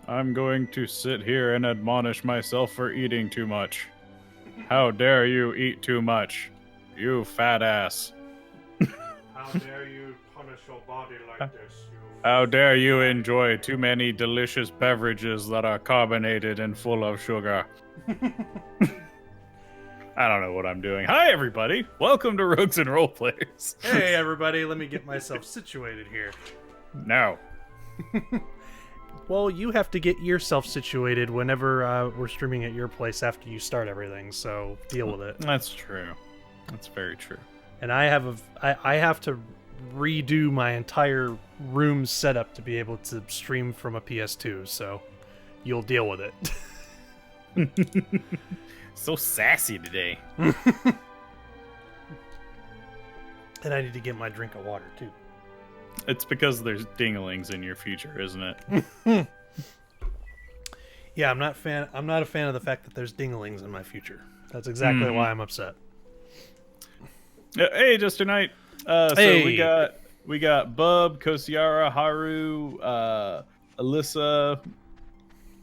I'm going to sit here and admonish myself for eating too much. How dare you eat too much, you fat ass. How dare you punish your body like this, you... How dare you enjoy too many delicious beverages that are carbonated and full of sugar. I don't know what I'm doing. Hi, everybody. Welcome to Rogues and Roleplayers. Hey, everybody. Let me get myself situated here. No. Well, you have to get yourself situated whenever we're streaming at your place after you start everything, so deal with it. That's true. That's very true. And I have to redo my entire room setup to be able to stream from a PS2, so you'll deal with it. So sassy today. And I need to get my drink of water, too. It's because there's dinglings in your future, isn't it? Yeah, I'm not a fan of the fact that there's dinglings in my future. That's exactly why I'm upset. Hey, Jester Knight. Hey. So we got Bub, Kosiara, Haru, Alyssa,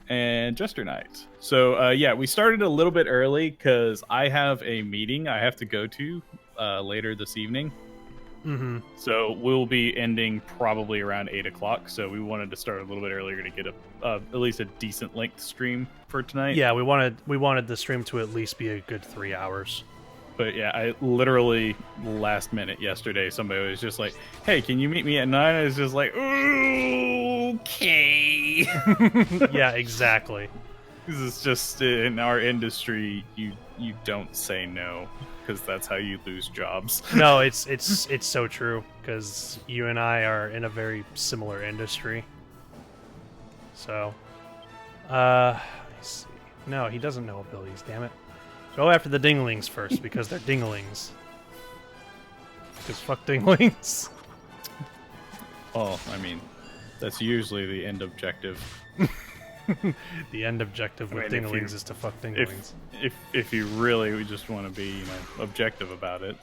and Jester Knight. So yeah, we started a little bit early because I have a meeting I have to go to later this evening. Mm-hmm. So we'll be ending probably around 8 o'clock. So we wanted to start a little bit earlier to get at least a decent length stream for tonight. Yeah, we wanted the stream to at least be a good 3 hours. But yeah, I literally last minute yesterday, somebody was just like, "Hey, can you meet me at 9?" I was just like, "Okay." Yeah, exactly. This is just in our industry, you don't say no because that's how you lose jobs. No, it's so true because you and I are in a very similar industry. So, let's see. No, he doesn't know abilities. Damn it. Go after the dinglings first because they're dinglings. Because fuck dinglings. Well, I mean, that's usually the end objective. The end objective with dinglings is to fuck dinglings. If you really just want to be, objective about it.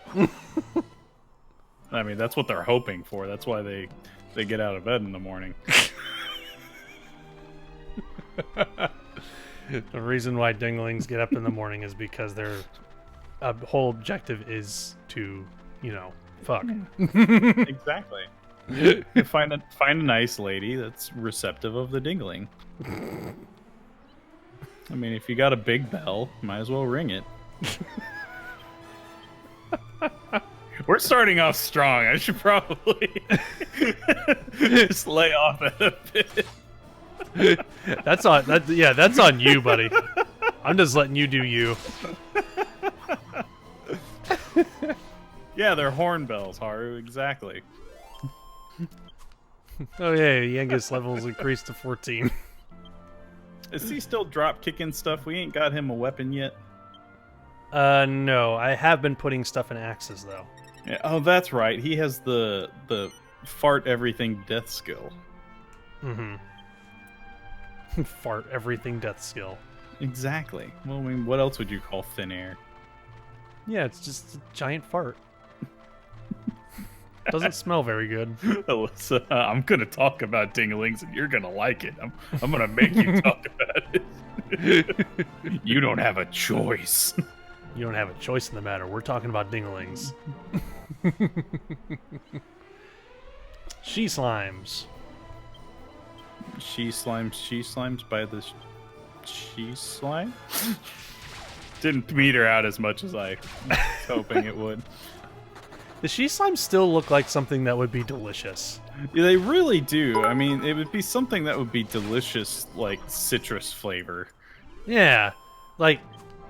I mean, that's what they're hoping for. That's why they get out of bed in the morning. The reason why dinglings get up in the morning is because their whole objective is to, fuck. Exactly. Find a nice lady that's receptive of the dingling. I mean, if you got a big bell, might as well ring it. We're starting off strong. I should probably just lay off it a bit. That's on you, buddy. I'm just letting you do you. Yeah, they're horn bells, Haru. Exactly. Oh yeah, Yengus levels increased to 14. Is he still drop kicking stuff? We ain't got him a weapon yet. No, I have been putting stuff in axes though. Yeah, oh, that's right. He has the fart everything death skill. Mm-hmm. Fart everything death skill. Exactly. Well, I mean, what else would you call thin air? Yeah, it's just a giant fart. Doesn't smell very good. Alyssa, I'm gonna talk about dinglings and you're gonna like it. I'm gonna make you talk about it. You don't have a choice. You don't have a choice in the matter. We're talking about dinglings. She slimes. She slimes by the she slime? Didn't meter out as much as I was hoping it would. The she slimes still look like something that would be delicious. Yeah, they really do. I mean, it would be something that would be delicious, like citrus flavor. Yeah, like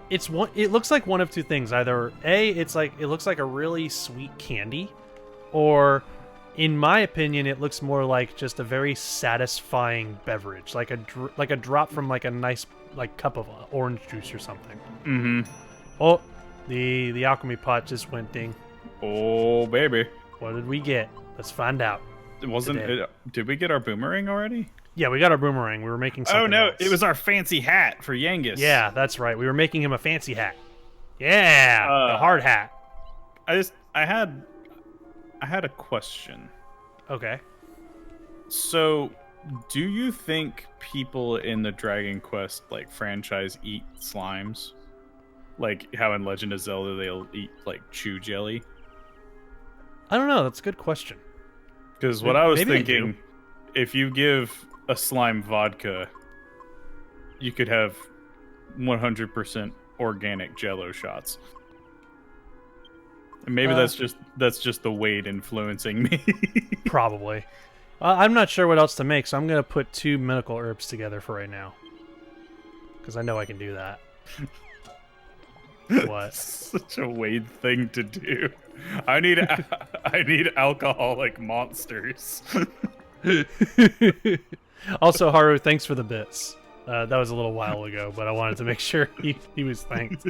it looks like one of two things. Either A, it looks like a really sweet candy, or in my opinion, it looks more like just a very satisfying beverage, like a drop from like a nice cup of orange juice or something. Mm-hmm. Oh, the alchemy pot just went ding. Oh baby, what did we get? Let's find out. Did we get our boomerang already? Yeah, we got our boomerang. We were making something. Oh no, else. it was our fancy hat for Yengus. Yeah, that's right. We were making him a fancy hat. Yeah, the hard hat. I had a question. Okay. So, Do you think people in the Dragon Quest like franchise eat slimes? Like how in Legend of Zelda they'll eat like chew jelly? I don't know. That's a good question. Because what I was Maybe they do. thinking, if you give a slime vodka, you could have 100% organic Jello shots. And maybe that's just the weight influencing me. Probably. I'm not sure what else to make, so I'm gonna put 2 medical herbs together for right now. Because I know I can do that. What? Such a Wade thing to do. I need alcoholic monsters. Also, Haru, thanks for the bits. That was a little while ago, but I wanted to make sure he was thanked.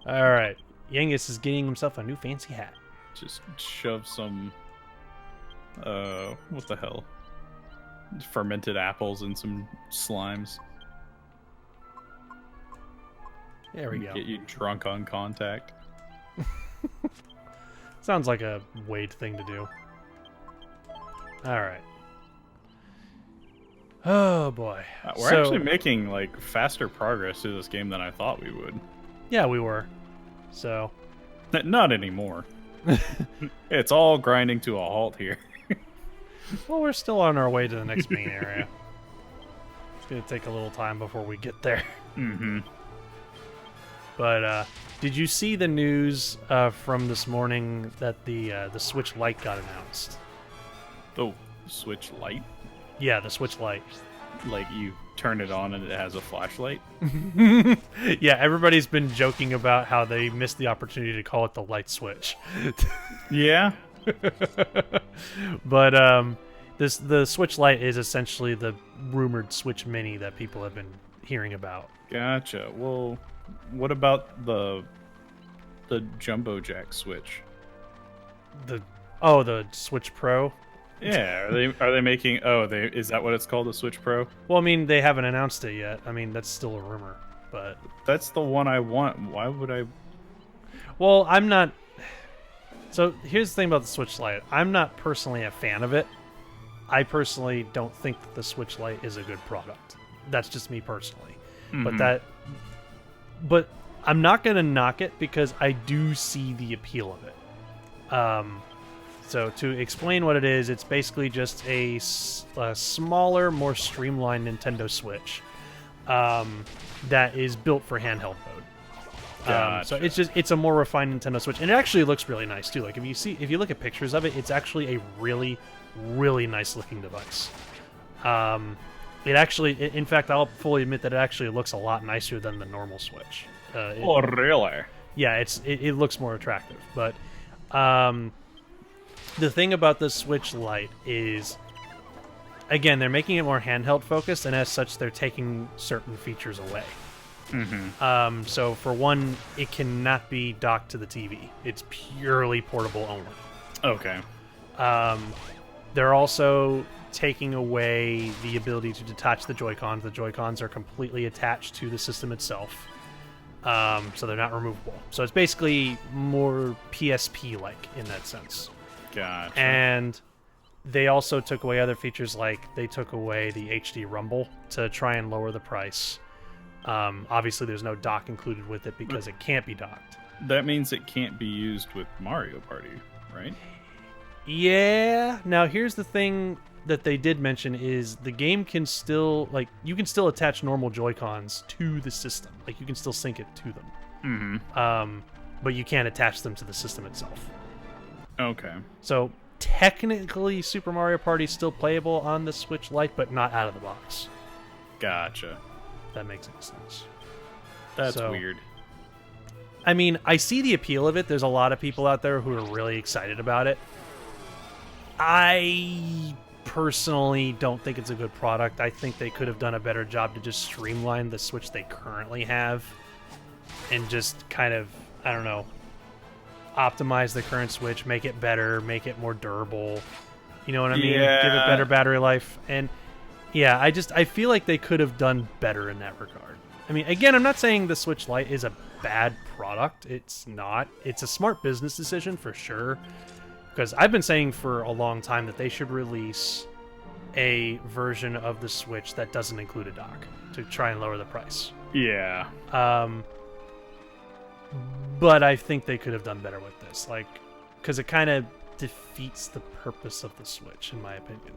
Alright. Yangus is getting himself a new fancy hat. Just shove some what the hell? Fermented apples and some slimes. There we go. Get you drunk on contact. Sounds like a Wade thing to do. Alright. Oh boy. We're actually making like faster progress through this game than I thought we would. Yeah, we were. So. Not anymore. It's all grinding to a halt here. Well, we're still on our way to the next main area. It's gonna take a little time before we get there. Mm-hmm. But did you see the news from this morning that the Switch Lite got announced? Oh, Switch Lite? Yeah, the Switch Lite. Like you turn it on and it has a flashlight? Yeah, everybody's been joking about how they missed the opportunity to call it the Light Switch. Yeah. But the Switch Lite is essentially the rumored Switch Mini that people have been hearing about. Gotcha. Well, what about the Jumbo Jack Switch? The Switch Pro? Yeah, are they making is that what it's called, the Switch Pro? Well, I mean, they haven't announced it yet. I mean, that's still a rumor, but that's the one I want. Why would I? Well, I'm not. So here's the thing about the Switch Lite. I'm not personally a fan of it. I personally don't think that the Switch Lite is a good product. That's just me personally. Mm-hmm. But I'm not gonna knock it because I do see the appeal of it. So to explain what it is, it's basically just a smaller, more streamlined Nintendo Switch that is built for handheld mode. Gotcha. So it's a more refined Nintendo Switch, and it actually looks really nice too. Like if you look at pictures of it, it's actually a really, really nice looking device. In fact, I'll fully admit that it actually looks a lot nicer than the normal Switch. Oh, really? Yeah, it looks more attractive, but. The thing about the Switch Lite is, again, they're making it more handheld focused, and as such, they're taking certain features away. Mm-hmm. So for one, it cannot be docked to the TV. It's purely portable only. Okay. They're also taking away the ability to detach the Joy-Cons. The Joy-Cons are completely attached to the system itself. So they're not removable. So it's basically more PSP-like in that sense. Gotcha. And they also took away other features, like they took away the HD Rumble to try and lower the price. Obviously, there's no dock included with it because it can't be docked. That means it can't be used with Mario Party, right? Yeah. Now, here's the thing that they did mention is the game can still, you can still attach normal Joy-Cons to the system. Like, you can still sync it to them. Mm-hmm. But you can't attach them to the system itself. Okay. So technically, Super Mario Party is still playable on the Switch Lite, but not out of the box. Gotcha. If that makes any sense. That's weird. I mean, I see the appeal of it. There's a lot of people out there who are really excited about it. I personally don't think it's a good product. I think they could have done a better job to just streamline the Switch they currently have and just kind of, I don't know, optimize the current Switch, make it better, make it more durable. You know what I mean? Yeah. Give it better battery life. And yeah, I feel like they could have done better in that regard. I mean, again, I'm not saying the Switch Lite is a bad product. It's not. It's a smart business decision for sure. because I've been saying for a long time that they should release a version of the Switch that doesn't include a dock to try and lower the price. Yeah. But I think they could have done better with this, like, because it kind of defeats the purpose of the Switch, in my opinion.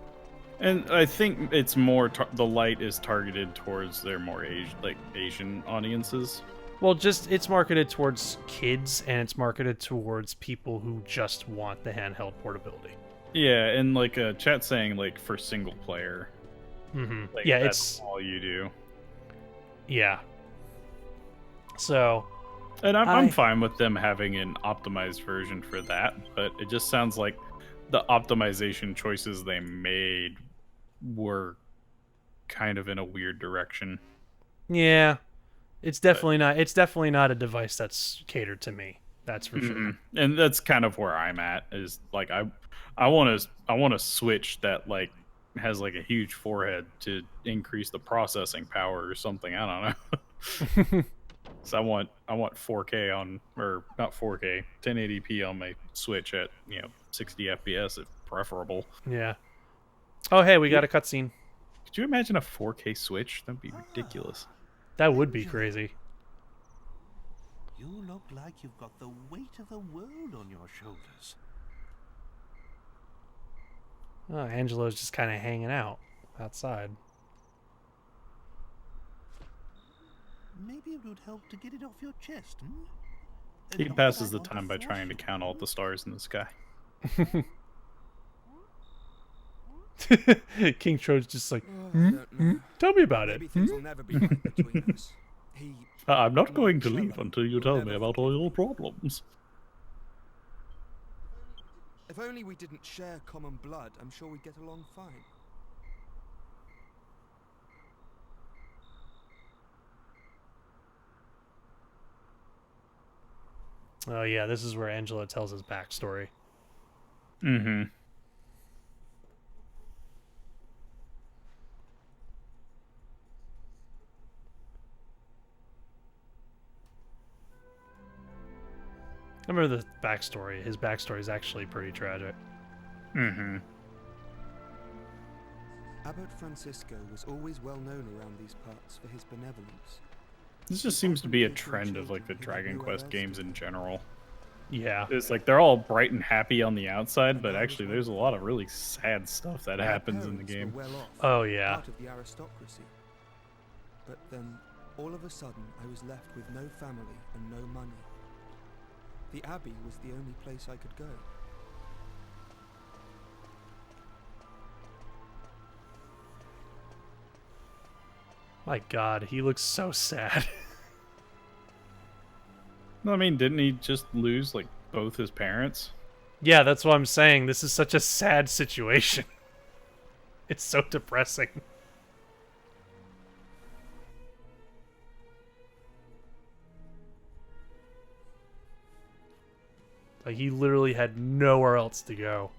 And I think it's more the light is targeted towards their more Asian audiences. Well, just it's marketed towards kids, and it's marketed towards people who just want the handheld portability. Yeah, and like chat saying like for single player. Mm-hmm. Like, Yeah, that's it's all you do. Yeah. So. And I'm fine with them having an optimized version for that, but it just sounds like the optimization choices they made were kind of in a weird direction. Yeah. It's definitely not. It's definitely not a device that's catered to me. That's for sure. And that's kind of where I'm at. Is like I want a Switch that like has like a huge forehead to increase the processing power or something. I don't know. So I want 4K on, or not 4K, 1080p on my Switch at 60 FPS if preferable. Yeah. Oh hey, we got a cutscene. Could you imagine a 4K Switch? That'd be ridiculous. That would be crazy. You look like you've got the weight of the world on your shoulders. Oh, Angelo's just kind of hanging out outside. Maybe it would help to get it off your chest, hmm? He passes the time by trying to count all the stars in the sky. King Tro's just like, tell me about it. I'm not going to leave until you tell me about all your problems. If only we didn't share common blood, I'm sure we'd get along fine. Oh yeah, this is where Angelo tells his backstory. Mm-hmm. I remember the backstory. His backstory is actually pretty tragic. Mm-hmm. Abbot Francisco was always well known around these parts for his benevolence. This just seems to be a trend of like the Dragon Quest games in general. Yeah. It's like they're all bright and happy on the outside, but actually there's a lot of really sad stuff that happens in the game. Oh yeah. Part of the aristocracy. But then, all of a sudden, I was left with no family and no money. The Abbey was the only place I could go. My God, he looks so sad. I mean, didn't he just lose like both his parents? Yeah, that's what I'm saying. This is such a sad situation. It's so depressing. Like, he literally had nowhere else to go.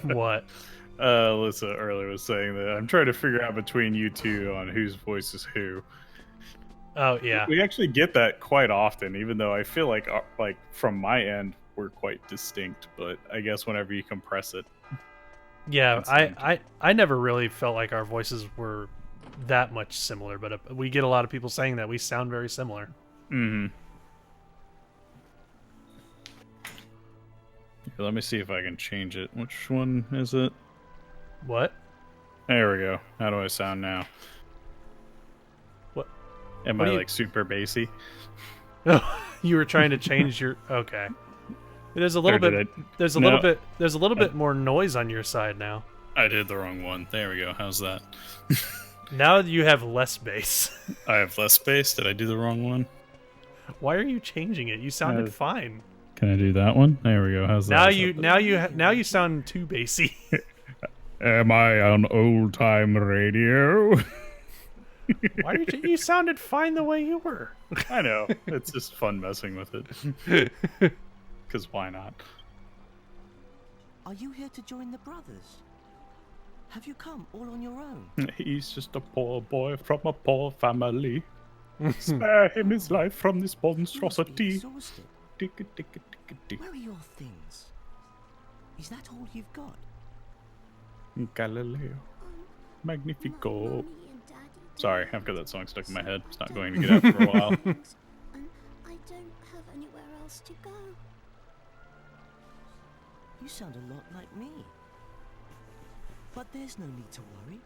What? Alyssa earlier was saying that I'm trying to figure out between you two on whose voice is who. Oh, yeah. We actually get that quite often, even though I feel like from my end, we're quite distinct, but I guess whenever you compress it. Yeah, I never really felt like our voices were that much similar, but we get a lot of people saying that we sound very similar. Mm-hmm. Let me see if I can change it. Which one is it? What? There we go. How do I sound now? What? Am I like super bassy? Oh, you were trying to change your... Okay. There's a little bit... There's a little bit more noise on your side now. I did the wrong one. There we go. How's that? Now you have less bass. I have less bass? Did I do the wrong one? Why are you changing it? You sounded fine. Can I do that one? There we go. How's that? Now you sound too bassy. Am I on old time radio? Why did you sounded fine the way you were? I know. It's just fun messing with it. Because why not? Are you here to join the brothers? Have you come all on your own? He's just a poor boy from a poor family. Spare him his life from this You must be monstrosity. exhausted. Where are your things? Is that all you've got? Galileo. Magnifico. Mommy and Daddy Sorry, I've got that song stuck in my head. It's not going to get out for a while. and I don't have anywhere else to go. You sound a lot like me. But there's no need to worry.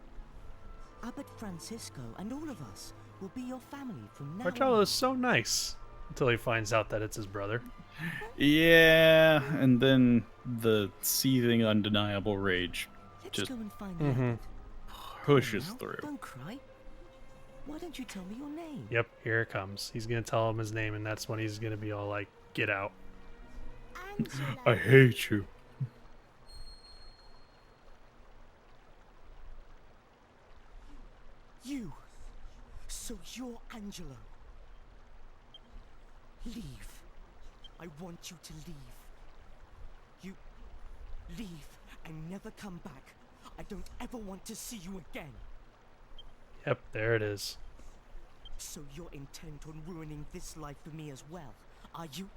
Abbot Francisco and all of us will be your family from now Marcello on. is so nice until he finds out that it's his brother. Yeah, and then the seething, undeniable rage Let's just go and find the abbot. pushes Now, through. Don't cry. Why don't you tell me your name? Yep, here it comes. He's gonna tell him his name, and that's when he's gonna be all like, "Get out." Angela. I hate you. You. So you're Angelo. Leave. I want you to leave. You leave and never come back. I don't ever want to see you again. Yep, there it is. So you're intent on ruining this life for me as well, are you?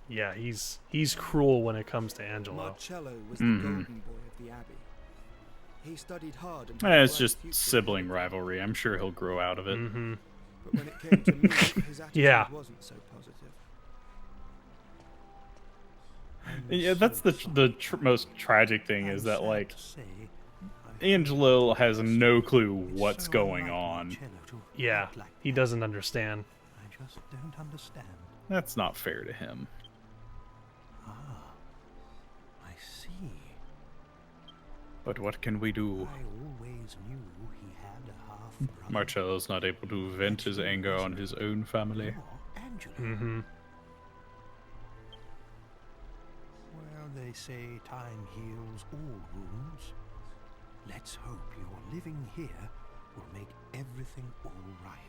Yeah, he's cruel when it comes to Angelo. Marcello was the golden boy of the abbey. He studied hard and had Eh, a it's bright just future sibling ahead. rivalry. I'm sure he'll grow out of it. Mm-hmm. But when it came to me, his attitude Yeah. wasn't so positive. Yeah, that's the most tragic thing is that, like, Angelo has no clue what's going on. Yeah, he doesn't understand. I just don't understand. That's not fair to him. I see. But what can we do? I always knew he had a half-brother. Marcello's not able to vent his anger on his own family. You're Angelo. Mm-hmm. Well, they say time heals all wounds. Let's hope your living here will make everything all right.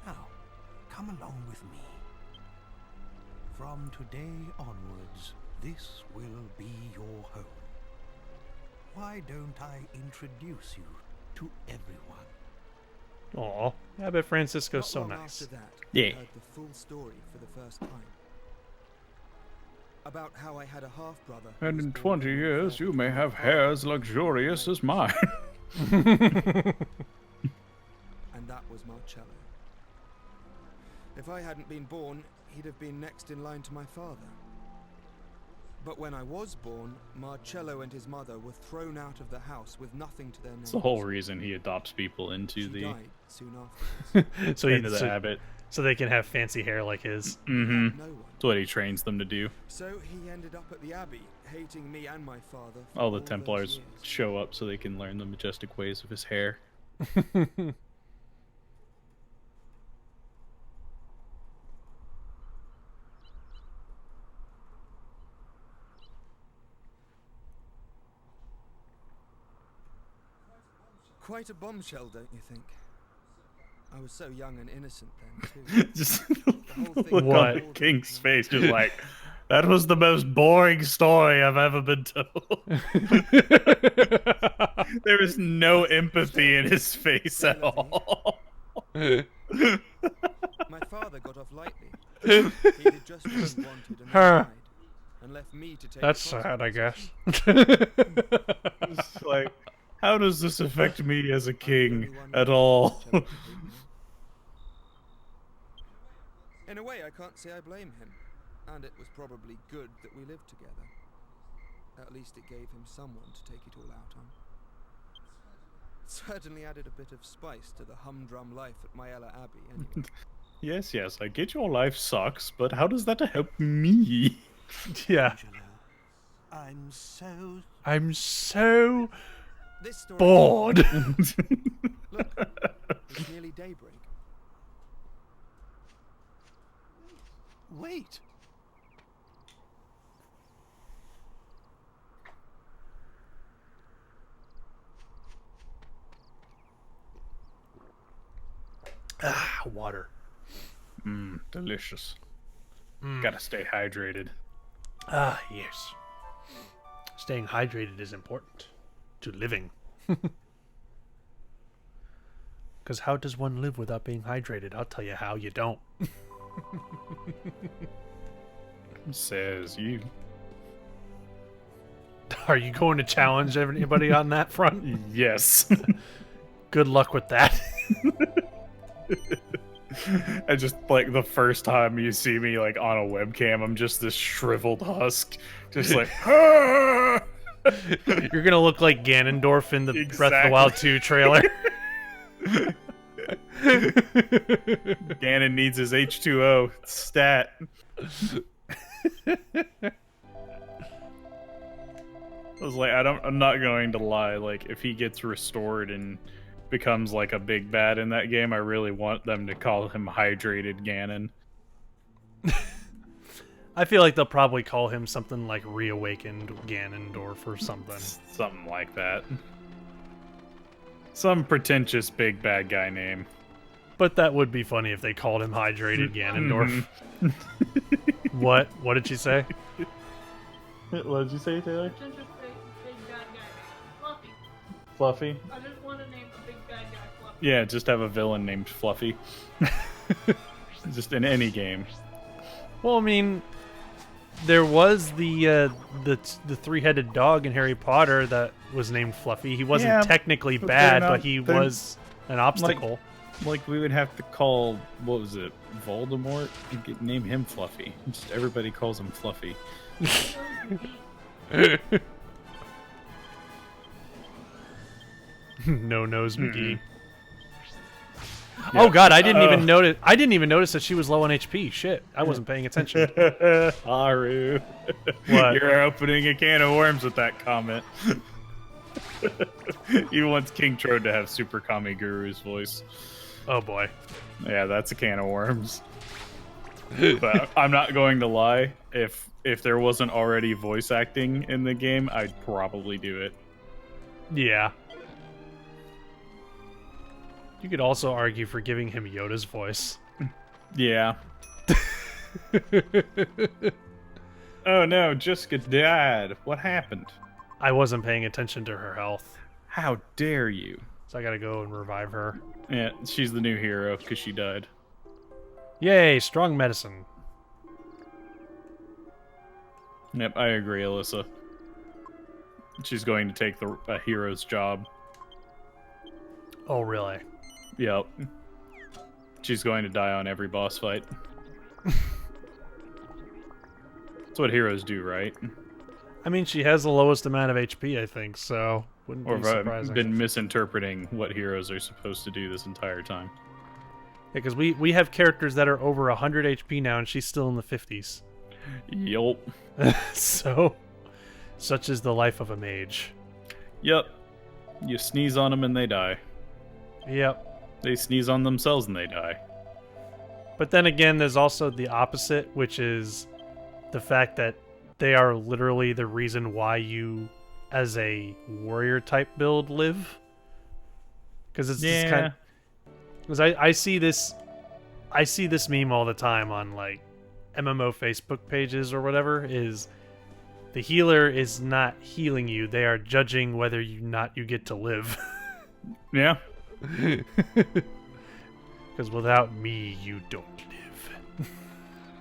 Now, come along with me. From today onwards, this will be your home. Why don't I introduce you to everyone? Aw, Abbot Francisco's Not so long nice. After that, Yeah. I heard the full story for the first time. About how I had a half-brother. who And was in born 20 from a years, you virgin may from have my hair father. as luxurious as mine. And that was Marcello. If I hadn't been born, he'd have been next in line to my father. But when I was born, Marcello and his mother were thrown out of the house with nothing to their names. It's the whole reason he adopts people into She the died soon afterwards. so, into the abbot. so they can have fancy hair like his. Mm-hmm. No one. That's what he trains them to do. So he ended up at the abbey, hating me and my father. For All the those Templars years. show up so they can learn the majestic ways of his hair. Quite a bombshell, don't you think? I was so young and innocent then, too. Just whole look thing on What? the king's face, just like, that was the most boring story I've ever been told. There is no empathy in his face at all. My father got off lightly. He did just what he wanted and Huh. died, and left me to take That's the sad, I consequences. guess. It's like, how does this affect me as a I'm the king only one at who all? knows Marcello to hate me. In a way, I can't say I blame him, and it was probably good that we lived together. At least it gave him someone to take it all out on. Certainly added a bit of spice to the humdrum life at Myella Abbey, anyway. Yes, I get your life sucks, but how does that help me? Yeah. Angelo, I'm so This story. bored. Look, it's nearly daybreak. Wait. Water. Delicious. Gotta stay hydrated. Ah, yes. Staying hydrated is important to living. Because how does one live without being hydrated? I'll tell you how, you don't. Says you. Are you going to challenge anybody on that front? Yes. Good luck with that. I just, like, the first time you see me, like, on a webcam, I'm just this shriveled husk. Just like, ah! You're going to look like Ganondorf in the Breath of Exactly. the Wild 2 trailer. Ganon needs his H2O stat. I was like, I'm not going to lie. Like, if he gets restored and becomes like a big bad in that game, I really want them to call him Hydrated Ganon. I feel like they'll probably call him something like Reawakened Ganondorf or something. Something like that. Some pretentious big bad guy name. But that would be funny if they called him Hydrated Ganondorf. What? What did she say? What did you say, Taylor? Just a big bad guy name. Fluffy. Fluffy? I just want to name a big bad guy Fluffy. Yeah, just have a villain named Fluffy. Just in any game. Well, I mean, there was the three-headed dog in Harry Potter that was named Fluffy. He wasn't Yeah, technically but bad, they're but not- he they're- was an obstacle. Like, we would have to call, what was it, Voldemort? Name him Fluffy. Just everybody calls him Fluffy. No nose McGee. Yeah. Oh God, I didn't even notice. I didn't even notice that she was low on HP. Shit, I wasn't paying attention. Haru. What? You're opening a can of worms with that comment. He wants King Trode to have Super Kami Guru's voice. Oh boy. Yeah, that's a can of worms. But I'm not going to lie. If there wasn't already voice acting in the game, I'd probably do it. Yeah. You could also argue for giving him Yoda's voice. Yeah. Oh no, Jessica died. What happened? I wasn't paying attention to her health, How dare you? so I gotta go and revive her. Yeah, she's the new hero because she died. Yay, strong medicine. Yep, I agree, Alyssa. She's going to take a hero's job. Oh, really? Yep. She's going to die on every boss fight. That's what heroes do, right? I mean, she has the lowest amount of HP, I think, so wouldn't Or be have I surprising. been misinterpreting what heroes are supposed to do this entire time? Because we have characters that are over 100 HP now, and she's still in the 50s. Yup. So, such is the life of a mage. Yep. You sneeze on them and they die. Yep. They sneeze on themselves and they die. But then again, there's also the opposite, which is the fact that they are literally the reason why you, as a warrior type build, live. Because it's just kind of, because I see this meme all the time on like MMO Facebook pages or whatever. Is the healer is not healing you; they are judging whether you get to live. Yeah. Because without me, you don't live.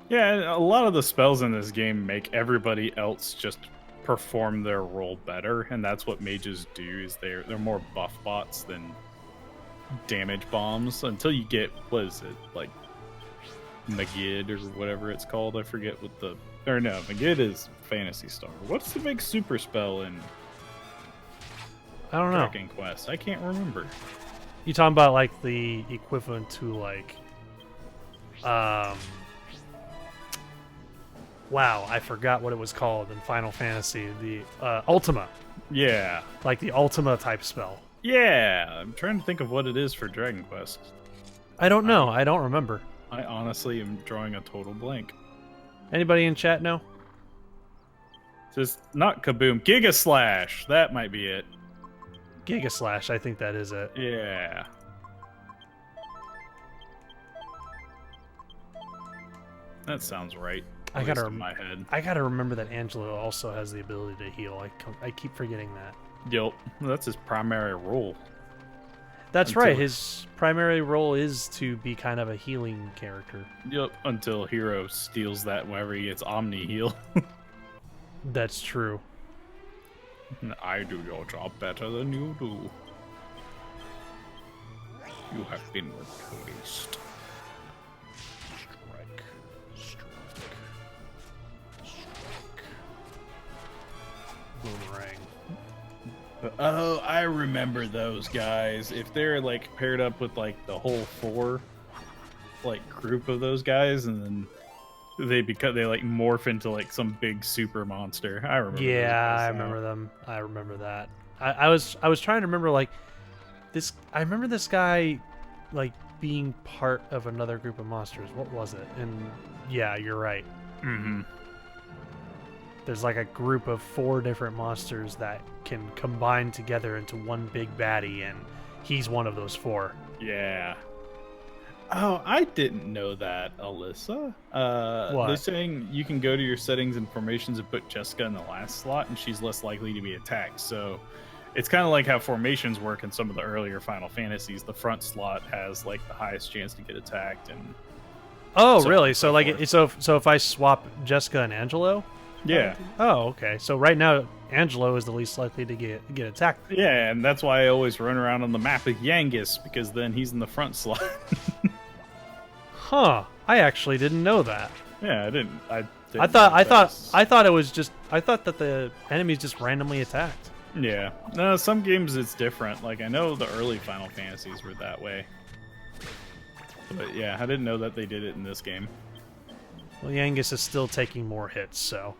Yeah, a lot of the spells in this game make everybody else just perform their role better, and that's what mages do. Is they're more buff bots than damage bombs until you get, what is it, like Magid or whatever it's called. I forget what the, or no, Magid is Phantasy Star. What's the big super spell in I don't know. Dragon Quest? I can't remember. You talking about like the equivalent to like, wow, I forgot what it was called in Final Fantasy. The Ultima, Yeah. like the Ultima type spell. Yeah, I'm trying to think of what it is for Dragon Quest. I don't know. I don't remember. I honestly am drawing a total blank. Anybody in chat know? Just not Kaboom. Giga Slash! That might be it. Giga Slash, I think that is it. Yeah. That sounds right. I least gotta in my head. I gotta remember that Angelo also has the ability to heal. I keep forgetting that. Yep, that's his primary role. That's Until- right. His primary role is to be kind of a healing character. Yep, until Hero steals that whenever he gets Omni heal. That's true. I do your job better than you do. You have been replaced. Boomerang. Oh, I remember those guys. If they're like paired up with like the whole 4 like group of those guys, and then they like morph into like some big super monster. I remember. Yeah, those guys I now. remember them. I remember that. I was trying to remember like this. I remember this guy like being part of another group of monsters. What was it? And yeah, you're right. Mm-hmm. There's like a group of 4 different monsters that can combine together into one big baddie, and he's one of those 4. Yeah. Oh, I didn't know that, Alyssa. What? They're saying you can go to your settings and formations and put Jessica in the last slot, and she's less likely to be attacked. So it's kind of like how formations work in some of the earlier Final Fantasies. The front slot has like the highest chance to get attacked, and Oh, so really? on, So so like, forth. so if I swap Jessica and Angelo? yeah, Oh, okay. So right now, Angelo is the least likely to get attacked. yeah, and that's why I always run around on the map with Yangus, because then he's in the front slot. Huh? I actually didn't know that. Yeah, I didn't. I know thought it was just. I thought that the enemies just randomly attacked. Yeah. No, some games it's different. Like I know the early Final Fantasies were that way. But yeah, I didn't know that they did it in this game. Well, Yangus is still taking more hits, so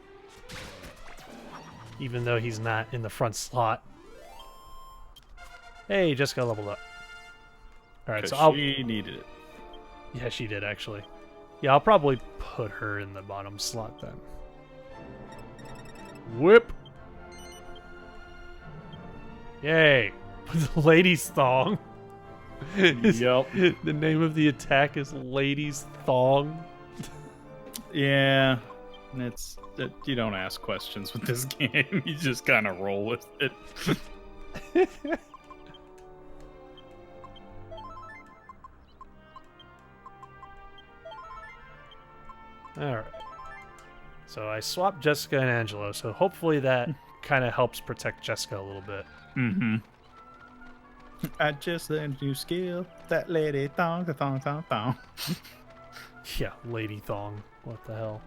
even though he's not in the front slot. Hey, Jessica leveled up. All right, so I'll. She needed it. Yeah, she did actually. Yeah, I'll probably put her in the bottom slot then. Whip. Yay. The lady's thong. Yep. The name of the attack is Lady's Thong. Yeah. It's you don't ask questions with this game. You just kind of roll with it. Alright. So I swapped Jessica and Angelo, so hopefully that kind of helps protect Jessica a little bit. Mm-hmm. I just learned a new skill. That lady thong, the thong, thong, thong. Yeah, Lady Thong. What the hell?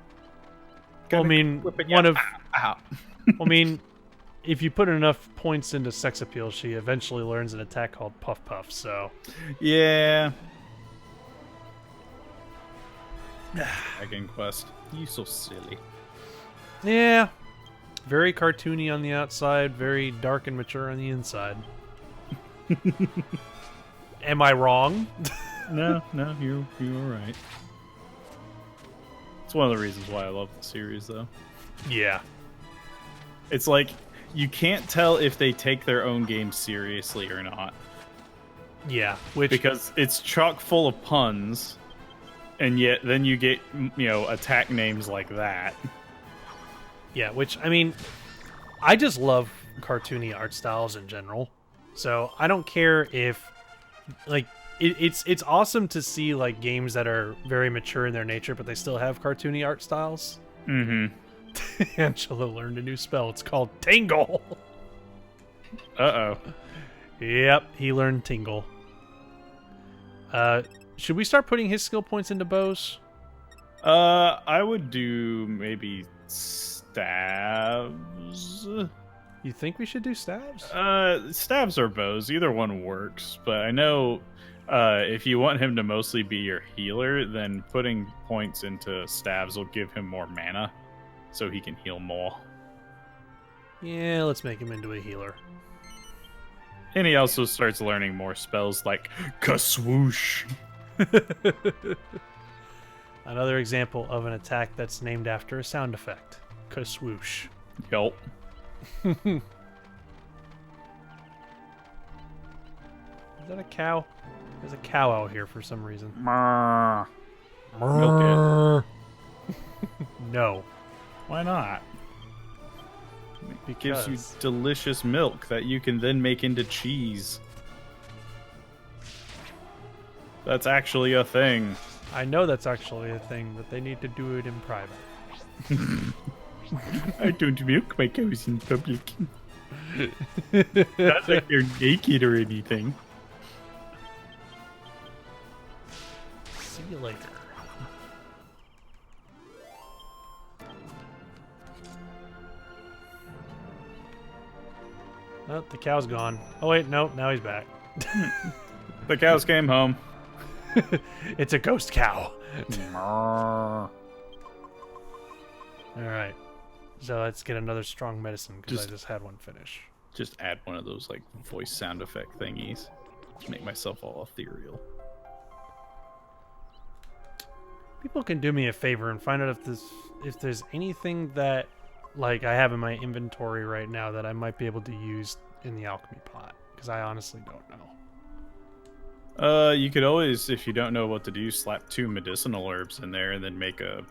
Gonna I mean, whip it, one yeah. of... Ow. I mean, if you put enough points into sex appeal, she eventually learns an attack called Puff Puff, so... Yeah. Dragon Quest. You so silly. Yeah. Very cartoony on the outside, very dark and mature on the inside. Am I wrong? No, you were right. It's one of the reasons why I love the series, though. Yeah. It's like you can't tell if they take their own game seriously or not, Yeah, which... because it's chock full of puns, and yet then you get attack names like that. Yeah, which, I mean, I just love cartoony art styles in general. So I don't care if, like, it's awesome to see, like, games that are very mature in their nature, but they still have cartoony art styles. Mm-hmm. Angela learned a new spell. It's called Tingle. Uh-oh. Yep, he learned Tingle. Should we start putting his skill points into bows? I would do maybe stabs. You think we should do stabs? Stabs or bows, either one works. But I know if you want him to mostly be your healer, then putting points into stabs will give him more mana, so he can heal more. Yeah, let's make him into a healer. And he also starts learning more spells like Kaswoosh. Another example of an attack that's named after a sound effect. Kaswoosh. Yup. Is that a cow? There's a cow out here for some reason. Milk No. Why not? It gives you Because- delicious milk that you can then make into cheese. That's actually a thing. I know that's actually a thing, but they need to do it in private. I don't milk my cows in public. Not like they're naked or anything. See you later. Oh, the cow's gone. Oh wait, no, now he's back. The cows came home. It's a ghost cow. All right. So let's get another strong medicine because I Just- just had one finish. Just add one of those like voice sound effect thingies to make myself all ethereal. People can do me a favor and find out if there's anything that like I have in my inventory right now that I might be able to use in the alchemy pot because I honestly don't know. You could always, if you don't know what to do, slap 2 medicinal herbs in there and then make a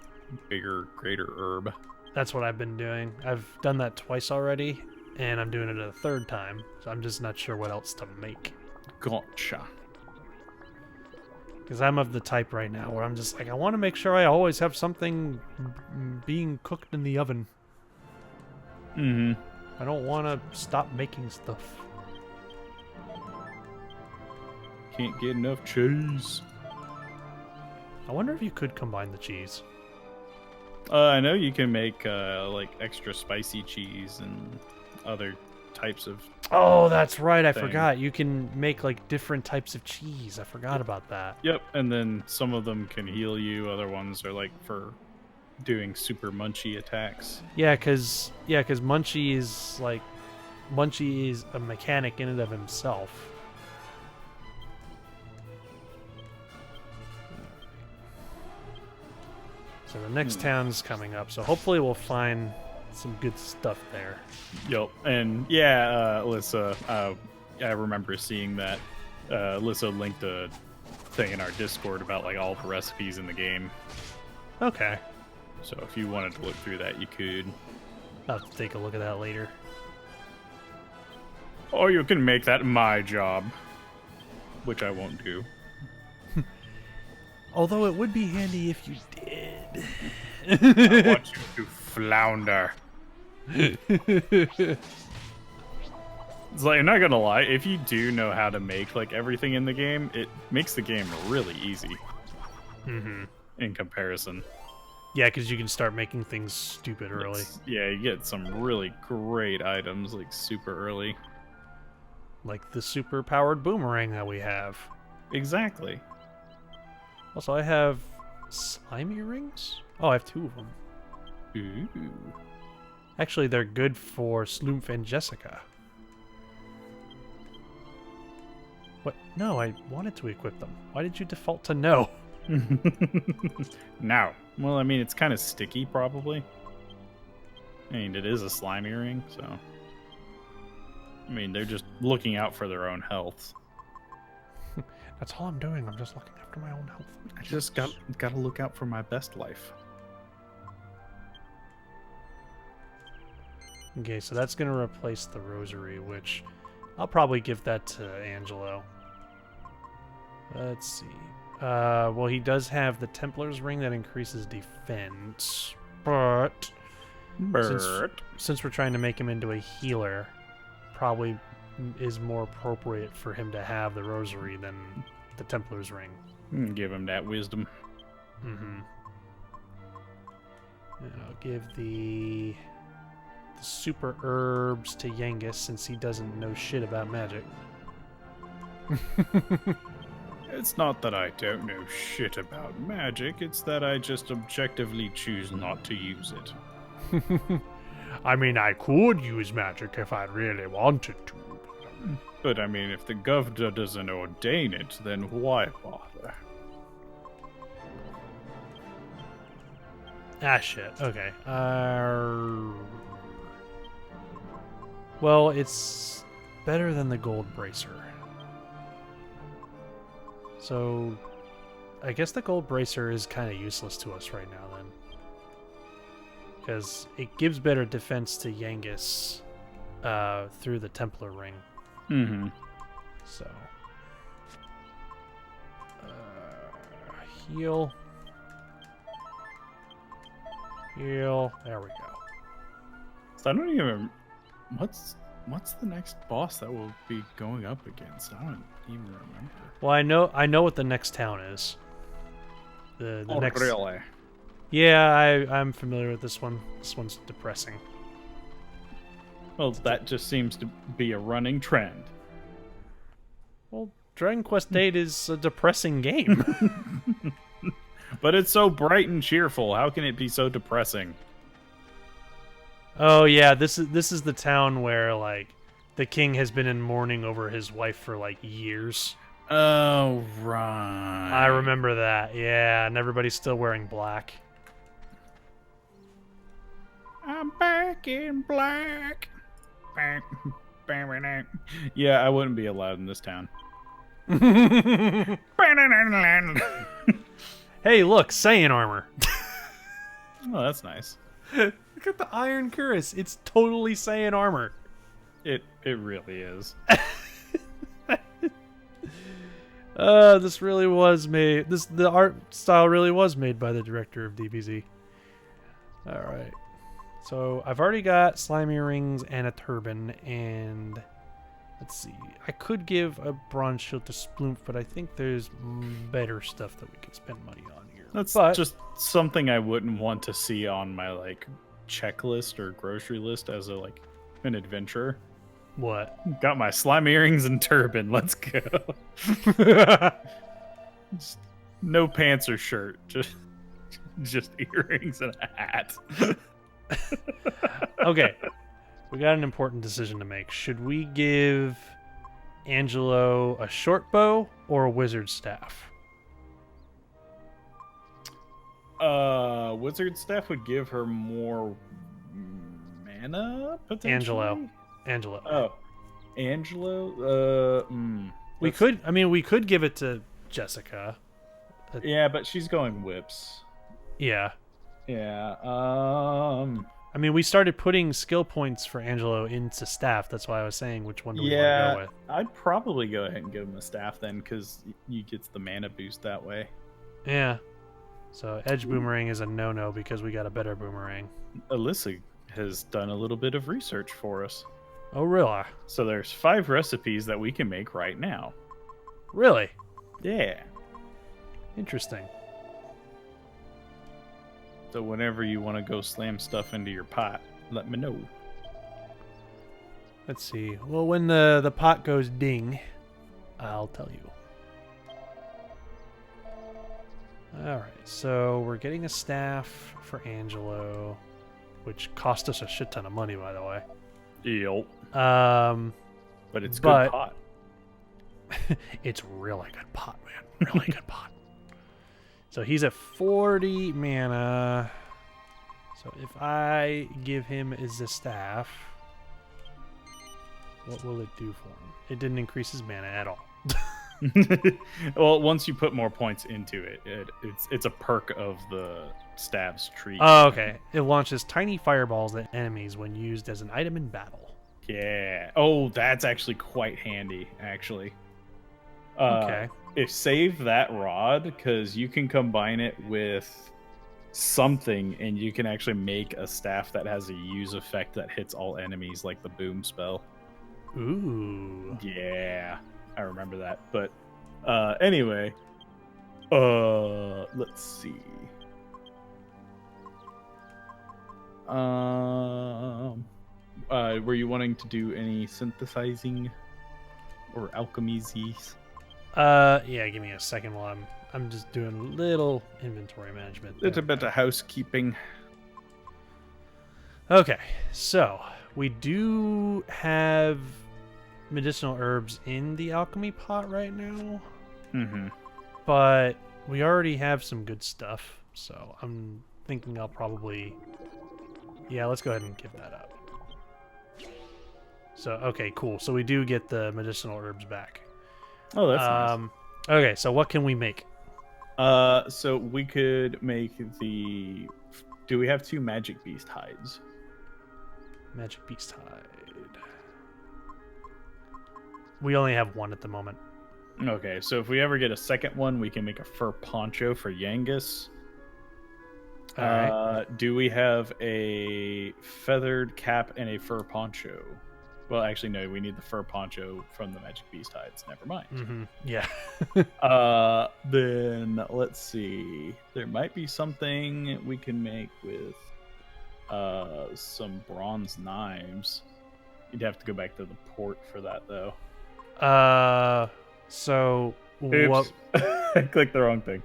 bigger, greater herb. That's what I've been doing. I've done that twice already, and I'm doing it a third time. So I'm just not sure what else to make. Gotcha. Because I'm of the type right now where I'm just like, I want to make sure I always have something being cooked in the oven. Mm-hmm. I don't want to stop making stuff. Can't get enough cheese. I wonder if you could combine the cheese. I know you can make like extra spicy cheese and other types of. Oh, that's right. I thing. forgot. You can make like different types of cheese. I forgot about that. Yep, and then some of them can heal you. Other ones are like for doing super munchy attacks. Yeah, because Munchie is a mechanic in and of himself. So the next town's coming up, so hopefully we'll find some good stuff there. Yep, and yeah, Alyssa, I remember seeing that. Alyssa linked a thing in our Discord about like all the recipes in the game. Okay. So if you wanted to look through that, you could. I'll have to take a look at that later. Or you can make that my job, which I won't do. Although it would be handy if you did. I want you to flounder. It's like, I'm not gonna lie, if you do know how to make like everything in the game, it makes the game really easy. Mm-hmm. In comparison. Yeah, because you can start making things stupid early. Yeah, you get some really great items like super early. Like the super powered boomerang that we have. Exactly. Also, I have slimy rings? Oh, I have 2 of them. Ooh. Actually, they're good for Sloomf and Jessica. What? No, I wanted to equip them. Why did you default to no? Now. Well, I mean, it's kind of sticky, probably. I mean, it is a slimy ring, so... I mean, they're just looking out for their own health. That's all I'm doing. I'm just looking after my own health. I just gotta look out for my best life. Okay, so that's going to replace the rosary, which I'll probably give that to Angelo. Let's see. Well, he does have the Templar's ring that increases defense, but since we're trying to make him into a healer, probably is more appropriate for him to have the rosary than the Templar's ring. Give him that wisdom. Mm-hmm. And I'll give the super herbs to Yengus since he doesn't know shit about magic. It's not that I don't know shit about magic, it's that I just objectively choose not to use it. I mean, I could use magic if I really wanted to. But I mean, if the governor doesn't ordain it, then why bother? Ah, shit. Okay. Well, it's better than the gold bracer. So, I guess the gold bracer is kind of useless to us right now, then. because it gives better defense to Yangus through the Templar ring. Mm-hmm. So, heal. Heal. There we go. So I don't even... What's the next boss that we'll be going up against? I don't even remember. Well, I know what the next town is. The next. Really? Yeah, I'm familiar with this one. This one's depressing. Well, that just seems to be a running trend. Well, Dragon Quest VIII is a depressing game. But it's so bright and cheerful. How can it be so depressing? Oh yeah, this is the town where like the king has been in mourning over his wife for like years. Oh right. I remember that. Yeah, and everybody's still wearing black. I'm back in black. Yeah, I wouldn't be allowed in this town. Hey, look, Saiyan armor. Oh, that's nice. Look at the Iron Cuirass. It's totally Saiyan armor. It really is. This really was made. The art style really was made by the director of DBZ. All right. So I've already got slimy rings and a turban, and let's see. I could give a bronze shield to Sploomp, but I think there's better stuff that we can spend money on here. That's But- just something I wouldn't want to see on my like checklist or grocery list as a like an adventurer. What? Got my slime earrings and turban. Let's go. Just no pants or shirt. Just earrings and a hat. Okay. We got an important decision to make. Should we give Angelo a short bow or a wizard staff? Wizard staff would give her more mana potentially. Angelo. Oh, Angelo. We could give it to Jessica. Yeah, but she's going whips. Yeah. Yeah. I mean, we started putting skill points for Angelo into staff. That's why I was saying which one do we want to go with. I'd probably go ahead and give him a staff then, because you get the mana boost that way. Yeah. So edge boomerang is a no-no because we got a better boomerang. Alyssa has done a little bit of research for us. Oh, really? So there's 5 recipes that we can make right now. Really? Yeah. Interesting. So whenever you want to go slam stuff into your pot, let me know. Let's see. Well, when the pot goes ding, I'll tell you. All right. So we're getting a staff for Angelo, which cost us a shit ton of money, by the way. Yep. But it's but- good pot. It's really good pot, man. Really good pot. So he's at 40 mana. So if I give him the staff, what will it do for him? It didn't increase his mana at all. Well, once you put more points into it, it's a perk of the staff's tree. Oh, okay. It launches tiny fireballs at enemies when used as an item in battle. Yeah. Oh, that's actually quite handy, actually. Okay. Save that rod, because you can combine it with something, and you can actually make a staff that has a use effect that hits all enemies, like the boom spell. Ooh. Yeah, I remember that. But anyway, let's see. Were you wanting to do any synthesizing or alchemies? Yeah, give me a second while I'm just doing a little inventory management. Little bit of housekeeping. Okay, so we do have medicinal herbs in the alchemy pot right now, but we already have some good stuff, so I'm thinking I'll probably... Yeah, let's go ahead and give that up. So, okay, cool. So we do get the medicinal herbs back. Oh, that's nice. Okay, so what can we make? So we could make the Do we have 2 magic beast hides? Magic beast hide. We only have one at the moment. Okay, so if we ever get a second one, we can make a fur poncho for Yangus. All right. Do we have a feathered cap and a fur poncho? Well, actually, no. We need the fur poncho from the magic beast hides. Never mind. Mm-hmm. Yeah. Then let's see. There might be something we can make with some bronze knives. You'd have to go back to the port for that, though. So Oops. what? I clicked the wrong thing.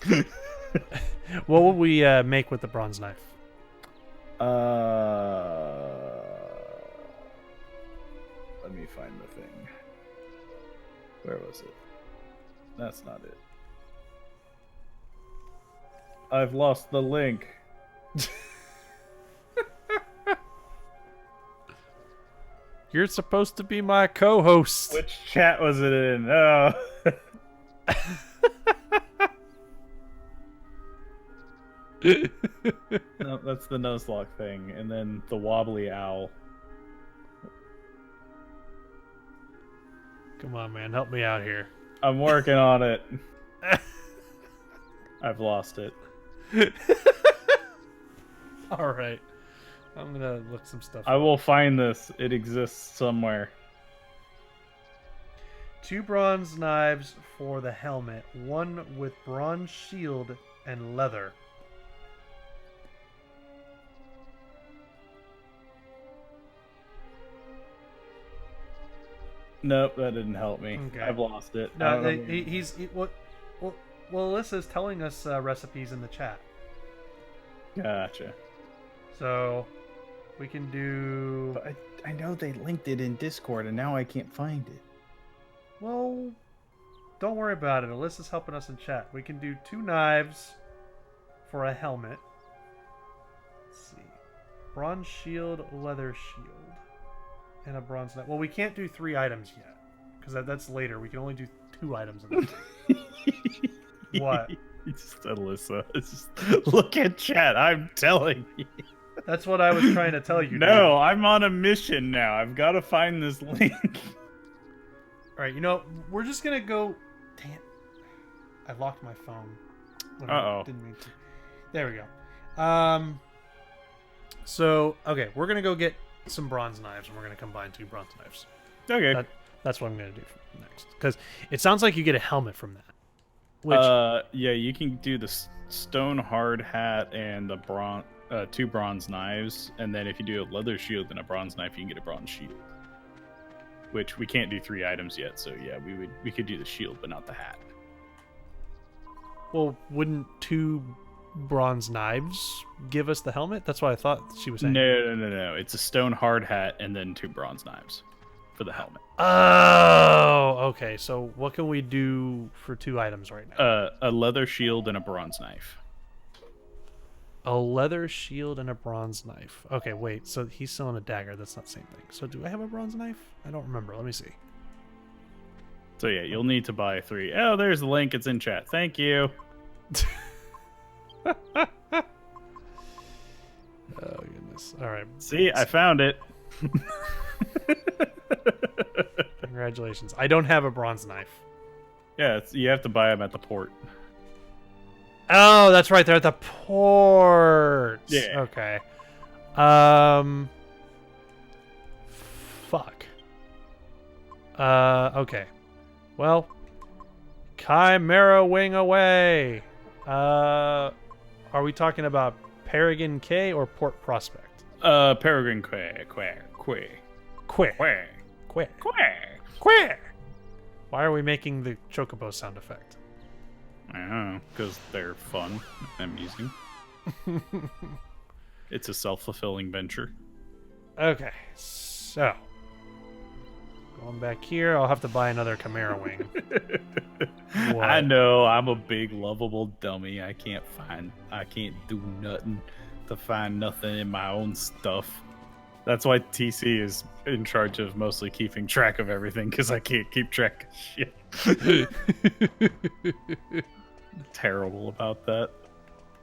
What would we make with the bronze knife? Let me find the thing. Where was it? That's not it. I've lost the link. You're supposed to be my co-host. Which chat was it in? Oh. No, that's the Nuzlocke thing, and then the wobbly owl. Come on, man, help me out here. I'm working on it. I've lost it. All right, I'm gonna look some stuff I up. will find this. It exists somewhere. 2 bronze knives for the helmet, 1 with bronze shield and leather. Nope, that didn't help me. Okay. I've lost it. I No, don't know. well, Alyssa's telling us recipes in the chat, Gotcha. so we can do. But I know they linked it in Discord, and now I can't find it. Well, don't worry about it. Alyssa's helping us in chat. We can do 2 knives for a helmet. Let's see. Bronze shield, leather shield, and a bronze knife. Well, we can't do 3 items yet, because that's later. We can only do 2 items in the What? It's just Alyssa. It's just, look at chat. I'm telling you. That's what I was trying to tell you. No, I'm on a mission now. I've got to find this link. All right, we're just gonna go. Damn, I locked my phone. when I Uh-oh. Didn't mean to. There we go. So okay, we're gonna go get some bronze knives, and we're gonna combine 2 bronze knives. Okay. That's what I'm gonna do next, because it sounds like you get a helmet from that. Which Yeah, you can do the stone hard hat and the 2 bronze knives, and then if you do a leather shield and a bronze knife, you can get a bronze shield. Which we can't do 3 items yet, so yeah, we could do the shield, but not the hat. well, wouldn't 2 bronze knives give us the helmet? That's what I thought she was saying. No. It's a stone hard hat and then 2 bronze knives for the helmet. Oh, okay. So what can we do for 2 items right now? A leather shield and a bronze knife. A leather shield and a bronze knife. Okay, wait. So he's selling a dagger. That's not the same thing. So do I have a bronze knife? I don't remember. Let me see. So yeah, you'll need to buy 3. Oh, there's the link. It's in chat. Thank you. Oh, goodness. All right. See, I found it. Congratulations. I don't have a bronze knife. Yeah, you have to buy them at the port. Oh, that's right. They're at the port. Yeah. Okay. Fuck. Okay. Well, Chimera wing away. Are we talking about Paragon K or Port Prospect? Peregrine Quay. Why are we making the chocobo sound effect? I don't know, because they're fun and amusing. It's a self-fulfilling venture. Okay, so going back here, I'll have to buy another Chimera wing. What? I know, I'm a big lovable dummy. I can't do nothing to find nothing in my own stuff. That's why TC is in charge of mostly keeping track of everything, because I can't keep track of shit. Terrible about that.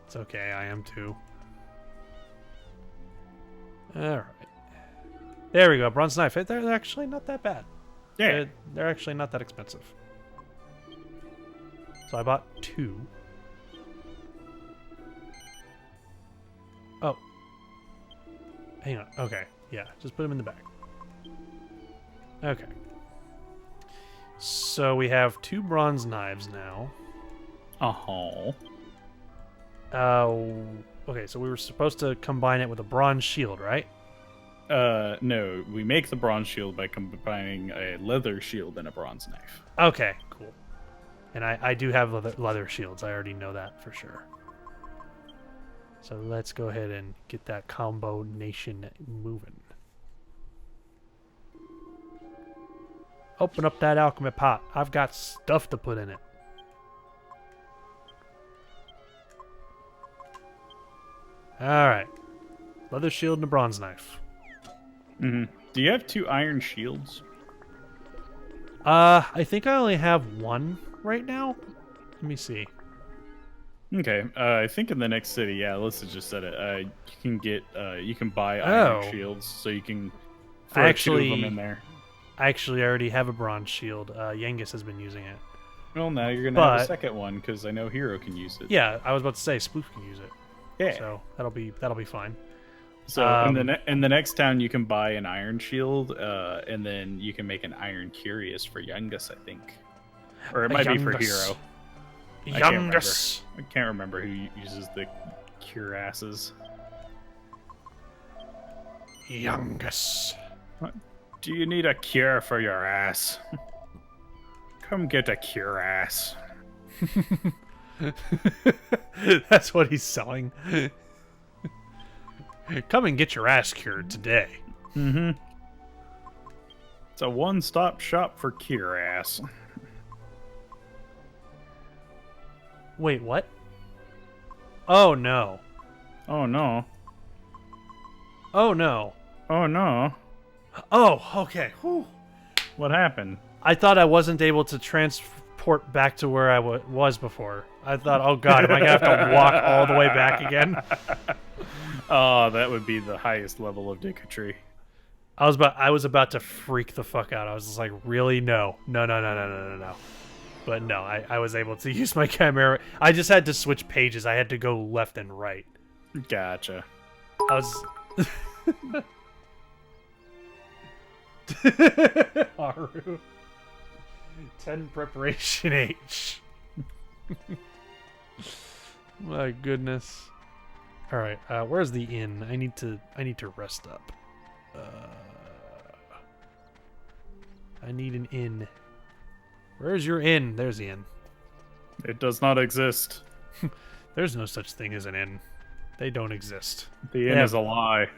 It's okay, I am too. All right. There we go. Bronze knife. They're actually not that bad. Yeah. They're actually not that expensive. So I bought 2. Oh. Hang on. Okay. Yeah. Just put them in the bag. Okay. So we have 2 bronze knives now. Oh. Okay, so we were supposed to combine it with a bronze shield, right? No, we make the bronze shield by combining a leather shield and a bronze knife. Okay, cool. And I do have leather shields. I already know that for sure. So let's go ahead and get that combo nation moving. Open up that alchemy pot. I've got stuff to put in it. Alright. Leather shield and a bronze knife. Mm-hmm. Do you have 2 iron shields? I think I only have 1 right now. Let me see. Okay, I think in the next city, yeah, Alyssa just said it. You can get, you can buy iron shields, so you can throw 2 of them in there. I actually already have a bronze shield. Yengus has been using it. Well, now you're gonna have a second one because I know Hero can use it. Yeah, I was about to say Sploof can use it. Yeah. So that'll be fine. So in the next town, you can buy an iron shield, and then you can make an iron curious for Yengus, I think, or it might be for Hero. Yengus. I can't remember who uses the cuirasses. Yengus. Do you need a cure for your ass? Come get a cuirass. That's what he's selling. Come and get your ass cured today. Mm-hmm. It's a one-stop shop for cuirass. Wait, what? Oh, no. Oh, no. Oh, no. Oh, no. Oh, okay. Whew. What happened? I thought I wasn't able to transport back to where I was before. I thought, oh god, am I gonna have to walk all the way back again? Oh, that would be the highest level of dicketry. I was about to freak the fuck out. I was just like, really? No. But no, I was able to use my camera. I just had to switch pages. I had to go left and right. Gotcha. I was... Haru. 10 preparation H. My goodness. All right, where's the inn? I need to rest up. I need an inn. Where's your inn? There's the inn. It does not exist. There's no such thing as an inn. They don't exist. The inn is a lie.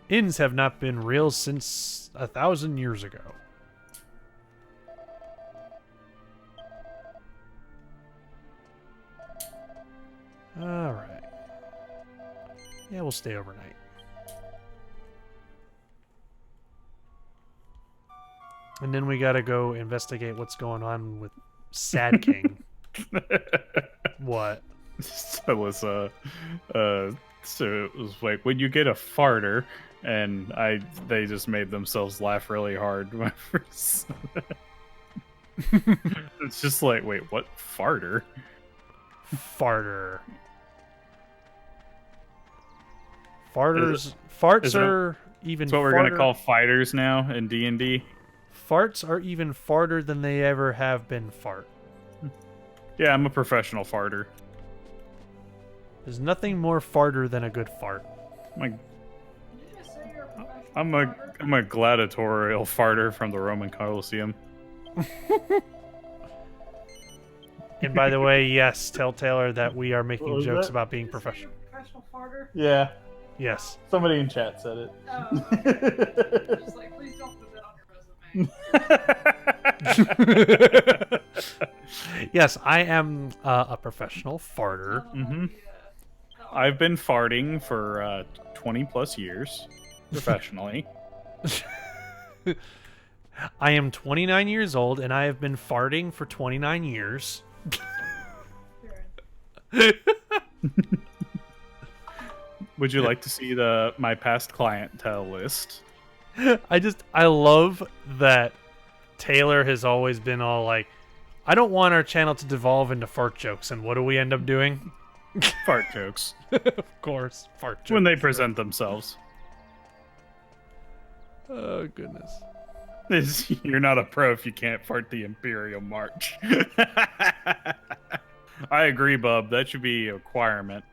Inns have not been real since 1,000 years ago. Alright. Yeah, we'll stay overnight. And then we gotta go investigate what's going on with Sad King. What? So it was like when you get a farter, and they just made themselves laugh really hard. When I first it's just like, wait, what farter? Farter. Farts are even. That's what we're gonna call fighters now in D&D. Farts are even farter than they ever have been fart. Yeah, I'm a professional farter. There's nothing more farter than a good fart. I'm a gladiatorial farter from the Roman Colosseum. And by the way, yes, tell Taylor that we are making jokes about being professional. Professional farter? Yeah. Yes. Somebody in chat said it. Oh, okay. Just like, please don't put that on your resume. Yes, I am a professional farter. Mm-hmm. I've been farting for 20 plus years professionally. I am 29 years old and I have been farting for 29 years. Would you like to see my past clientele list? I love that Taylor has always been all like, I don't want our channel to devolve into fart jokes, and what do we end up doing? Fart jokes. Of course, fart jokes. When they present themselves. Oh, goodness. You're not a pro if you can't fart the Imperial March. I agree, Bub. That should be a requirement.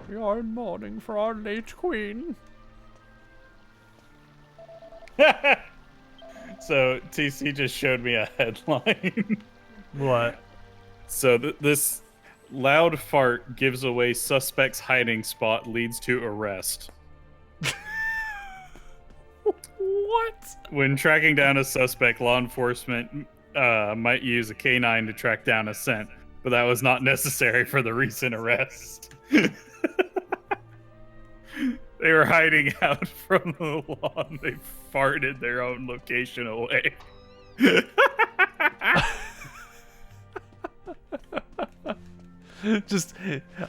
We are in mourning for our late queen. So, TC just showed me a headline. What? So, this loud fart gives away suspect's hiding spot, leads to arrest. What? When tracking down a suspect, law enforcement might use a canine to track down a scent, but that was not necessary for the recent arrest. They were hiding out from the law and they farted their own location away.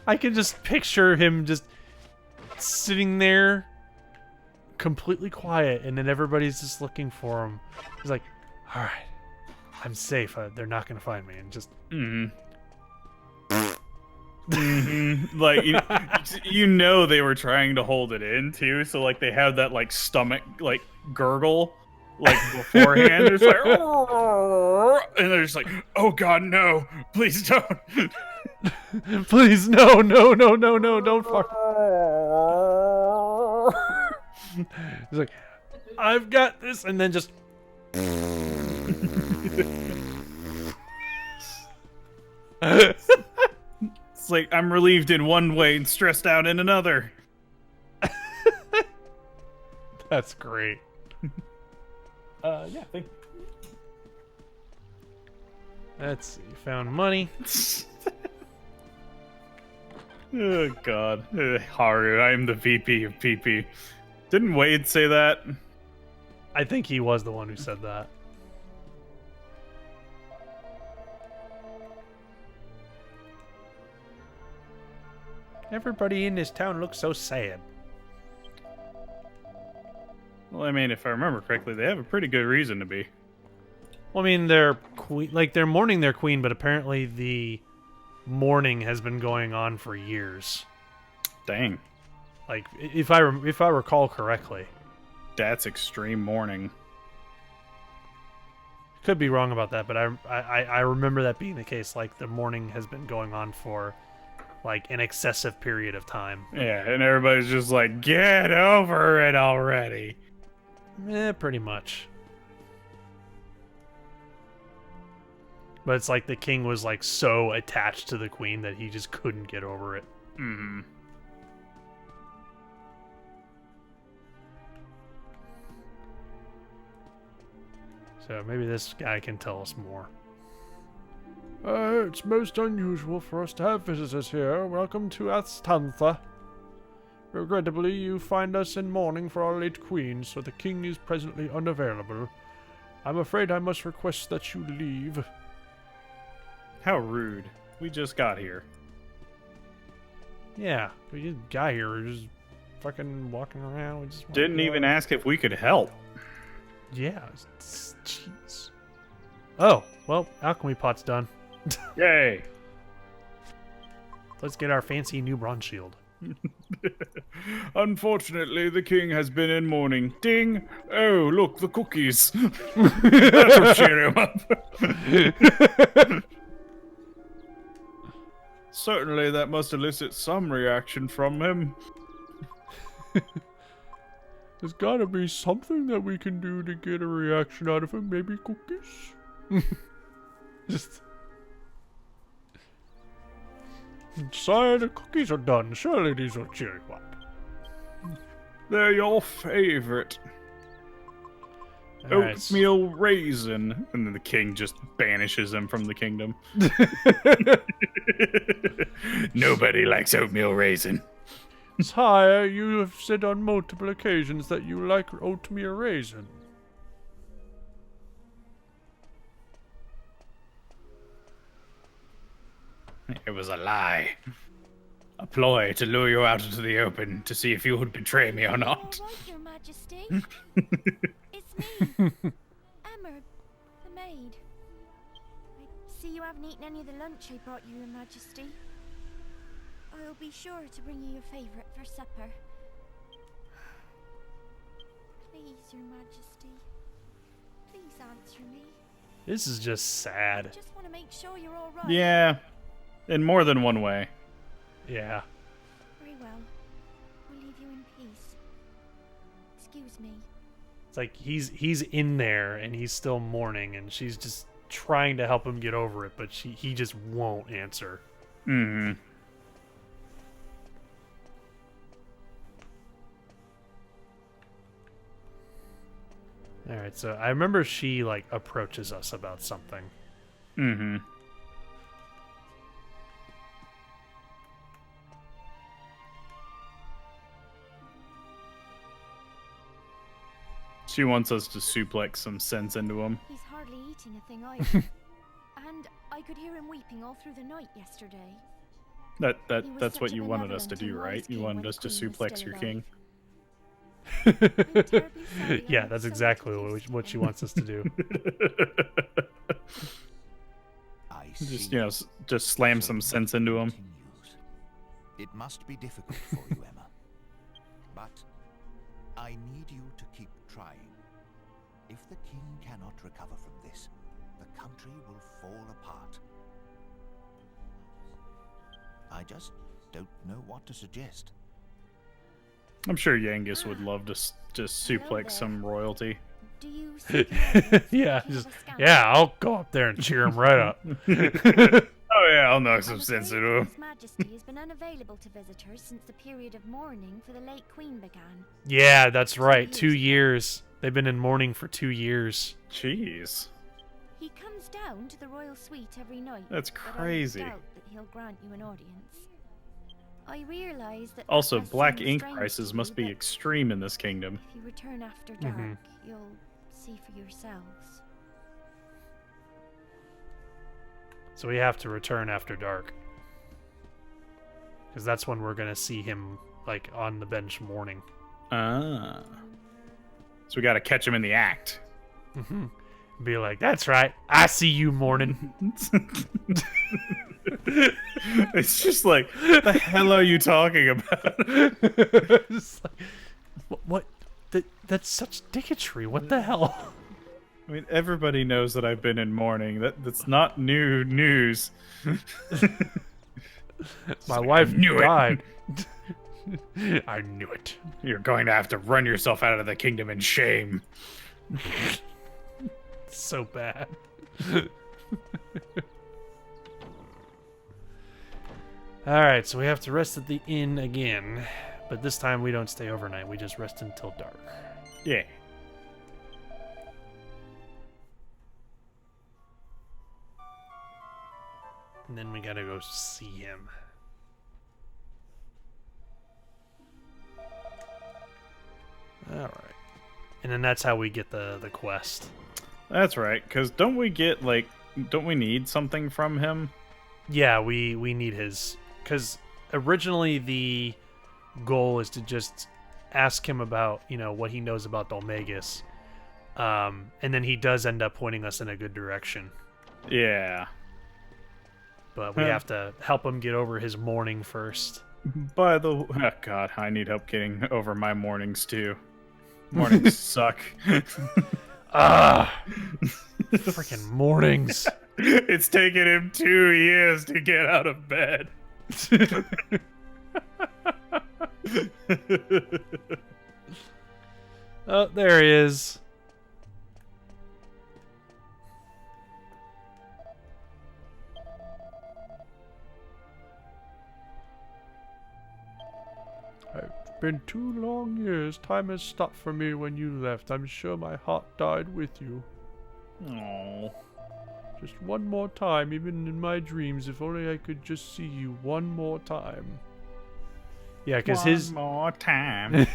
I can just picture him just sitting there completely quiet, and then everybody's just looking for him. He's like, all right, I'm safe. They're not going to find me. And just... Like, you know they were trying to hold it in, too. So, like, they have that, like, stomach, like, gurgle, like, beforehand. It's like, and they're just like, oh, God, no. Please don't. Please, no, don't fart. He's like, I've got this, and then just... It's like, I'm relieved in one way and stressed out in another. That's great. Yeah, thank you. Let's see, found money. Oh, God. Haru, I am the VP of PP. Didn't Wade say that? I think he was the one who said that. Everybody in this town looks so sad. Well, I mean, if I remember correctly, they have a pretty good reason to be. Well, I mean, they're queen, like they're mourning their queen, but apparently the mourning has been going on for years. Dang. Like, if I recall correctly. That's extreme mourning. Could be wrong about that, but I remember that being the case. Like, the mourning has been going on for like an excessive period of time. Yeah, and everybody's just like, get over it already. Pretty much. But it's like the king was like so attached to the queen that he just couldn't get over it. Mm-hmm. So maybe this guy can tell us more. It's most unusual for us to have visitors here. Welcome to Astantha. Regrettably, you find us in mourning for our late queen, so the king is presently unavailable. I'm afraid I must request that you leave. How rude. We just got here. Yeah, we just got here. We're just fucking walking around. We just didn't even ask if we could help. Yeah, jeez. Oh, well, alchemy pot's done. Yay! Let's get our fancy new bronze shield. Unfortunately, the king has been in mourning. Ding! Oh, look, the cookies. That'll cheer him up. Certainly, that must elicit some reaction from him. There's gotta be something that we can do to get a reaction out of him. Maybe cookies? Just... Sire, the cookies are done. Surely these will cheer you up. They're your favorite. Right. Oatmeal raisin. And then the king just banishes him from the kingdom. Nobody likes oatmeal raisin. Sire, you have said on multiple occasions that you like oatmeal raisin. It was a lie. A ploy to lure you out into the open to see if you would betray me or not. All right, Your Majesty. It's me, Emma, the maid. I see you haven't eaten any of the lunch I brought you, Your Majesty. I'll be sure to bring you your favorite for supper. Please, Your Majesty. Please answer me. This is just I sad. just want to make sure you're all right. Yeah, in more than one way. Yeah. Very well. I'll leave you in peace. Excuse me. It's like he's in there and he's still mourning, and she's just trying to help him get over it, but he just won't answer. Hmm. All right, so I remember she like approaches us about something. Mm-hmm. She wants us to suplex some sense into him. He's hardly eating a thing either. And I could hear him weeping all through the night yesterday. That's such what a you wanted us to benevolent do, and right? wise You king wanted when us to the queen was suplex still your king. I'm terribly sorry Yeah, I'm that's so exactly introduced what to she him. wants us to do. I Just see. just slam So some it sense into him. continues. It must be difficult for you, Emma. But I need you to keep trying. If the king cannot recover from this, the country will fall apart. I just don't know what to suggest. I'm sure Yangus would love to just Hello suplex there. some royalty. Do you seek an audience? Yeah, Do you just have a scandal? yeah, I'll go up there and cheer him right up. Oh yeah, I'll knock I'm some afraid sense into him. His Majesty has been unavailable to visitors since the period of mourning for the late Queen began. Yeah, that's right. 2 years. years. They've been in mourning for 2 years. Jeez. He comes down to the royal suite every night. That's but crazy. I doubt that he'll grant you an audience. I realize that. Also, must black seem ink strange prices to must you, be but extreme in this kingdom. if you return after dark, Mhm. you'll see for yourselves. So we have to return after dark. Because that's when we're going to see him, like, on the bench mourning. Ah. So we gotta catch him in the act. Mm-hmm. Be like, that's right. I see you mourning. It's just like, the hell are you talking about? It's like, what? That's such dicketry. What the hell? I mean, everybody knows that I've been in mourning. That's not new news. My wife knew it. died. I knew it. You're going to have to run yourself out of the kingdom in shame. So bad. Alright, so we have to rest at the inn again. But this time we don't stay overnight. We just rest until dark. Yeah. And then we gotta go see him. Alright. And then that's how we get the quest. That's right, because don't we need something from him? Yeah, we need his... Because originally the goal is to just ask him about, what he knows about Dolmagus. And then he does end up pointing us in a good direction. Yeah. But we have to help him get over his mourning first. By the oh god, I need help getting over my mornings too. Mornings suck. Ah! Freaking mornings. It's taken him 2 years to get out of bed. Oh, there he is. It's been 2 long years. Time has stopped for me when you left. I'm sure my heart died with you. Oh. Just one more time, even in my dreams. If only I could just see you one more time. Yeah, because his... One more time.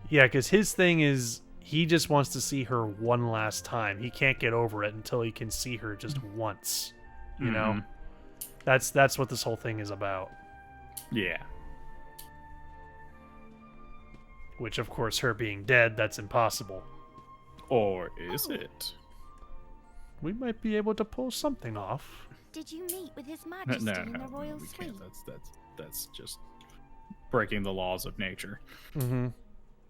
Yeah, because his thing is he just wants to see her one last time. He can't get over it until he can see her just once. You know? That's what this whole thing is about. Yeah. Which, of course, her being dead, that's impossible. Or is it? We might be able to pull something off. Did you meet with His No, Majesty no, in the no, royal we suite? can't. That's just breaking the laws of nature. Mm-hmm.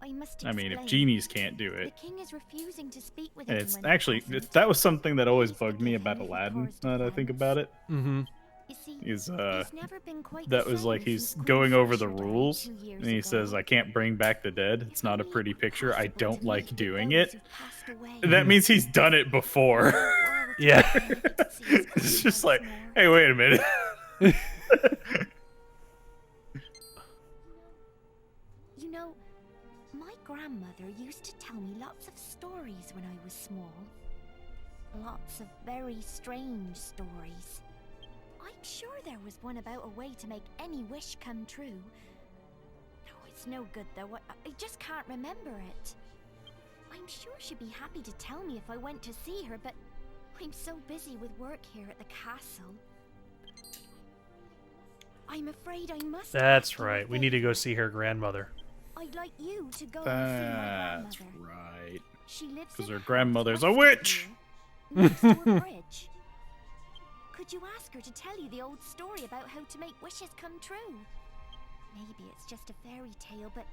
I must I mean, if explain. genies can't do The it, king is refusing to speak with and it's anyone actually present. that was something that always Please bugged me forgive about him if he Aladdin. caused Now that I think offense. about it, Mm-hmm. You see, is he's never been quite that the was like same he's since going Queen over the Fisher died rules, 2 years and he ago. says, "I can't bring back the dead. It's not a Only pretty picture. I possible don't to like meet with doing those it." who've passed away. That means he's done it before. World Yeah. together, I could see his It's just once like, more. hey, wait a minute. You know, my grandmother used to tell me lots of stories when I was small. Lots of very strange stories. I'm sure there was one about a way to make any wish come true. No, it's no good though. I just can't remember it. I'm sure she'd be happy to tell me if I went to see her, but I'm so busy with work here at the castle. I'm afraid I must. That's ask you a right. We need to go see her grandmother. I'd like you to go and see my That's grandmother. right. She lives 'Cause in her house grandmother's a west of witch. here, next to a bridge. Could you ask her to tell you the old story about how to make wishes come true? Maybe it's just a fairy tale, but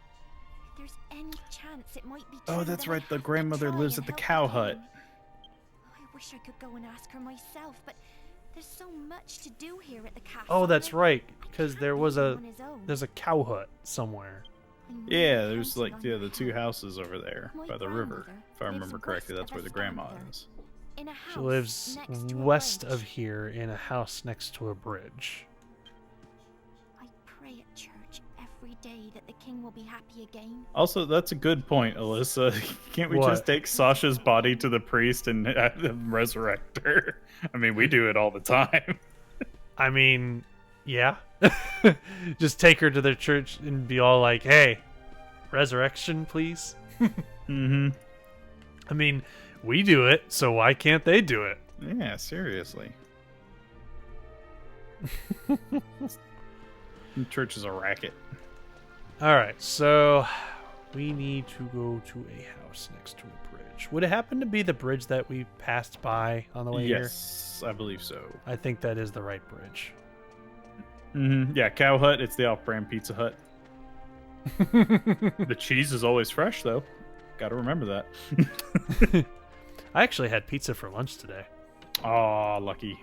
if there's any chance it might be true. Oh, that's then I right. The have to grandmother try lives and at the help cow king. hut. I wish I could go and ask her myself, but there's so much to do here at the castle. Oh, that's and I right. Because can't there leave was him a on his own. there's a cow hut somewhere. I'm Yeah, really there's counting like on your the two help. houses over there My by the river. grandmother If I lives remember west correctly, that's of where the grandma Estambul. is. In a She house lives next to a west bridge. of here in a house next to a bridge. I pray at church every day that the king will be happy again. Also, that's a good point, Alyssa. Can't we What? just take Sasha's body to the priest and have him resurrect her? I mean, we do it all the time. I mean, yeah. Just take her to the church and be all like, "Hey, resurrection, please." Mm-hmm. I mean, we do it, so why can't they do it? Yeah, seriously. Church is a racket. All right, so we need to go to a house next to a bridge. Would it happen to be the bridge that we passed by on the way here? Yes, I believe so. I think that is the right bridge. Mm-hmm. Yeah, Cow Hut. It's the off-brand Pizza Hut. The cheese is always fresh, though. Got to remember that. I actually had pizza for lunch today. Aw, lucky.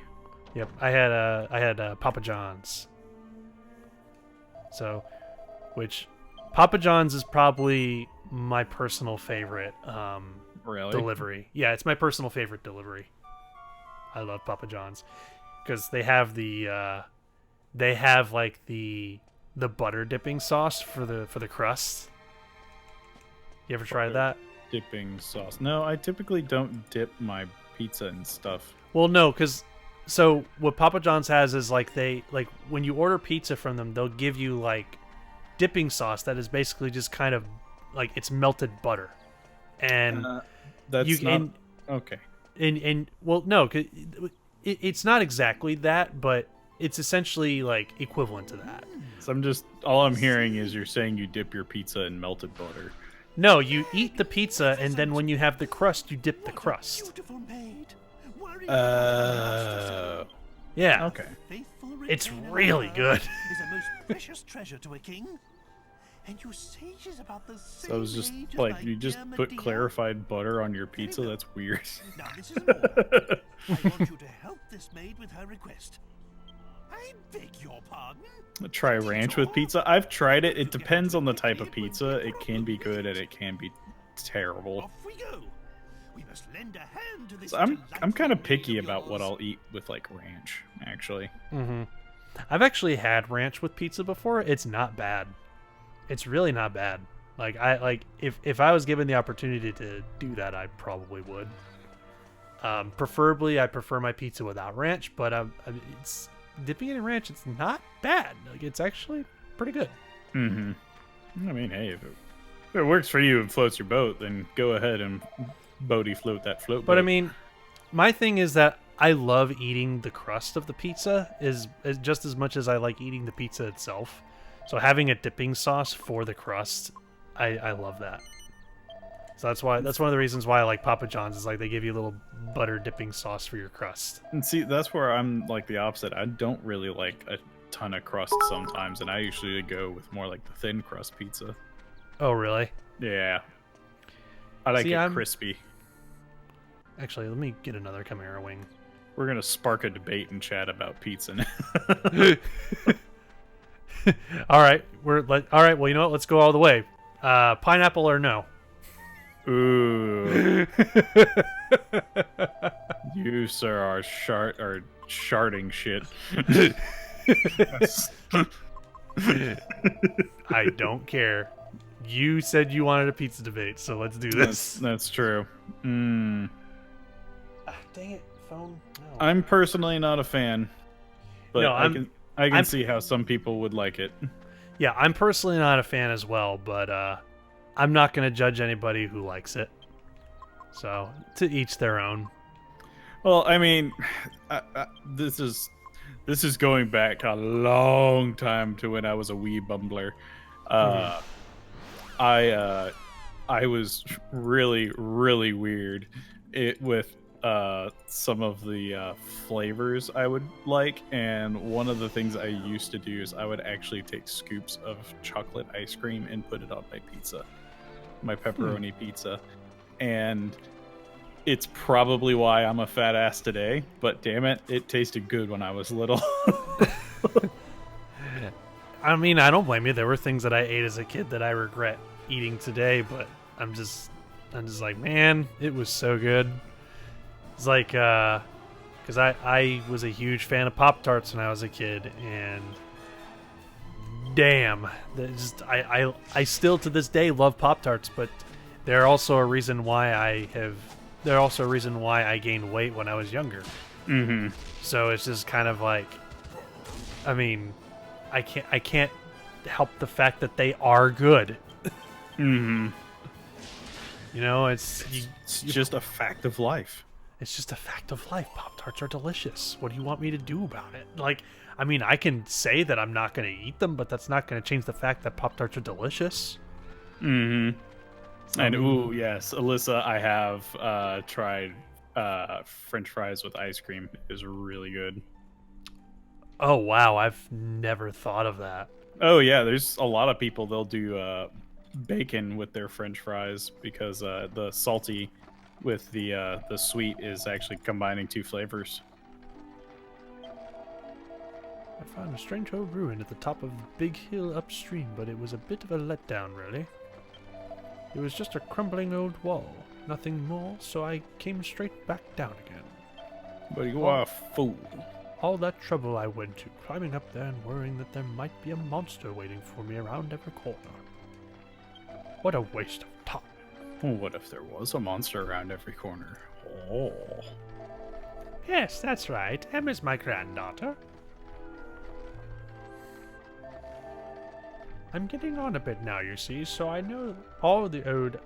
Yep, I had Papa John's. So, which Papa John's is probably my personal favorite Really? delivery. Yeah, it's my personal favorite delivery. I love Papa John's because they have like the butter dipping sauce for the crust. You ever tried that? Dipping sauce. No, I typically don't dip my pizza and stuff. Well, no, because so what Papa John's has is like when you order pizza from them, they'll give you like dipping sauce that is basically just kind of like it's melted butter, and That's you not... Okay. and well, no, 'cause it's not exactly that, but it's essentially like equivalent to that. So all I'm hearing is you're saying you dip your pizza in melted butter. No, you eat the pizza, and then when you have the crust, you dip the crust. Beautiful maid. Worry Yeah. Okay. faithful It's retainer really of good. her Is a most precious treasure to a king. And your sages about the same So it was just age as like my you just dear put Medea. clarified butter on your pizza. go. That's weird. Now this is an order. I want you to help this maid with her request. I beg your pardon. Try ranch with pizza. I've tried it. It depends on the type of pizza. It can be good and it can be terrible. Off we go. We must lend a hand to this. So I'm delightful kind of maid picky of about what yours. I'll eat with like ranch. Actually, Mm-hmm. I've actually had ranch with pizza before. It's not bad. It's really not bad. If I was given the opportunity to do that, I probably would. Preferably, I prefer my pizza without ranch, but it's dipping it in ranch. It's not bad. Like it's actually pretty good. I mean, hey, if it works for you and floats your boat, then go ahead and boaty float that float. But I boat. mean, my thing is that I love eating the crust of the pizza is just as much as I like eating the pizza itself. So having a dipping sauce for the crust, I love that. So that's one of the reasons why I like Papa John's is like they give you a little butter dipping sauce for your crust. And see, that's where I'm like the opposite. I don't really like a ton of crust sometimes, and I usually go with more like the thin crust pizza. Oh, really? Yeah. I like it crispy. Actually, let me get another Chimera wing. We're gonna spark a debate in chat about pizza now. All right, all right. Well, you know what? Let's go all the way. Pineapple or no? Ooh. You, sir, are sharding shit. I don't care. You said you wanted a pizza debate, so let's do this. That's true. Dang it, phone. No. I'm personally not a fan, but No, I can see how some people would like it. Yeah, I'm personally not a fan as well, but I'm not going to judge anybody who likes it. So, to each their own. Well, I mean, this is going back a long time to when I was a wee bumbler. I was really, really weird with some of the flavors I would like, and one of the things I used to do is I would actually take scoops of chocolate ice cream and put it on my pizza, my pepperoni pizza, and it's probably why I'm a fat ass today, but damn it, it tasted good when I was little. I mean, I don't blame you. There were things that I ate as a kid that I regret eating today, but I'm just like, man, it was so good. It's like, because I was a huge fan of Pop-Tarts when I was a kid, and damn, I still to this day love Pop-Tarts, but they're also a reason why I gained weight when I was younger. Mm-hmm. So it's just kind of like, I mean, I can't help the fact that they are good. Mm-hmm. You know, it's just a fact of life. It's just a fact of life. Pop-Tarts are delicious. What do you want me to do about it? Like, I mean, I can say that I'm not going to eat them, but that's not going to change the fact that Pop-Tarts are delicious. Mm-hmm. And ooh, yes, Alyssa, I have tried French fries with ice cream. It is really good. Oh, wow. I've never thought of that. Oh, yeah. There's a lot of people, they'll do bacon with their French fries because the salty with the sweet is actually combining two flavors. I found a strange old ruin at the top of the big hill upstream, but it was a bit of a letdown, really. It was just a crumbling old wall, nothing more, so I came straight back down again. But you are a fool. All that trouble I went to, climbing up there and worrying that there might be a monster waiting for me around every corner. What a waste of time. What if there was a monster around every corner? Oh. Yes, that's right. Emma's my granddaughter. I'm getting on a bit now, you see, so I know all the old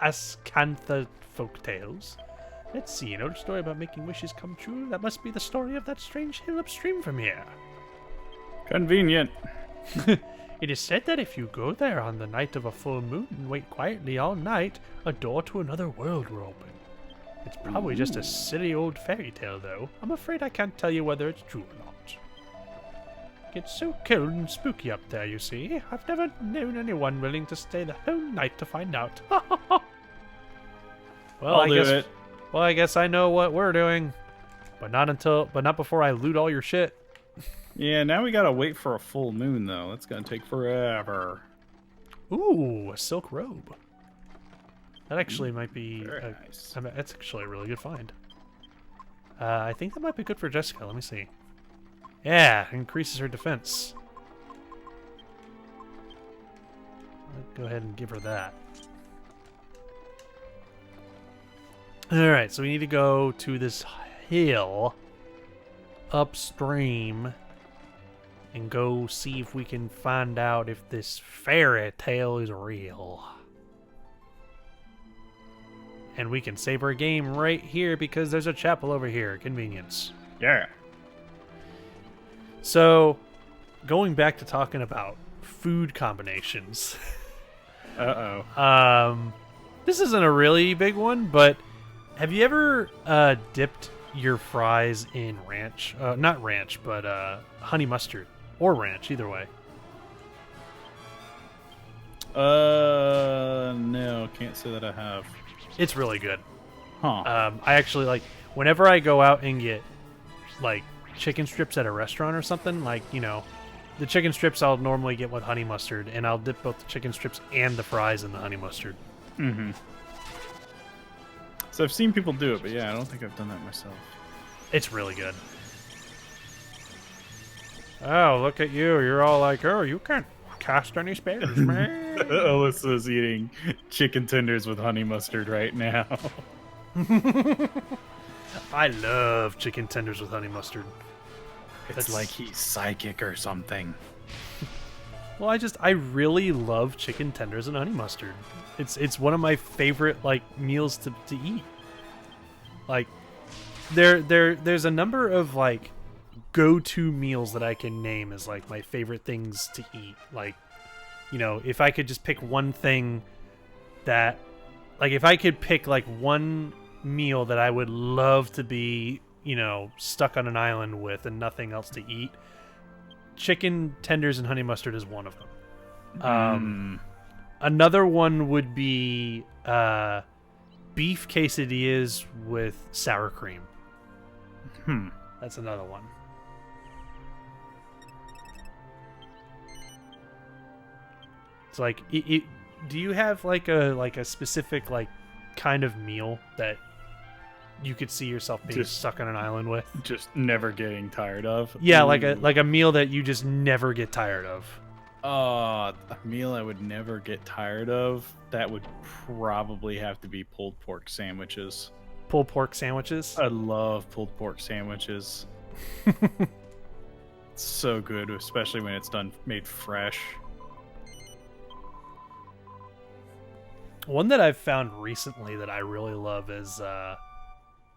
Ascantha folk tales. Let's see, an old story about making wishes come true? That must be the story of that strange hill upstream from here. Convenient. It is said that if you go there on the night of a full moon and wait quietly all night, a door to another world will open. It's probably just a silly old fairy tale, though. I'm afraid I can't tell you whether it's true or not. It's so cold and spooky up there, you see. I've never known anyone willing to stay the whole night to find out. Well, I guess I know what we're doing, but not before I loot all your shit. Yeah, now we gotta wait for a full moon, though. That's gonna take forever. Ooh, a silk robe. That actually might be... nice. I mean, that's actually a really good find. I think that might be good for Jessica. Let me see. Yeah, increases her defense. I'll go ahead and give her that. Alright, so we need to go to this hill upstream and go see if we can find out if this fairy tale is real. and we can save our game right here because there's a chapel over here. Convenience. Yeah. So, going back to talking about food combinations. This isn't a really big one, but have you ever dipped your fries in ranch? Not ranch, but honey mustard or ranch, either way. No, can't say that I have. It's really good. Huh. I actually like whenever I go out and get like chicken strips at a restaurant or something, like, you know, the chicken strips I'll normally get with honey mustard, and I'll dip both the chicken strips and the fries in the honey mustard. Mm-hmm. So I've seen people do it, but yeah, I don't think I've done that myself. It's really good. Oh, look at you. You're all like, oh, you can't cast any spells, man. Alyssa's eating chicken tenders with honey mustard right now. I love chicken tenders with honey mustard. It's like he's psychic or something. Well, I really love chicken tenders and honey mustard. It's one of my favorite like meals to eat. Like there's a number of like go-to meals that I can name as like my favorite things to eat. Like, you know, if I could just pick one thing that, like, if I could pick like one meal that I would love to be, you know, stuck on an island with and nothing else to eat, chicken tenders and honey mustard is one of them. Another one would be beef quesadillas with sour cream. That's another one. It's like, do you have like a specific like kind of meal that you could see yourself being Just stuck on an island with? Just never getting tired of. Yeah, Ooh. like a meal that you just never get tired of. A meal I would never get tired of. That would probably have to be pulled pork sandwiches. Pulled pork sandwiches? I love pulled pork sandwiches. It's so good, especially when it's made fresh. One that I've found recently that I really love is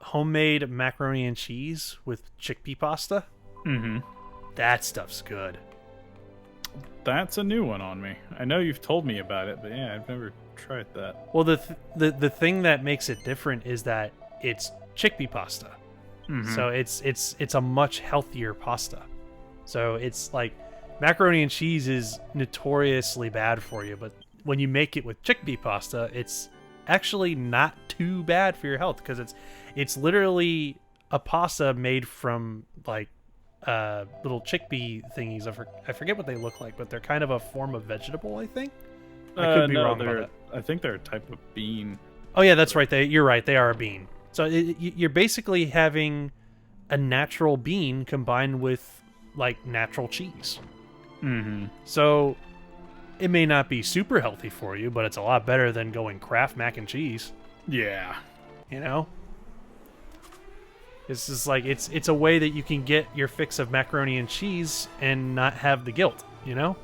homemade macaroni and cheese with chickpea pasta. Mm-hmm. That stuff's good. That's a new one on me. I know you've told me about it, but yeah, I've never tried that. Well, the thing that makes it different is that it's chickpea pasta. Mm-hmm. So it's a much healthier pasta. So it's like macaroni and cheese is notoriously bad for you, but when you make it with chickpea pasta, it's actually not too bad for your health because it's literally a pasta made from like little chickpea thingies. I forget what they look like, but they're kind of a form of vegetable, I think. I could be wrong about that. I think they're a type of bean. Oh yeah, that's right. You're right. They are a bean. So you're basically having a natural bean combined with like natural cheese. Mm-hmm. So it may not be super healthy for you, but it's a lot better than going Kraft mac and cheese. Yeah. You know? It's just like it's a way that you can get your fix of macaroni and cheese and not have the guilt, you know?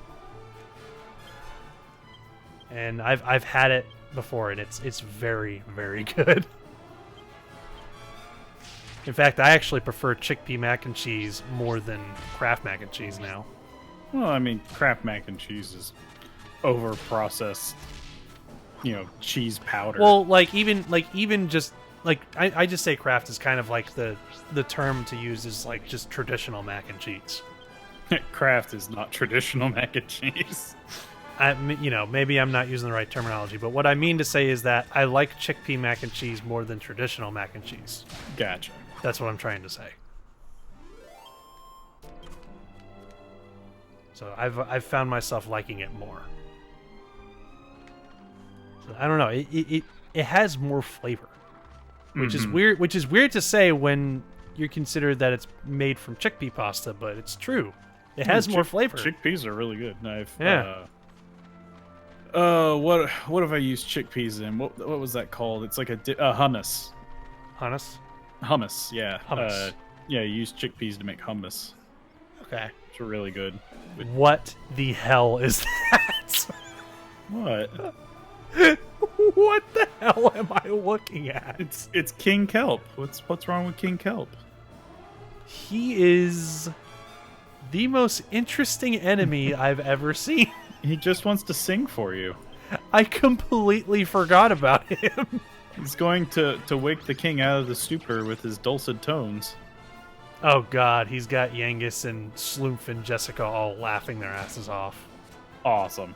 And I've had it before, and it's very, very good. In fact, I actually prefer chickpea mac and cheese more than Kraft mac and cheese now. Well, I mean, Kraft mac and cheese is over processed, you know, cheese powder. Well, even just like I just say Kraft is kind of like the term to use is like just traditional mac and cheese. Kraft is not traditional mac and cheese. You know, maybe I'm not using the right terminology, but what I mean to say is that I like chickpea mac and cheese more than traditional mac and cheese. Gotcha. That's what I'm trying to say. So I've found myself liking it more. So I don't know. It has more flavor, which is weird. Which is weird to say when you consider that it's made from chickpea pasta, but it's true. It has more flavor. Chickpeas are really good. Yeah. What have I used chickpeas in? What was that called? It's like a hummus. Hummus, yeah. Hummus. Yeah, you use chickpeas to make hummus. Okay. It's really good. What the hell is that? What? What the hell am I looking at? It's King Kelp. What's wrong with King Kelp? He is the most interesting enemy I've ever seen. He just wants to sing for you. I completely forgot about him. He's going to wake the king out of the stupor with his dulcet tones. Oh god, he's got Yangus and Sloomph and Jessica all laughing their asses off. Awesome.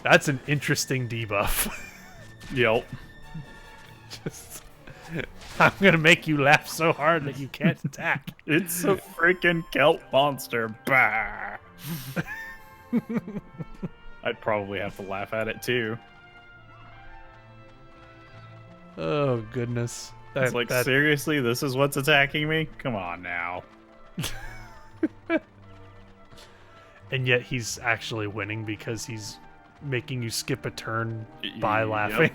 That's an interesting debuff. Yep. Just, I'm gonna make you laugh so hard that you can't attack. It's a freaking kelp monster. Bah. I'd probably have to laugh at it too. Oh goodness. It's like, seriously, this is what's attacking me? Come on now. And yet he's actually winning because he's making you skip a turn by laughing.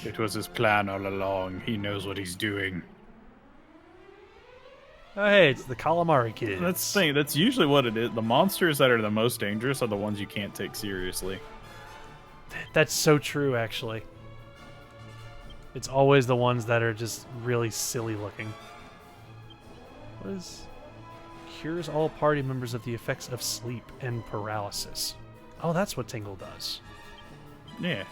It was his plan all along. He knows what he's doing. Oh, hey, it's the calamari kids. That's the thing. That's usually what it is. The monsters that are the most dangerous are the ones you can't take seriously. That's so true, actually. It's always the ones that are just really silly looking. What is... Cures all party members of the effects of sleep and paralysis. Oh, that's what Tingle does. Yeah.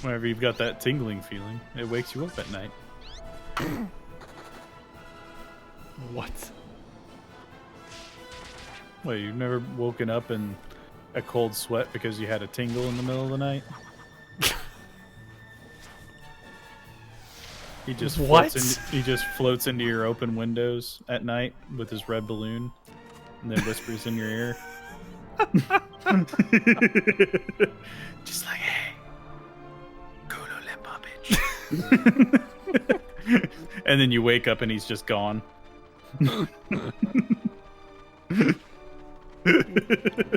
Whenever you've got that tingling feeling, it wakes you up at night. What? Well, you've never woken up in a cold sweat because you had a tingle in the middle of the night? He just floats into your open windows at night with his red balloon, and then whispers in your ear. Just like, hey, Kulo Limpa, bitch. And then you wake up and he's just gone.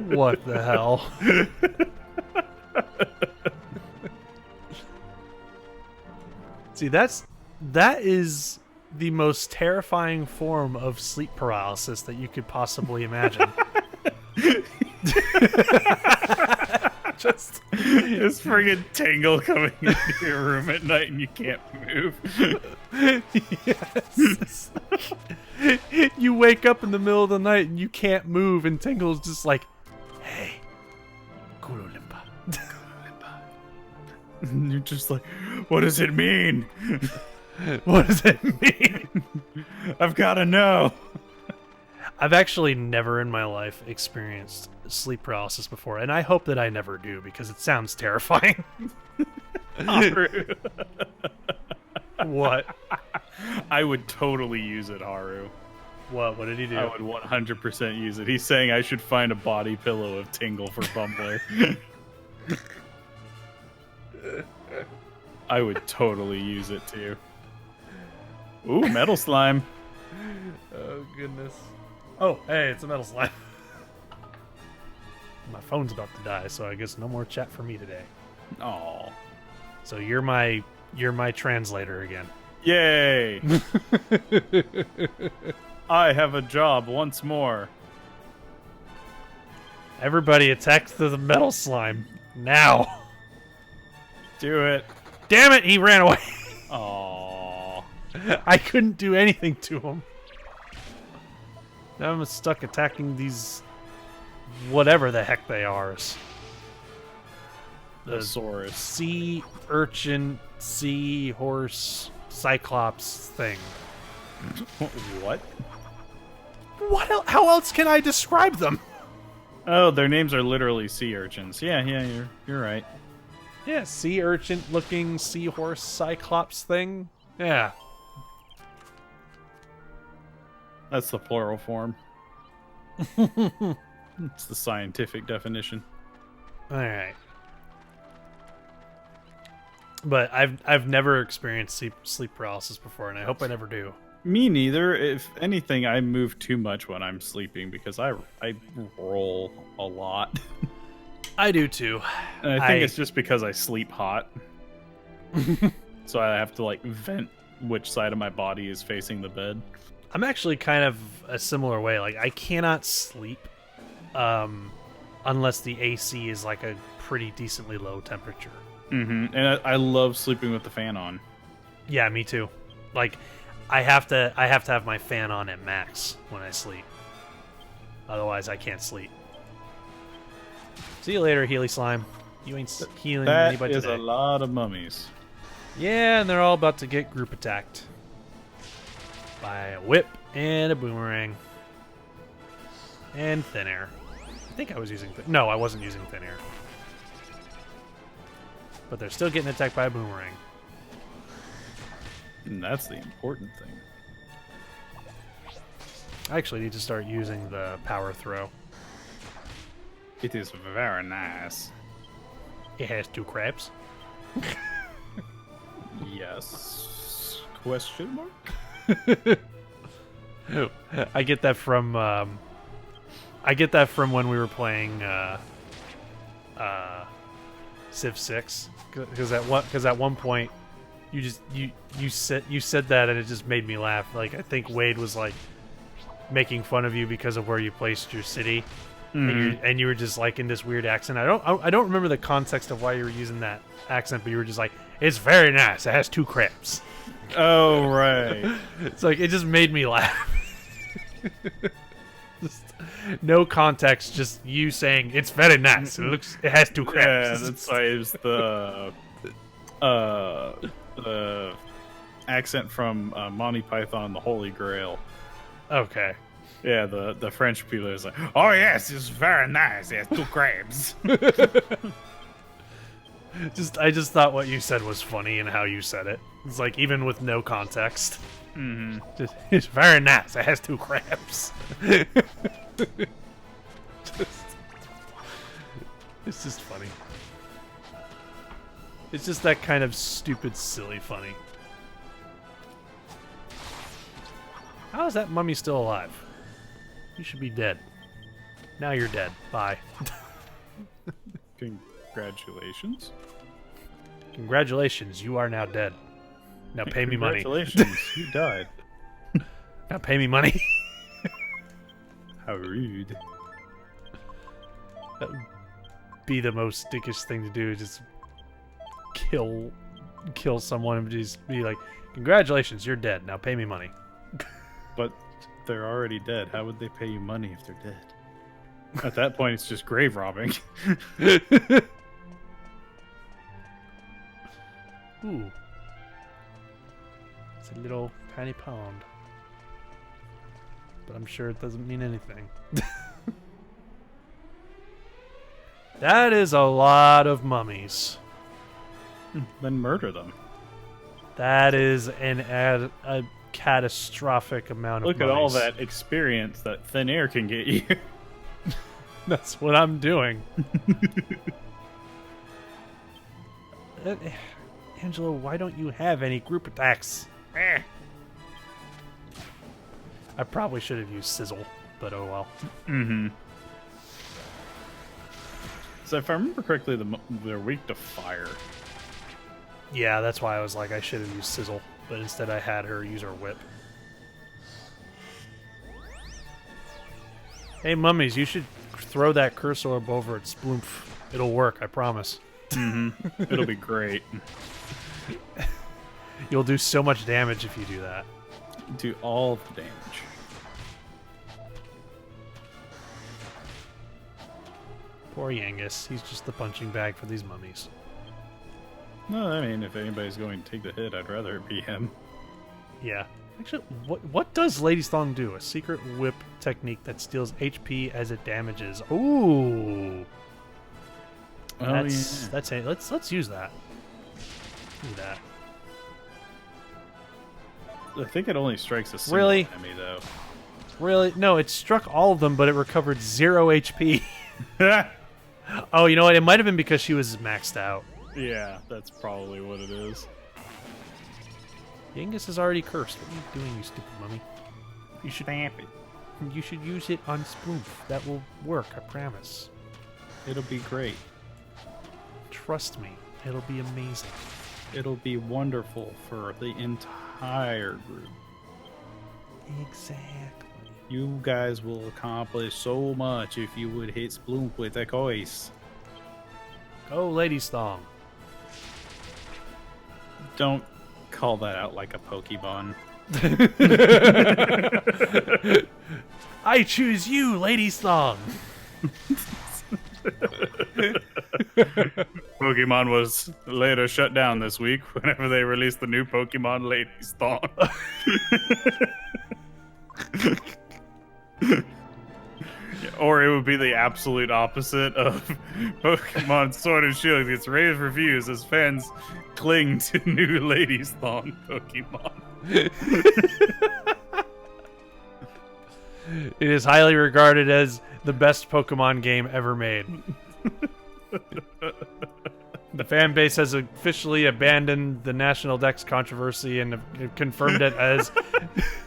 What the hell? See, that is the most terrifying form of sleep paralysis that you could possibly imagine. Just friggin' tingle coming into your room at night and you can't move. Yes. You wake up in the middle of the night and you can't move, and Tingle's just like, hey, Kulo Limpa. And you're just like, what does it mean? What does it mean? I've got to know. I've actually never in my life experienced sleep paralysis before, and I hope that I never do because it sounds terrifying. What? I would totally use it, Haru. What? What did he do? I would 100% use it. He's saying I should find a body pillow of Tingle for Bumbler. I would totally use it too. Ooh, metal slime. Oh, goodness. Oh, hey, it's a metal slime. My phone's about to die, so I guess no more chat for me today. Aw. So you're my translator again. Yay! I have a job once more. Everybody attack the metal slime. Now. Do it. Damn it, he ran away. Aww. I couldn't do anything to him. Now I'm stuck attacking these... whatever the heck they are. The Thesaurus. sea urchin, sea horse, cyclops thing. What? How else can I describe them? Oh, their names are literally sea urchins. Yeah, you're right. Yeah, sea urchin looking seahorse cyclops thing. Yeah. That's the plural form. It's the scientific definition. Alright. But I've never experienced sleep paralysis before, and I hope I never do. Me neither. If anything, I move too much when I'm sleeping because I roll a lot. I do too. And I think it's just because I sleep hot. So I have to like vent which side of my body is facing the bed. I'm actually kind of a similar way. Like, I cannot sleep unless the AC is like a pretty decently low temperature. And I love sleeping with the fan on. Yeah, me too. Like, I have to have my fan on at max when I sleep. Otherwise, I can't sleep. See you later, Healy Slime. You ain't healing anybody That is today. a lot of mummies. Yeah, and they're all about to get group attacked by a whip and a boomerang and thin air. I think I was using no, I wasn't using thin air. But they're still getting attacked by a boomerang. And that's the important thing. I actually need to start using the power throw. It is very nice. It has 2 crabs. Yes? Question mark? I get that from when we were playing Civ 6, because at one point you said that and it just made me laugh. Like, I think Wade was like making fun of you because of where you placed your city, and you were just like in this weird accent. I don't remember the context of why you were using that accent, but you were just like, it's very nice. It has 2 crabs. Oh, right. It's like, it just made me laugh. Just, no context, just you saying it's very nice. It has 2 crabs. Yeah, that's why it was the accent from Monty Python and the Holy Grail. Okay. Yeah, the French people is like, oh yes, it's very nice. It has 2 crabs. I just thought what you said was funny and how you said it. It's like, even with no context. It's very nice. It has 2 crabs. It's just funny. It's just that kind of stupid, silly funny. How is that mummy still alive? You should be dead. Now you're dead. Bye. Congratulations. Congratulations, you are now dead. Now pay me money. Congratulations, you died. Now pay me money. How rude. That would be the most dickish thing to do. Just kill someone and just be like, congratulations, you're dead. Now pay me money. But they're already dead. How would they pay you money if they're dead? At that point, it's just grave robbing. Ooh. It's a little tiny pond. But I'm sure it doesn't mean anything. That is a lot of mummies. Then murder them. That is a catastrophic amount of Look mummies. at all that experience that thin air can get you. That's what I'm doing. Angelo, why don't you have any group attacks? I probably should have used Sizzle, but oh well. So if I remember correctly, they're weak to fire. Yeah, that's why I was like, I should have used Sizzle, but instead I had her use her whip. Hey, mummies, you should throw that curse orb over at Sploomf. It'll work, I promise. It'll be great. You'll do so much damage if you do that. Do all the damage. Poor Yangus, he's just the punching bag for these mummies. No, I mean, if anybody's going to take the hit, I'd rather it be him. Yeah. Actually, what does Lady's Thong do? A secret whip technique that steals HP as it damages. Ooh. Oh, That's it. Let's use that. Do that. I think it only strikes a single Really? enemy, though. Really? No, it struck all of them, but it recovered 0 HP. Oh, you know what? It might have been because she was maxed out. Yeah, that's probably what it is. Yangus is already cursed. What are you doing, you stupid mummy? You should Stamp it. You should use it on Spoof. That will work, I promise. It'll be great. Trust me, it'll be amazing. It'll be wonderful for the entire group. Exactly. You guys will accomplish so much if you would hit Splunk with a cois. Go, Lady's Thong. Don't call that out like a Pokemon. I choose you, Lady's Thong. Pokemon was later shut down this week whenever they released the new Pokemon Lady's Thong. Or it would be the absolute opposite of Pokemon Sword and Shield gets rave reviews as fans cling to new Ladies Thong Pokemon. It is highly regarded as the best Pokemon game ever made. The fan base has officially abandoned the National Dex controversy and have confirmed it as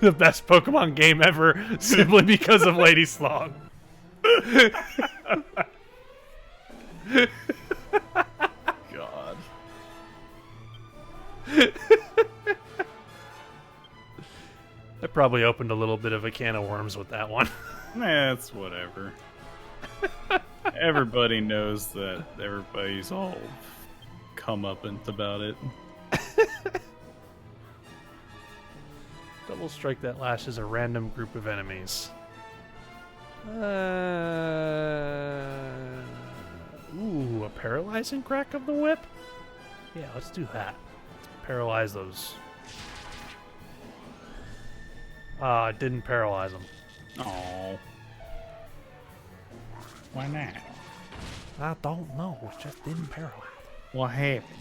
the best Pokemon game ever simply because of Lady Slong. God. I probably opened a little bit of a can of worms with that one. That's whatever. Everybody knows that everybody's all comeuppance about it. Double Strike that lashes a random group of enemies. Ooh, a paralyzing crack of the whip? Yeah, let's do that. Let's paralyze those. It didn't paralyze them. Oh. Why not? I don't know. It just didn't paralyze. What happened?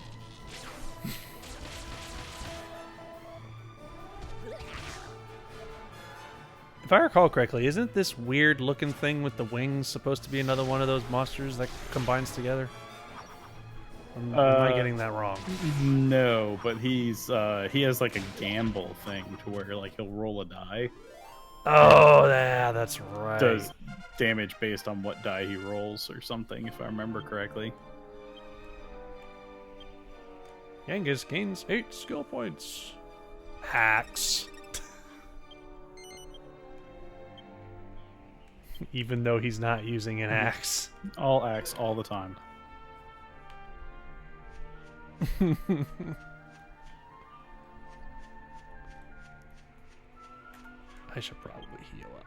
If I recall correctly, isn't this weird looking thing with the wings supposed to be another one of those monsters that combines together? Am I getting that wrong? No, but he has like a gamble thing to where like he'll roll a die. Oh, yeah, that's right. Does damage based on what die he rolls or something, if I remember correctly. Yangus gains 8 skill points. Axe. Even though he's not using an axe. All axe all the time. I should probably heal up.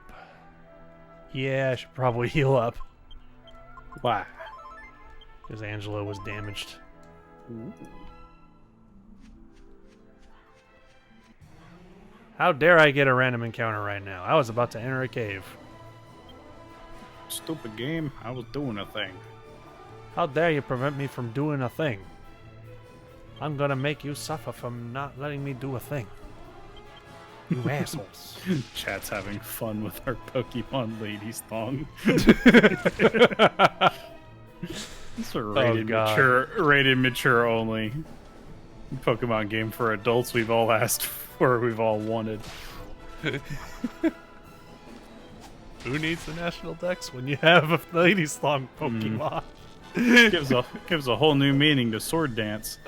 Yeah, I should probably heal up. Why? Because Angelo was damaged. Ooh. How dare I get a random encounter right now? I was about to enter a cave. Stupid game. I was doing a thing. How dare you prevent me from doing a thing? I'm gonna make you suffer from not letting me do a thing. You assholes. Chat's having fun with our Pokemon Ladies Thong. It's a rated mature only Pokemon game for adults we've all asked for, we've all wanted. Who needs the National Dex when you have a Ladies Long Pokemon? Gives a whole new meaning to Sword Dance.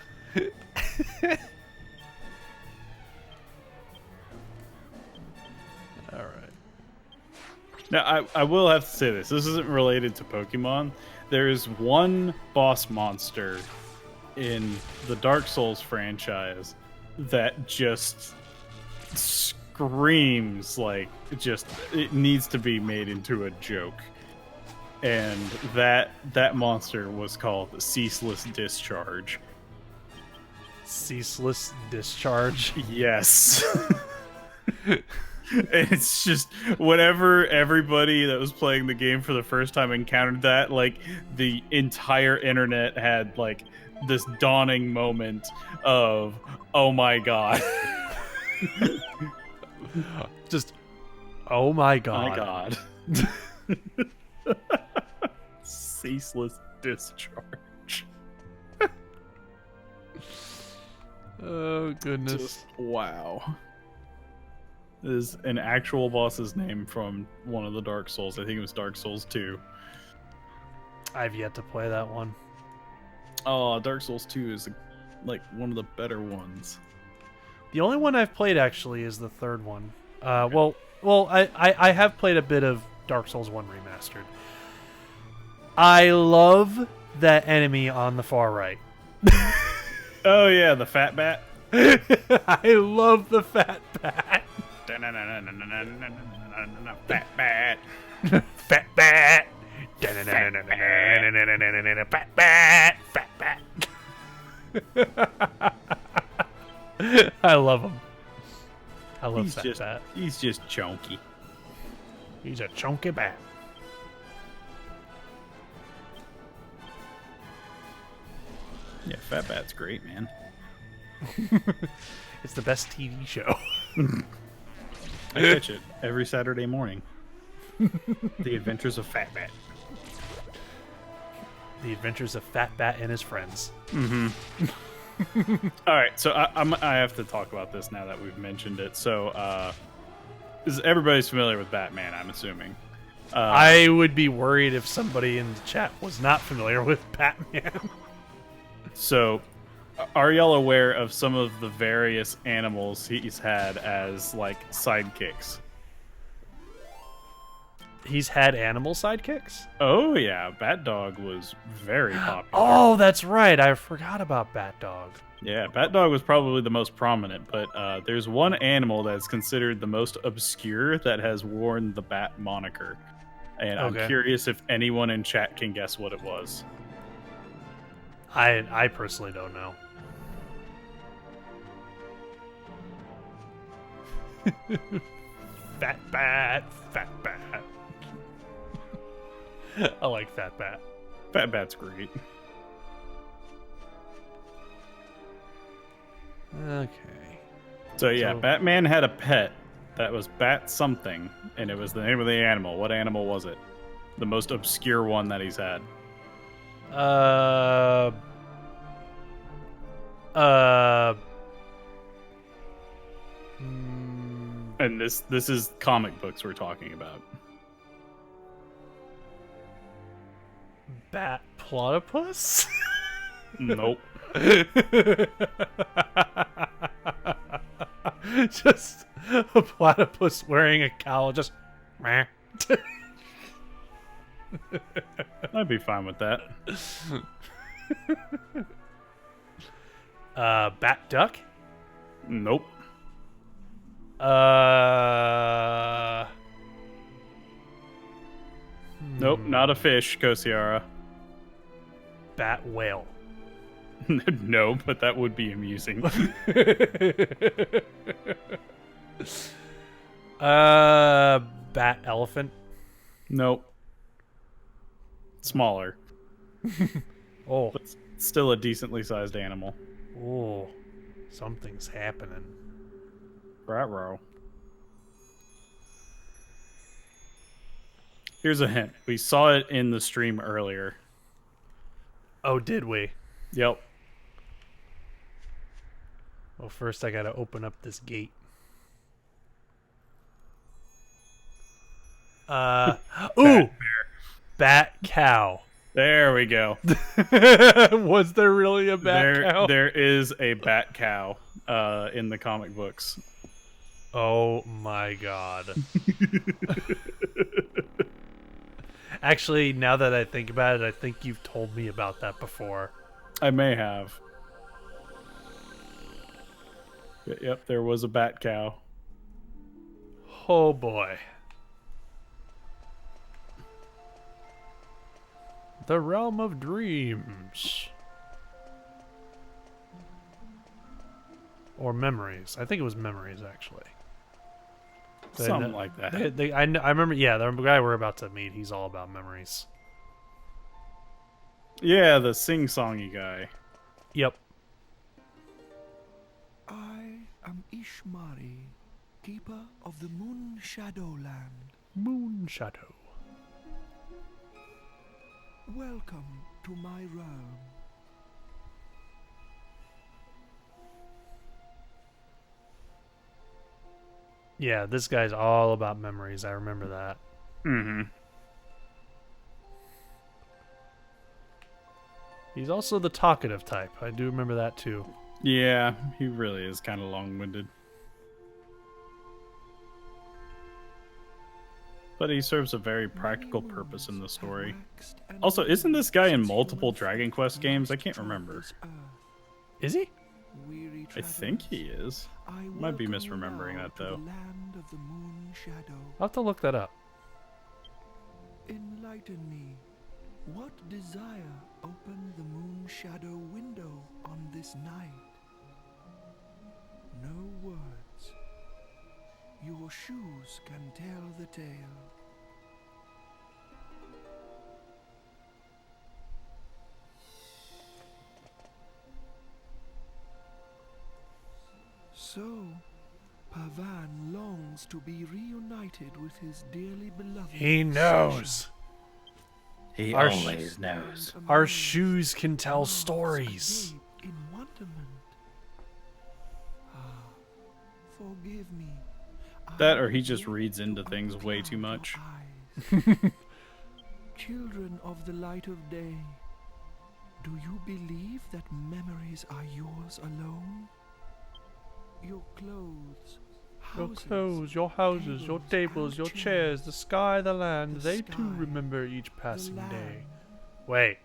Alright. Now, I will have to say this. This isn't related to Pokemon. There is one boss monster in the Dark Souls franchise that just screams like it needs to be made into a joke. And that monster was called Ceaseless Discharge. Ceaseless Discharge? Yes. It's just whenever everybody that was playing the game for the first time encountered that, like the entire internet had like this dawning moment of, oh my god. Just, oh my god. My god. Ceaseless Discharge. Oh goodness. Just, wow. Is an actual boss's name from one of the Dark Souls. I think it was Dark Souls 2. I've yet to play that one. Oh, Dark Souls 2 is like one of the better ones. The only one I've played actually is the third one. Well, Well, I have played a bit of Dark Souls 1 Remastered. I love that enemy on the far right. Oh yeah, the fat bat. I love the fat bat. Fat bat. Fat bat. Fat bat. Fat bat. I love him. I love Fat Bat. He's just chunky. He's a chunky bat. Yeah, Fat Bat's great, man. It's the best TV show. I catch it every Saturday morning. The Adventures of Fat Bat. The Adventures of Fat Bat and his friends. All right, so I have to talk about this now that we've mentioned it. So, everybody's familiar with Batman, I'm assuming. I would be worried if somebody in the chat was not familiar with Batman. So, are y'all aware of some of the various animals he's had as, like, sidekicks? He's had animal sidekicks? Oh, yeah. Bat Dog was very popular. Oh, that's right. I forgot about Bat Dog. Yeah, Bat Dog was probably the most prominent, but there's one animal that's considered the most obscure that has worn the Bat moniker. And I'm curious if anyone in chat can guess what it was. I personally don't know. Fat Bat, Fat Bat. I like Fat Bat. Fat Bat's great. Okay. So yeah, Batman had a pet that was Bat something, and it was the name of the animal. What animal was it? The most obscure one that he's had. And this is comic books we're talking about. Bat Platypus? Nope. Just a platypus wearing a cowl, just meh. I'd be fine with that. Bat Duck? Nope. Nope, not a fish, Kosiara. Bat Whale. No, but that would be amusing. Bat Elephant. Nope. Smaller. Oh. But still a decently sized animal. Oh. Something's happening. Right-row. Here's a hint. We saw it in the stream earlier. Oh, did we? Yep. Well, first I gotta open up this gate. Ooh! Bat Cow. There we go. Was there really a bat cow? There is a bat cow in the comic books. Oh my god. Actually, now that I think about it, I think you've told me about that before. I may have. Yep, there was a bat cow. Oh boy. The Realm of Dreams. Or Memories. I think it was Memories, actually. Something like that. I remember, yeah, the guy we're about to meet, he's all about memories. Yeah, the sing-songy guy. Yep. I am Ishmari, keeper of the Moon Shadowland. Moon Shadow. Welcome to my realm. Yeah, this guy's all about memories. I remember that. Mm-hmm. He's also the talkative type. I do remember that too. Yeah, he really is kind of long-winded. But he serves a very practical purpose in the story. Also, isn't this guy in multiple Dragon Quest games? I can't remember. Is he? I think he is. Might be misremembering that, though. I'll have to look that up. Enlighten me. What desire opened the moon shadow window on this night? No words. Your shoes can tell the tale. So, Pavan longs to be reunited with his dearly beloved. He knows. He Our always knows. Our shoes can tell stories. In wonderment. Ah, forgive me. That or he just reads into things way too much. Children of the light of day, do you believe that memories are yours alone? Your clothes, Your houses, your tables, your chairs, the sky, the land, they too remember each passing day. Wait,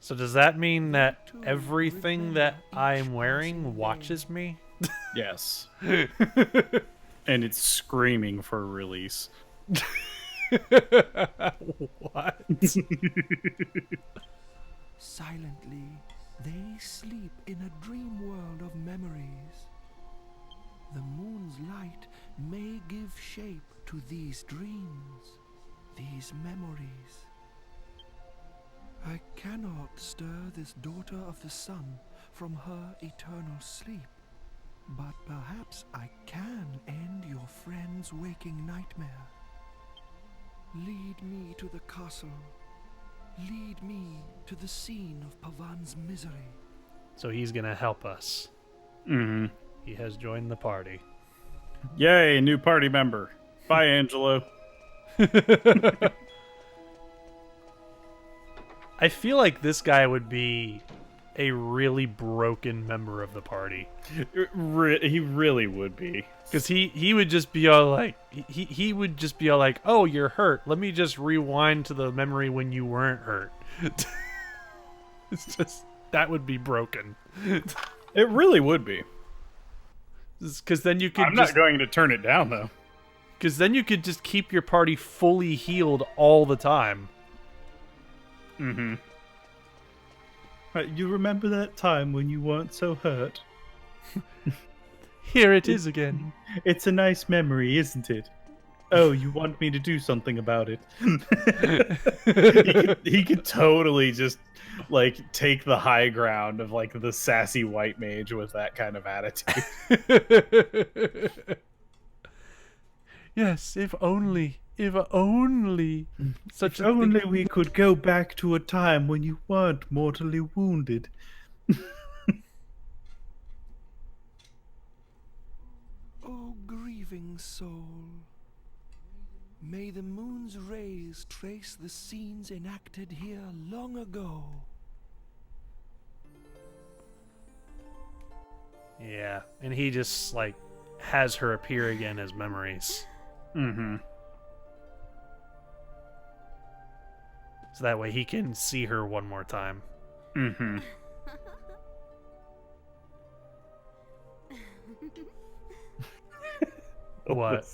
so does that mean that everything that I'm wearing watches me? Yes. And it's screaming for release. What? Silently, they sleep in a dream world of memories. The moon's light may give shape to these dreams, these memories. I cannot stir this daughter of the sun from her eternal sleep, but perhaps I can end your friend's waking nightmare. Lead me to the castle. Lead me to the scene of Pavan's misery. So he's gonna help us. Mm-hmm. He has joined the party. Yay, new party member. Bye, Angelo. I feel like this guy would be a really broken member of the party. He really would be. Because he would just be all like, he would just be all like, oh, you're hurt. Let me just rewind to the memory when you weren't hurt. It's just, that would be broken. It really would be. Because then you could I'm not going to turn it down, though. Because then you could just keep your party fully healed all the time. Mm-hmm. You remember that time when you weren't so hurt? Here it is again. It's a nice memory, isn't it? Oh, you want me to do something about it? he could totally just like take the high ground of like the sassy white mage with that kind of attitude. Yes, if only such if only we could go back to a time when you weren't mortally wounded. Oh, grieving soul, may the moon's rays trace the scenes enacted here long ago. Yeah, and he just like has her appear again as memories. Mm-hmm. So that way he can see her one more time. Mm-hmm. What?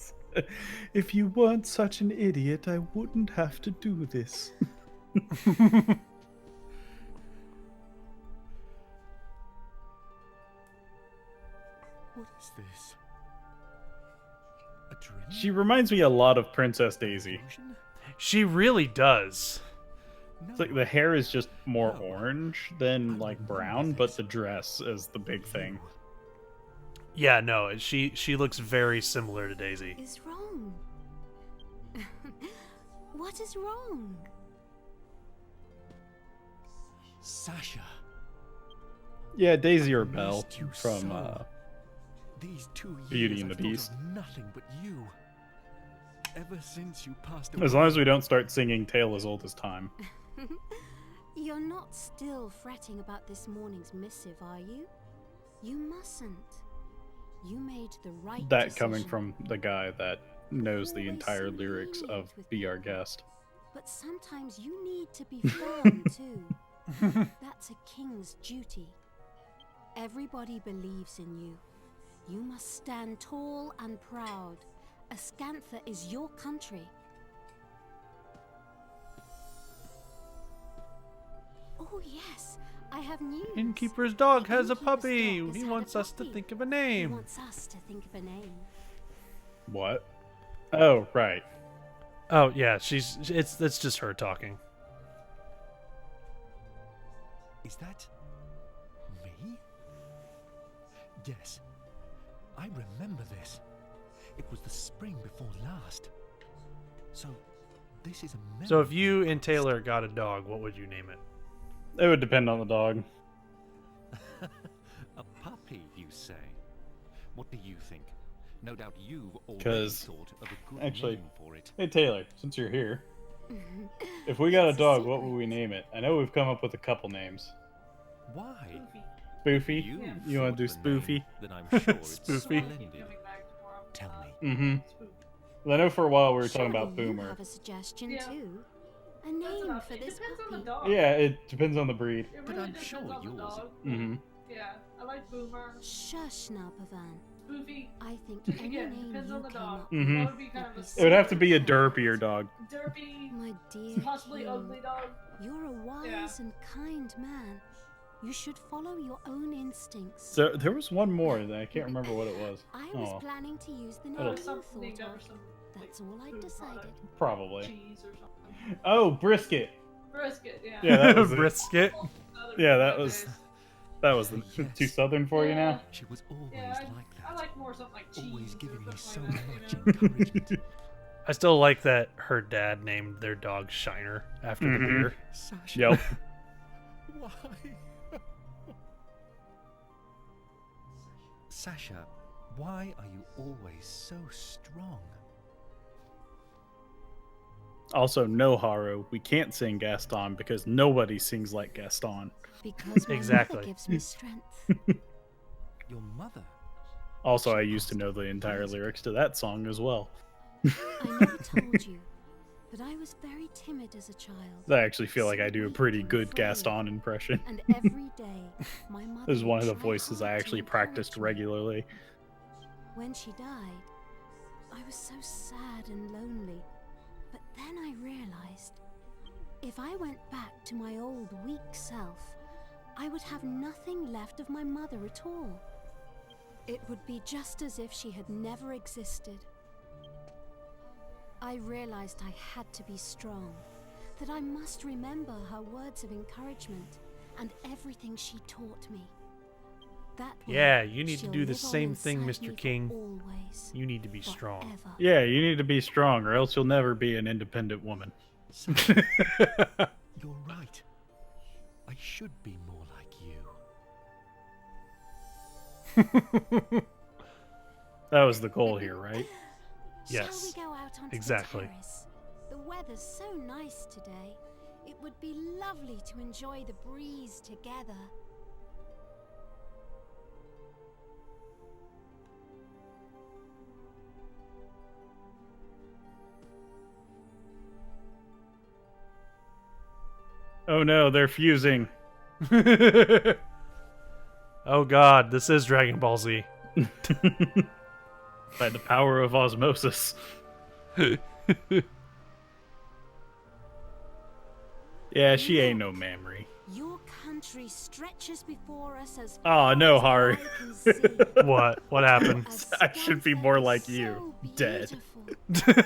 If you weren't such an idiot, I wouldn't have to do this. What is this? A dream? She reminds me a lot of Princess Daisy. Illusion? She really does. It's like the hair is just more orange than like brown, but the dress is the big thing. Yeah, no, she looks very similar to Daisy. Is wrong? What is wrong? Sasha. Yeah, Daisy or I Belle missed you from so. These 2 years Beauty and the I've thought of Beast. nothing but you. Ever since you passed As long as we don't start singing Tale as Old as Time. You're not still fretting about this morning's missive, are you? You mustn't. You made the right That decision. coming from the guy that knows the always entire so lyrics of lenient with Be Our people. Guest. But sometimes you need to be firm too. That's a king's duty. Everybody believes in you. You must stand tall and proud. Ascantha is your country. Oh yes, I have news. Innkeeper's dog The has a innkeeper's puppy. dog has He had a wants us to puppy. think of a He name. wants us to think of a name. What? Oh, right. Oh yeah, it's just her talking. Is that me? Yes, I remember this. It was the spring before last. So, this is a memory. So if you and Taylor got a dog, what would you name it? It would depend on the dog. A puppy, you say? What do you think? No doubt you've already 'Cause, thought of a good actually- name for it. Hey, Taylor, since you're here, if we got a It's a dog, what secret. would we name it? I know we've come up with a couple names. Why? Spoofy? You You want to do thought of a name, Spoofy? Then I'm sure it's Spoofy. splendid. Coming back tomorrow. Tell me. Mm-hmm. Well, I know for a while we were talking Surely about you Boomer. have a suggestion Yeah. too. A That's name enough. for It this depends on puppy. the dog. Yeah, it depends on the breed. It But really I'm depends sure on the yours- dog. Mm-hmm. Yeah, I like Boomer. Shush now, Pavan. Spoofy. I think any Again, name depends you on the came dog. up Mhm. That would be kind of a It would have to be a derpier dog. derpy, My dear possibly king, ugly dog. you're a wise and kind man. You should follow your own instincts. So there was one more that I can't remember what it was. I was Oh, planning to use the name That'll- you Something named thought after of. some That's all I food decided. product, probably. cheese or something. Oh, brisket. Brisket, yeah. Yeah, that was it. Brisket. Another Yeah, that good was days. that was the Yes. too southern for you now. She was always Yeah, like that. I like more something like cheese. Always or giving me so something like much that, you know? encouragement. I still like that her dad named their dog Shiner after the Mhm. beer. Sasha. Yep. Why? Sasha, why are you always so strong? Also, no Haru. We can't sing Gaston because nobody sings like Gaston. Because my Exactly. mother gives me strength. Your mother? Also, I used to know the entire lyrics to that song as well. I never told you, but I was very timid as a child. I actually feel like I do a pretty good Gaston impression. And every day, my mother This is one of the would try voices I hard to actually encourage practiced me. regularly. When she died, I was so sad and lonely. But then I realized, if I went back to my old weak self, I would have nothing left of my mother at all. It would be just as if she had never existed. I realized I had to be strong, that I must remember her words of encouragement and everything she taught me. That way, Yeah, you need to she'll do the live on same thing, inside me Mr. for King. always, You need to be strong. forever. Yeah, you need to be strong, or else you'll never be an independent woman. Sasha, you're right. I should be more like you. That was the goal here, right? Yes, Shall we go out onto exactly. the terrace? The weather's so nice today. It would be lovely to enjoy the breeze together. Oh no, they're fusing. Oh god, this is Dragon Ball Z. By the power of osmosis. Yeah, she ain't no Mamrie. Your country stretches before us as Aw, far no, as the Harry. eye can see. What? What happened? I should be more like So you, dead. beautiful.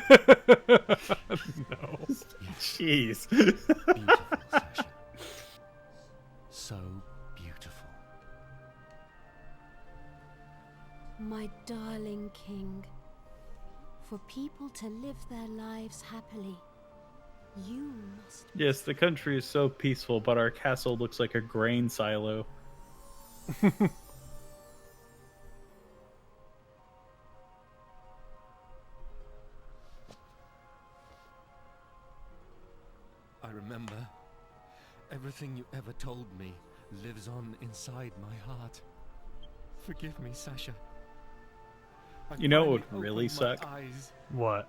No. Jeez. Beautiful, Sasha. So beautiful. My darling king, for people to live their lives happily, you must. Yes, the country is so peaceful, but our castle looks like a grain silo. I remember. Everything you ever told me lives on inside my heart. Forgive me, Sasha. You know what would really suck? What?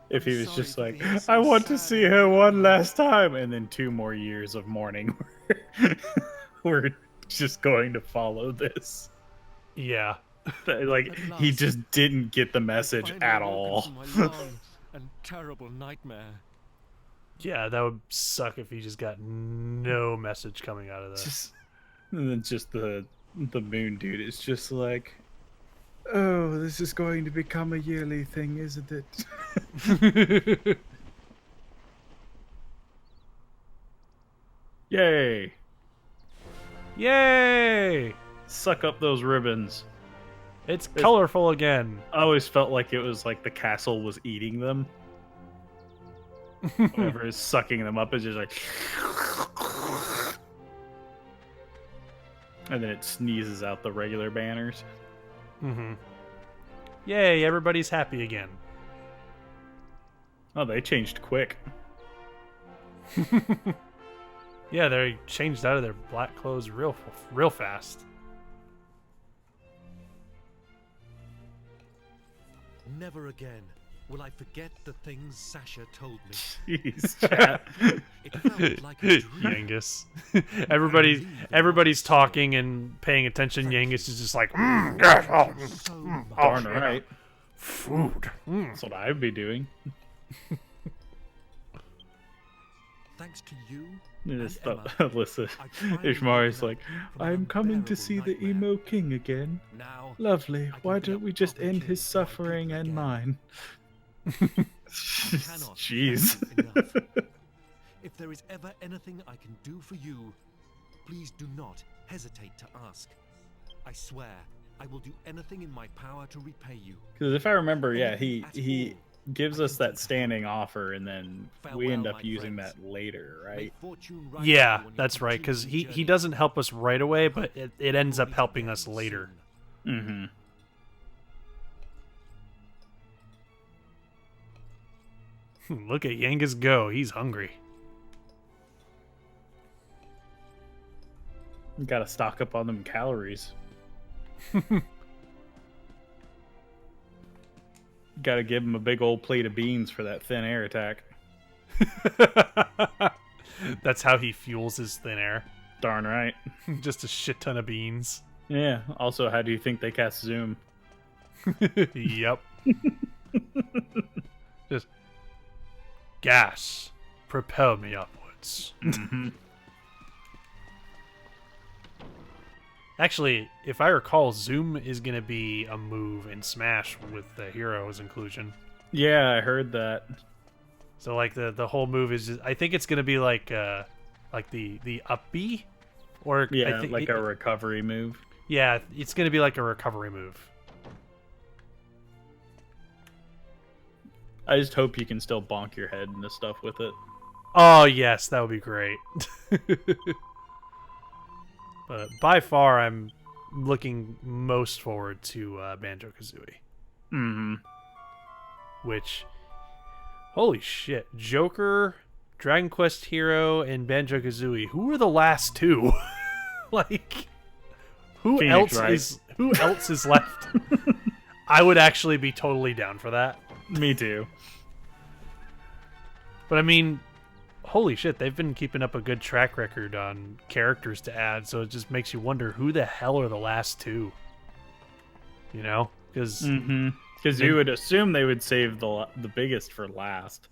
If he I'm was sorry just for like, being so I want to sad see and her one lonely." last time, and then 2 more years of mourning. We're just going to follow this. Yeah. Like, At he last, just didn't get the I've message finally at awoken all. from my long and terrible nightmare. Yeah, that would suck if he just got no message coming out of that. Just, and then just the moon dude is just like, oh, this is going to become a yearly thing, isn't it? Yay! Yay! Suck up those ribbons. It's colorful again. I always felt like it was like the castle was eating them. Whatever is sucking them up is just like, and then it sneezes out the regular banners. Mm-hmm. Yay, everybody's happy again. Oh, they changed quick. Yeah, they changed out of their black clothes real fast. Never again will I forget the things Sasha told me. Jeez, chat. It felt like a dream. Yangus. everybody's talking and paying attention. Yangus is just like, yes, So much. Darn right. food. That's what I'd be doing. Thanks to you And and it's Emma, Alyssa. I finally Ishmael's woken like, up from an I'm coming to unbearable see the nightmare. emo king again. Now, Lovely. I can Why be don't a we just proper end king his for my suffering people and again. mine? cannot Jeez. thank you enough. If there is ever anything I can do for you, please do not hesitate to ask. I swear, I will do anything in my power to repay you. Because if I remember, yeah, Anything he at all gives I us can do that to standing offer, and then we Farewell, end up my using friends. that later, May right? fortune rise Yeah, you on your that's right. Because continuing he journey. doesn't help us right away, but it ends We'll up meet helping again us later. soon. Mm-hmm. Look at Yangus go. He's hungry. Got to stock up on them calories. Got to give him a big old plate of beans for that thin air attack. That's how he fuels his thin air. Darn right. Just a shit ton of beans. Yeah. Also, how do you think they cast Zoom? Yep. Just gas. Propel me upwards. Mm-hmm. Actually, if I recall, Zoom is going to be a move in Smash with the heroes inclusion. Yeah, I heard that. So like the whole move is just, I think it's going to be like the up B, or Yeah, I think like a recovery move. yeah, it's going to be like a recovery move. I just hope you can still bonk your head into stuff with it. Oh yes, that would be great. But by far, I'm looking most forward to Banjo-Kazooie. Mm-hmm. Which, holy shit, Joker, Dragon Quest Hero, and Banjo-Kazooie. Who are the last two? Like, who Phoenix else is left? I would actually be totally down for that. Me too. But I mean, holy shit, they've been keeping up a good track record on characters to add, so it just makes you wonder who the hell are the last two. You know? Because Because you would assume they would save the biggest for last.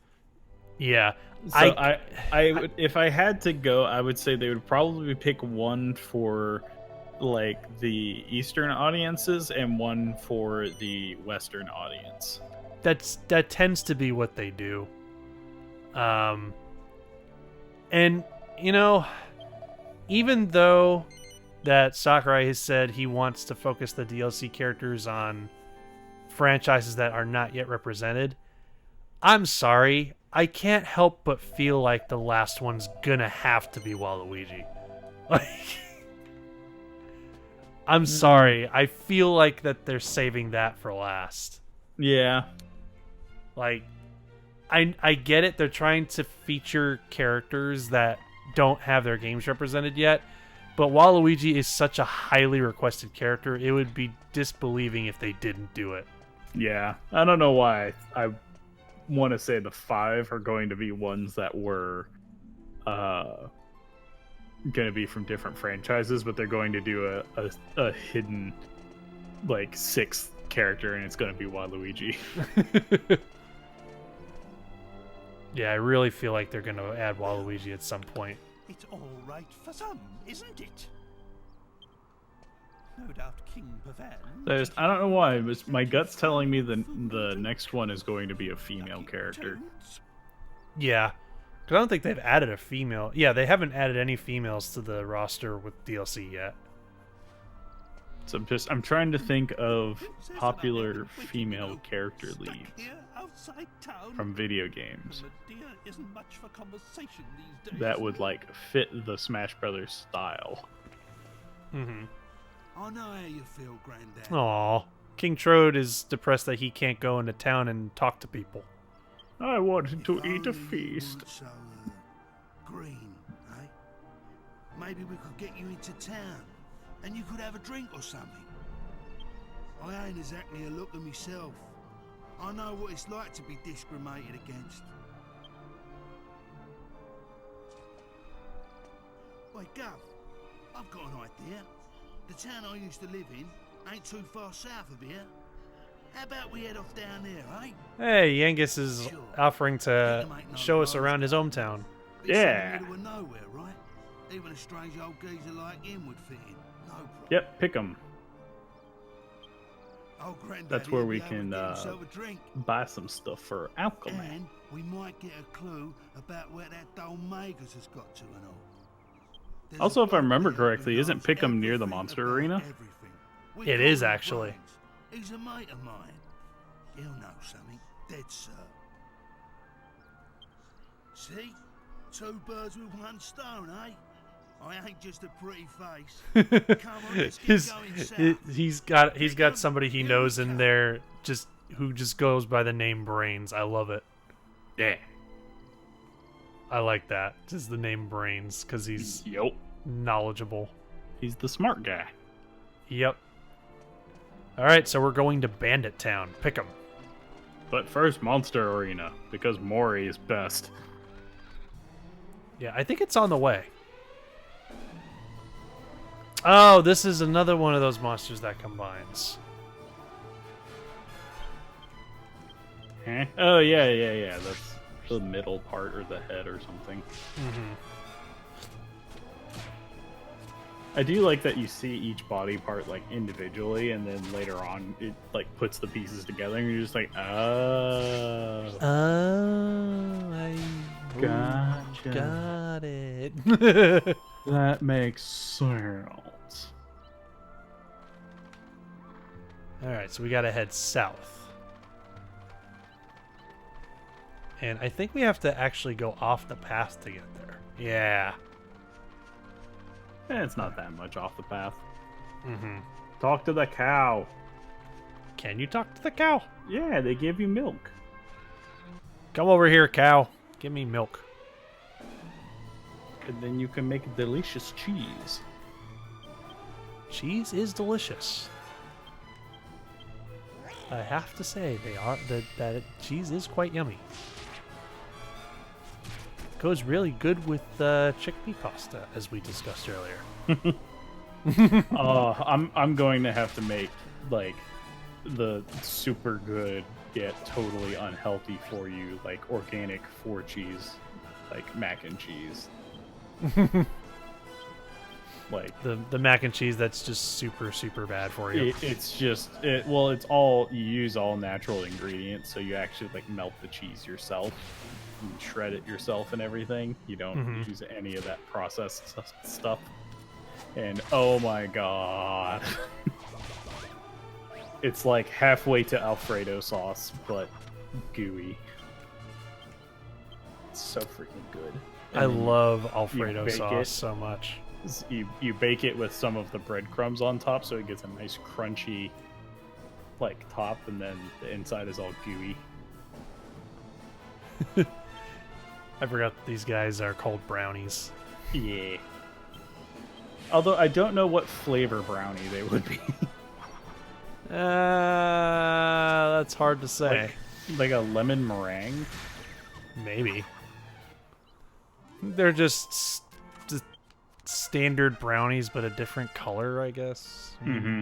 yeah, So I would, if I had to go, I would say they would probably pick one for like the Eastern audiences and one for the Western audience. that tends to be what they do. And you know, even though that Sakurai has said he wants to focus the DLC characters on franchises that are not yet represented, I'm sorry, I can't help but feel like the last one's gonna have to be Waluigi. Like, I'm sorry, I feel like that they're saving that for last. Yeah. Like, I get it, they're trying to feature characters that don't have their games represented yet, but Waluigi is such a highly requested character, it would be disbelieving if they didn't do it. Yeah, I don't know why. I want to say the 5 are going to be ones that were going to be from different franchises, but they're going to do a hidden like 6th character, and it's going to be Waluigi. Yeah, I really feel like they're going to add Waluigi at some point. It's all right for some, isn't it? No doubt King Pavan. I don't know why, but my gut's telling me the next one is going to be a female character. Yeah. Because I don't think they've added a female. Yeah, they haven't added any females to the roster with DLC yet. So I'm trying to think of popular female character leads from video games that would like fit the Smash Brothers style. Mm-hmm. I know how you feel, Granddad. Aw. King Trode is depressed that he can't go into town and talk to people. I wanted to If eat a only you feast. weren't so green, eh? Maybe we could get you into town, and you could have a drink or something. I ain't exactly a looker myself. I know what it's like to be discriminated against. Wait, Gov, I've got an idea. The town I used to live in ain't too far south of here. How about we head off down there, eh? Hey, Yangus is offering to show us around his hometown. It's in Yeah. the middle of nowhere, right? Even a strange old geezer like him would fit in. No problem. Yep, pick 'em. Oh, Granddad, That's where he'll we be able to can get himself a drink. buy some stuff for alchemy. And we might get a clue about where that dull Magus has got to and all. There's Also, a if I remember bloke there who correctly, isn't knows Pick'em near the everything Monster about Arena? everything. We It call is, him actually. Brains. He's a mate of mine. He'll know something, dead cert. See? 2 birds with 1 stone, eh? I ain't just a pretty face. Come on, let's get going south. He's got somebody he knows in there who just goes by the name Brains. I love it. Yeah. I like that. Just the name Brains because he's Yup. knowledgeable. He's the smart guy. Yep. All right, so we're going to Bandit Town. Pick 'em. But first, Monster Arena, because Morrie is best. Yeah, I think it's on the way. Oh, this is another one of those monsters that combines. Huh? Oh, yeah. That's the middle part or the head or something. Mm-hmm. I do like that you see each body part like individually, and then later on it like puts the pieces together, and you're just like, oh, I gotcha. got it. That makes sense. All right, so we gotta head south. And I think we have to actually go off the path to get there. Yeah. It's not that much off the path. Mm-hmm. Talk to the cow. Can you talk to the cow? Yeah, they give you milk. Come over here, cow. Give me milk. And then you can make delicious cheese. Cheese is delicious. I have to say, cheese is quite yummy. Goes really good with chickpea pasta, as we discussed earlier. I'm going to have to make like the super good yet totally unhealthy for you, like organic 4 cheese, like mac and cheese. Like the mac and cheese that's just super bad for you. It's all, you use all natural ingredients, so you actually like melt the cheese yourself and shred it yourself and everything. You don't use any of that processed stuff. And oh my god. It's like halfway to Alfredo sauce, but gooey. It's so freaking good. I And then love Alfredo bake sauce it. so much. You bake it with some of the breadcrumbs on top, so it gets a nice crunchy like top, and then the inside is all gooey. I forgot that these guys are called brownies. Yeah. Although I don't know what flavor brownie they would be. That's hard to say. Like a lemon meringue? Maybe. They're just standard brownies, but a different color, I guess. Mm-hmm.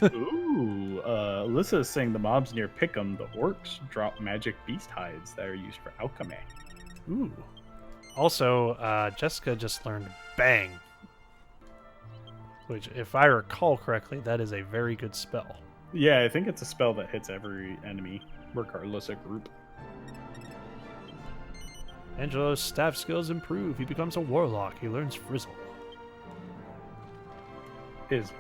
Ooh, Alyssa is saying the mobs near Pickham, the orcs, drop magic beast hides that are used for alchemy. Ooh. Also, Jessica just learned Bang. Which, if I recall correctly, that is a very good spell. Yeah, I think it's a spell that hits every enemy, regardless of group. Angelo's staff skills improve. He becomes a warlock. He learns Frizzle. Is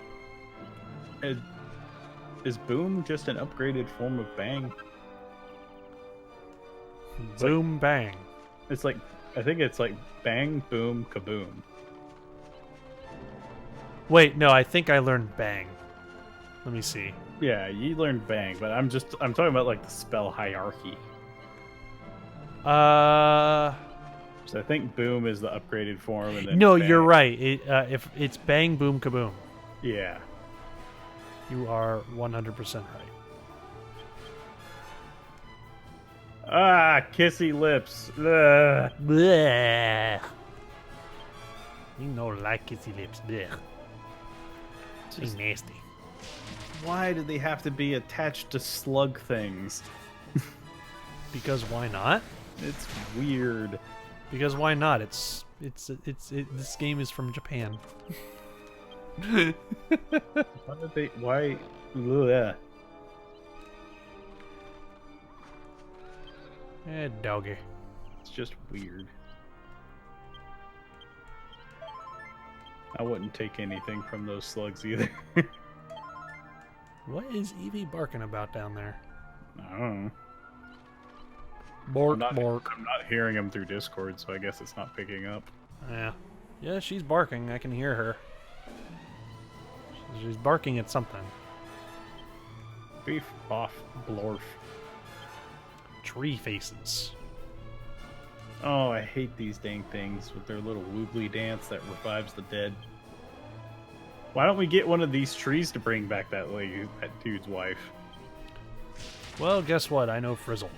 Boom just an upgraded form of Bang? Boom, bang. It's like, I think it's like Bang, Boom, Kaboom. Wait, no, I think I learned Bang. Let me see. Yeah, you learned Bang, but I'm talking about like the spell hierarchy. So I think Boom is the upgraded form, and then No, Bang. you're right. If it's Bang, Boom, Kaboom. Yeah. You are 100% right. Ah, kissy lips. Ugh. Blech. You know, like kissy lips. Blech. It's nasty. Why do they have to be attached to slug things? Because why not? It's weird. Because why not? This game is from Japan. Why did they? Why? Ugh. Doggy. It's just weird. I wouldn't take anything from those slugs either. What is Evie barking about down there? I don't know. Bark, I'm not, bark. I'm not hearing them through Discord, so I guess it's not picking up. Yeah. Yeah, she's barking. I can hear her. She's barking at something. Beef off blorf. Tree faces. Oh, I hate these dang things with their little woobly dance that revives the dead. Why don't we get one of these trees to bring back that dude's wife? Well, guess what? I know Frizzle.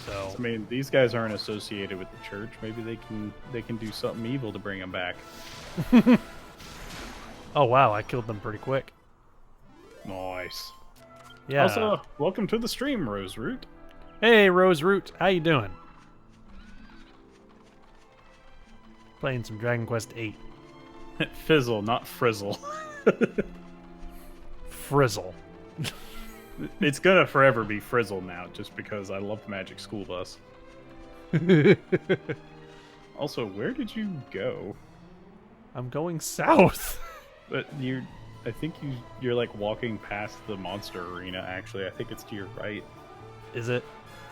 So I mean, these guys aren't associated with the church. Maybe they can do something evil to bring them back. oh wow, I killed them pretty quick. Nice. Yeah. Also, welcome to the stream, Rose Root. Hey, Rose Root, how you doing? Playing some Dragon Quest VIII. Fizzle, not frizzle. Frizzle. It's gonna forever be Frizzle now, just because I love Magic School Bus. Also, where did you go? I'm going south. But I think you're like walking past the monster arena. Actually, I think it's to your right. Is it?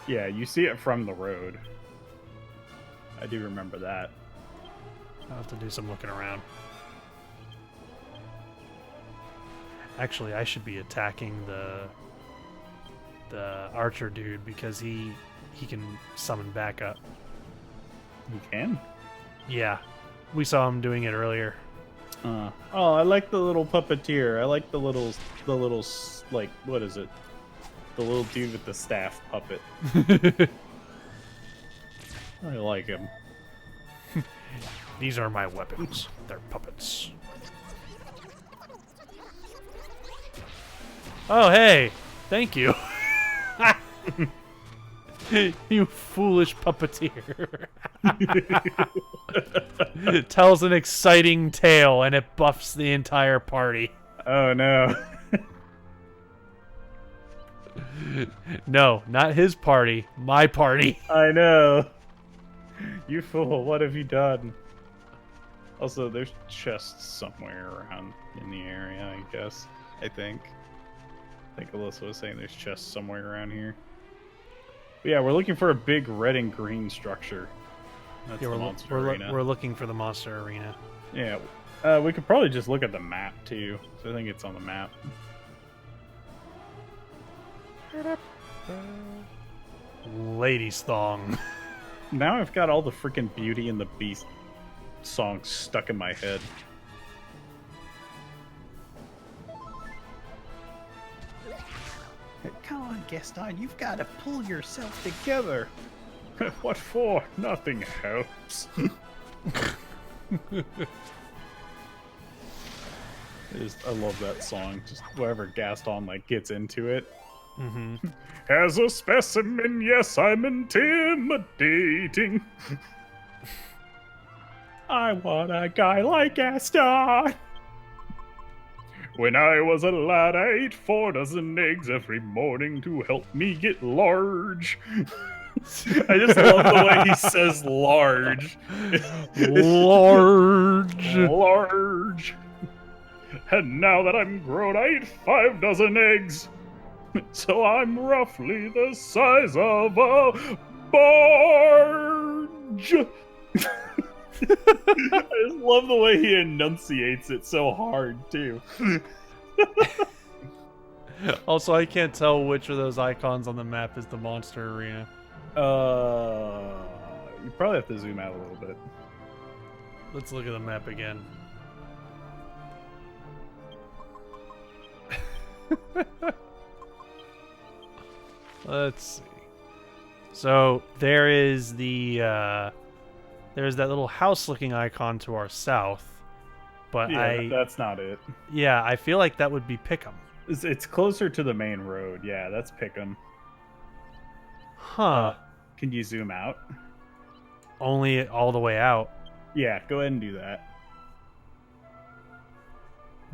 Yeah, you see it from the road. I do remember that. I'll have to do some looking around. Actually, I should be attacking the archer dude because he can summon backup. You can? Yeah. We saw him doing it earlier. Oh, I like the little puppeteer. I like the little like, what is it? The little dude with the staff puppet. I like him. These are my weapons. They're puppets. Oh, hey! Thank you. You foolish puppeteer. It tells an exciting tale and it buffs the entire party. Oh no. No, not his party. My party. I know. You fool, what have you done? Also, there's chests somewhere around in the area, I guess. I think Alyssa was saying there's chests somewhere around here. But yeah, we're looking for a big red and green structure. That's Yeah, the monster arena. we're looking for the monster arena. Yeah, we could probably just look at the map too. So I think it's on the map. Ladies thong. Now I've got all the freaking Beauty and the Beast songs stuck in my head. Come on, Gaston, you've got to pull yourself together. What for? Nothing helps. I love that song. Just wherever Gaston like gets into it. Mm-hmm. As a specimen, yes, I'm intimidating. I want a guy like Gaston. When I was a lad, I ate 4 dozen eggs every morning to help me get large. I just love the way he says large. Large. Large. And now that I'm grown, I eat 5 dozen eggs. So I'm roughly the size of a barge. I just love the way he enunciates it so hard, too. Also, I can't tell which of those icons on the map is the monster arena. You probably have to zoom out a little bit. Let's look at the map again. Let's see. So there is there's that little house-looking icon to our south, but Yeah, that's not it. Yeah, I feel like that would be Pickham. It's closer to the main road. Yeah, that's Pickham. Huh. Can you zoom out? Only all the way out. Yeah, go ahead and do that.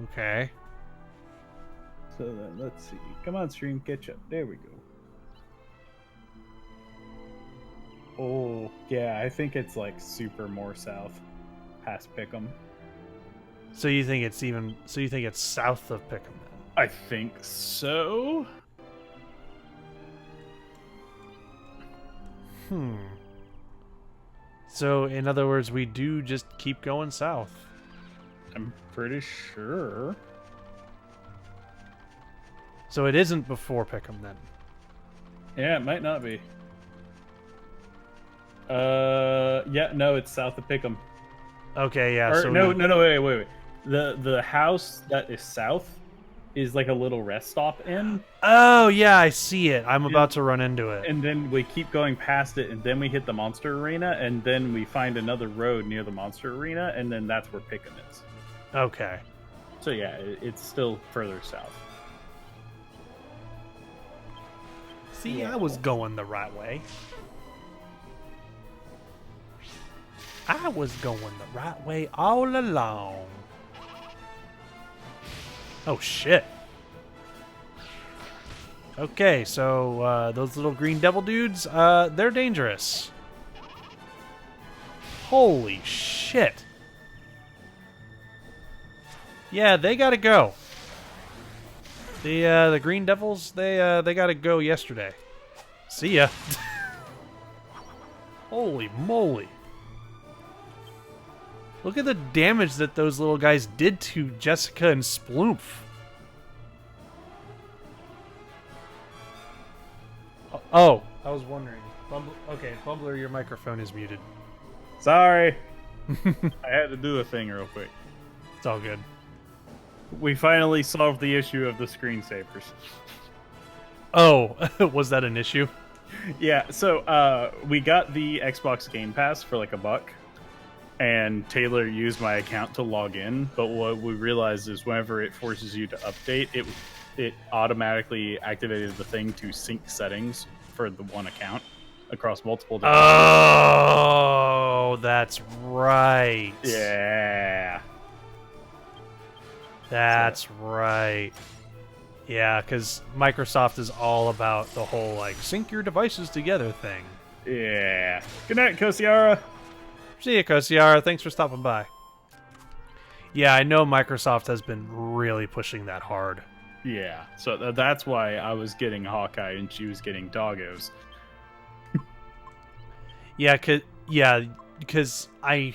Okay. So then, let's see. Come on, stream, catch up. There we go. Oh, yeah, I think it's like super more south, past Pickham. So you think it's south of Pickham then? I think so. So in other words, we do just keep going south. I'm pretty sure. So it isn't before Pickham then. Yeah, it might not be. Yeah, no, it's south of Pickham. Okay, yeah. Or, So no, wait. The house that is south is like a little rest stop inn. Oh, yeah, I see it. I'm about to run into it. And then we keep going past it, and then we hit the monster arena, and then we find another road near the monster arena, and then that's where Pickham is. Okay. So yeah, it's still further south. See, I was going the right way. I was going the right way all along. Oh, shit. Okay, so those little green devil dudes, they're dangerous. Holy shit. Yeah, they gotta go. The green devils, they gotta go yesterday. See ya. Holy moly. Look at the damage that those little guys did to Jessica and Sploomf. Oh, I was wondering. Okay, Bumbler, your microphone is muted. Sorry. I had to do a thing real quick. It's all good. We finally solved the issue of the screensavers. Oh, was that an issue? Yeah, so we got the Xbox Game Pass for like $1. And Taylor used my account to log in, but what we realized is whenever it forces you to update, it automatically activated the thing to sync settings for the one account across multiple devices. Oh, that's right. Yeah. That's right. Yeah, because Microsoft is all about the whole, like, sync your devices together thing. Yeah. Good night, Kosiara. See ya, Kosiara. Thanks for stopping by. Yeah, I know Microsoft has been really pushing that hard. Yeah, so that's why I was getting Hawkeye and she was getting Doggos. Yeah, because I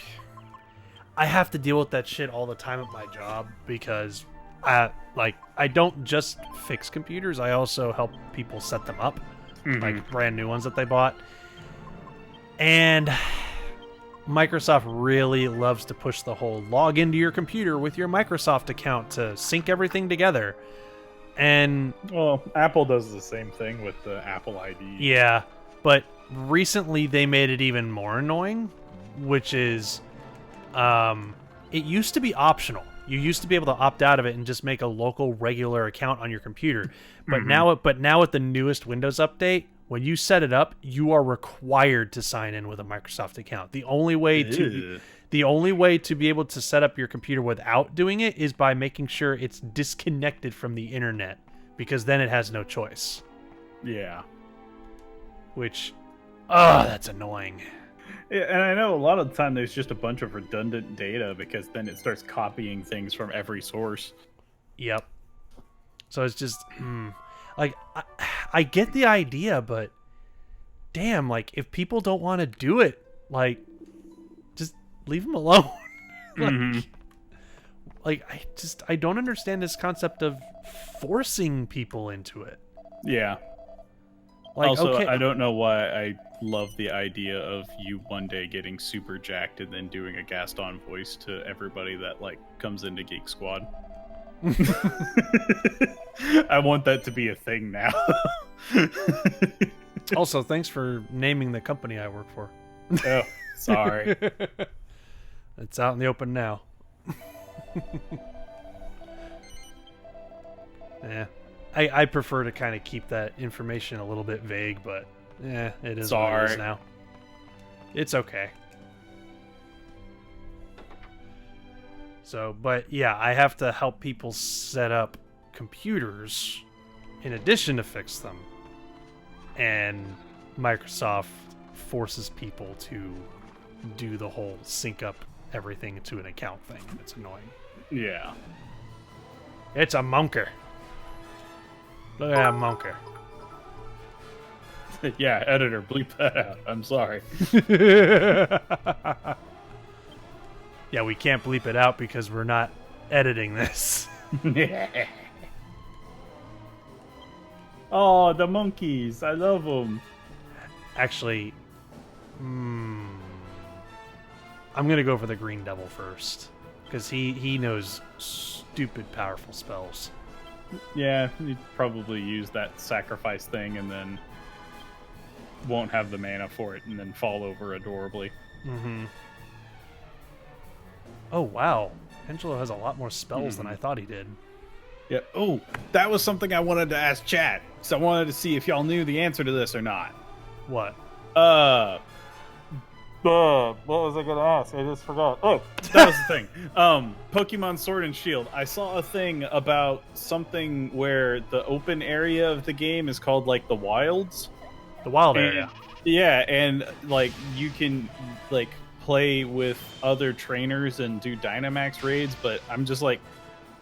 have to deal with that shit all the time at my job because I don't just fix computers, I also help people set them up, like brand new ones that they bought. And Microsoft really loves to push the whole log into your computer with your Microsoft account to sync everything together. And Well, Apple does the same thing with the Apple ID. yeah, but recently they made it even more annoying, which is, it used to be optional. You used to be able to opt out of it and just make a local regular account on your computer. But now with the newest Windows update, when you set it up, you are required to sign in with a Microsoft account. The only way to be able to set up your computer without doing it is by making sure it's disconnected from the internet, because then it has no choice. Yeah. Which, that's annoying. Yeah, and I know a lot of the time there's just a bunch of redundant data because then it starts copying things from every source. Yep. So it's just, like, I get the idea, but damn, like, if people don't want to do it, like, just leave them alone. I don't understand this concept of forcing people into it. Yeah. Like, also, okay, I don't know why I love the idea of you one day getting super jacked and then doing a Gaston voice to everybody that like comes into Geek Squad. I want that to be a thing now. Also, thanks for naming the company I work for. Oh, sorry. It's out in the open now. Yeah. I prefer to kind of keep that information a little bit vague, but yeah, it is what it is now. It's okay. So, but yeah, I have to help people set up computers in addition to fix them. And Microsoft forces people to do the whole sync up everything to an account thing, and it's annoying. Yeah. It's a monker. Look at that monker. Yeah, editor, bleep that out. I'm sorry. Yeah, we can't bleep it out because we're not editing this. Oh, the monkeys. I love them. Actually, I'm going to go for the Green Devil first, because he knows stupid powerful spells. Yeah, you'd probably use that sacrifice thing and then won't have the mana for it and then fall over adorably. Mm-hmm. Oh, wow. Angelo has a lot more spells than I thought he did. Yeah. Oh, that was something I wanted to ask chat. So I wanted to see if y'all knew the answer to this or not. What? What was I gonna ask? I just forgot. Oh, that was the thing. Pokemon Sword and Shield. I saw a thing about something where the open area of the game is called like the Wilds. The wild area. Yeah, and like you can like play with other trainers and do Dynamax raids, but I'm just like,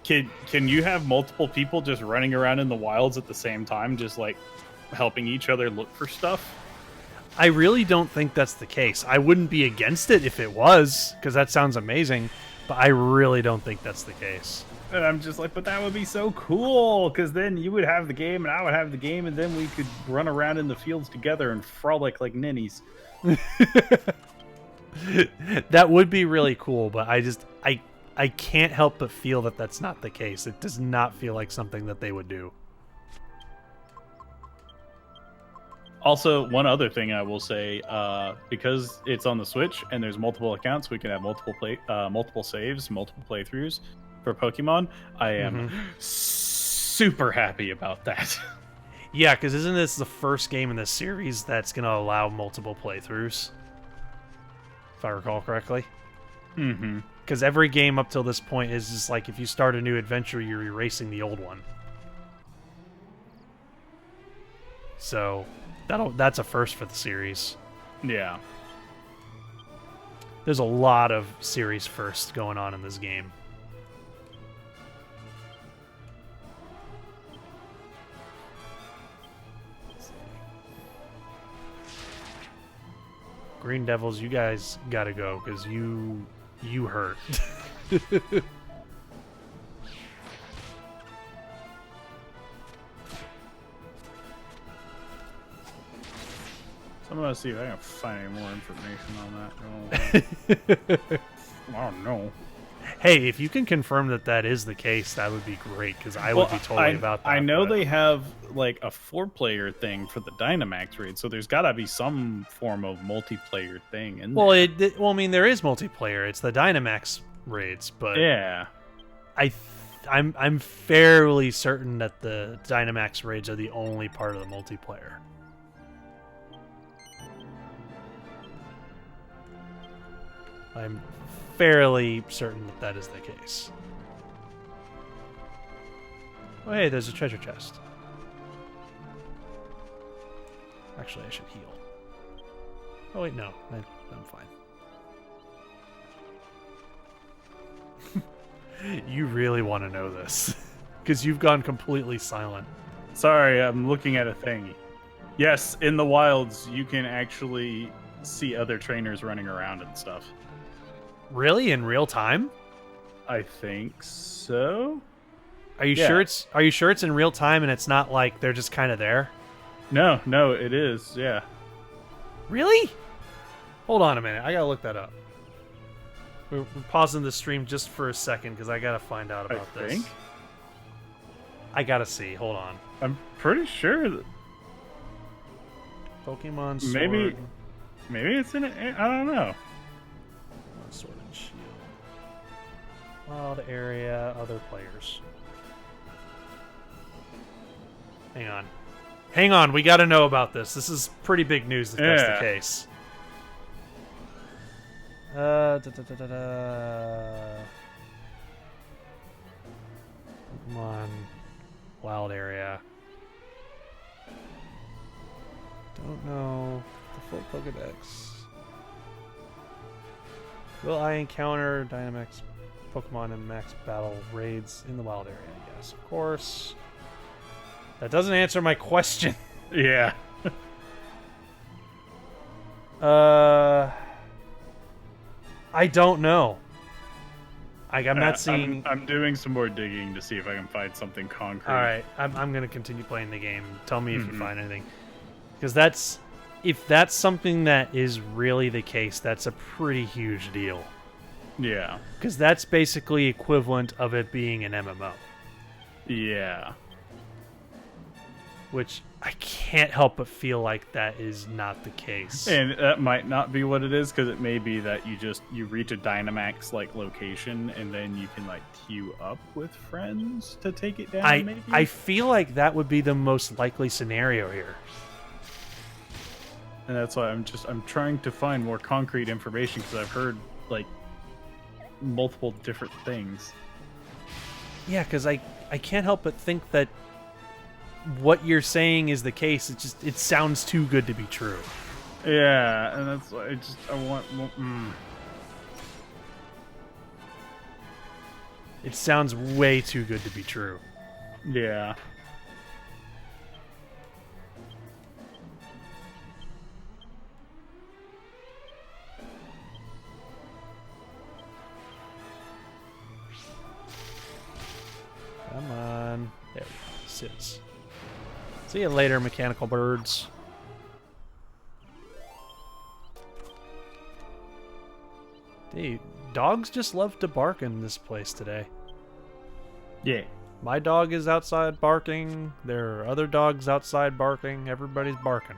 can you have multiple people just running around in the wilds at the same time, just like helping each other look for stuff? I really don't think that's the case. I wouldn't be against it if it was, because that sounds amazing, but I really don't think that's the case. And I'm just like, but that would be so cool, because then you would have the game and I would have the game, and then we could run around in the fields together and frolic like ninnies. That would be really cool, but I can't help but feel that that's not the case. It does not feel like something that they would do. Also, one other thing I will say, because it's on the Switch and there's multiple accounts, we can have multiple saves, multiple playthroughs for Pokemon. I am super happy about that. Yeah, because isn't this the first game in this series that's going to allow multiple playthroughs? If I recall correctly. Mm-hmm. Because every game up till this point is just like, if you start a new adventure, you're erasing the old one. So that's a first for the series. Yeah. There's a lot of series firsts going on in this game. Green Devils, you guys gotta go, because you hurt. So I'm gonna see if I can find any more information on that. I don't know. Hey, if you can confirm that that is the case, that would be great, because I would be totally about that. I know but- they have like a 4-player thing for the Dynamax raid, so there's got to be some form of multiplayer thing in Well, there. well, I mean, there is multiplayer. It's the Dynamax raids, but Yeah. I'm fairly certain that the Dynamax raids are the only part of the multiplayer. I'm fairly certain that that is the case. Oh, hey, there's a treasure chest. Actually, I should heal. Oh, wait, no. I'm fine. You really want to know this. Because you've gone completely silent. Sorry, I'm looking at a thing. Yes, in the wilds, you can actually see other trainers running around and stuff. Really? In real time? I think so. Are you sure it's in real time and it's not like they're just kind of there? No, it is. Yeah. Really? Hold on a minute. I gotta look that up. We're pausing the stream just for a second because I gotta find out about I this. think. I gotta see. Hold on. I'm pretty sure that Pokemon Sword. maybe it's in it. I don't know. Pokemon Sword and Shield. Wild area. Other players. Hang on. We gotta know about this. This is pretty big news if that's the case. Pokemon Wild area. Don't know the full Pokedex. Will I encounter Dynamax Pokemon in max battle raids in the wild area? Yes, of course. That doesn't answer my question. Yeah. I don't know. I'm not seeing. I'm doing some more digging to see if I can find something concrete. All right, I'm gonna continue playing the game. Tell me if you find anything, because if that's something that is really the case, that's a pretty huge deal. Yeah. Because that's basically equivalent of it being an MMO. Yeah. Which I can't help but feel like that is not the case. And that might not be what it is, because it may be that you reach a Dynamax like location and then you can like queue up with friends to take it down. Maybe I feel like that would be the most likely scenario here. And that's why I'm trying to find more concrete information, because I've heard like multiple different things. Yeah, because I can't help but think that what you're saying is the case. It sounds too good to be true. Yeah, and that's why I want more. It sounds way too good to be true. Yeah. Come on. There we go. Sits. See you later, mechanical birds. Dude, dogs just love to bark in this place today. Yeah. My dog is outside barking. There are other dogs outside barking. Everybody's barking.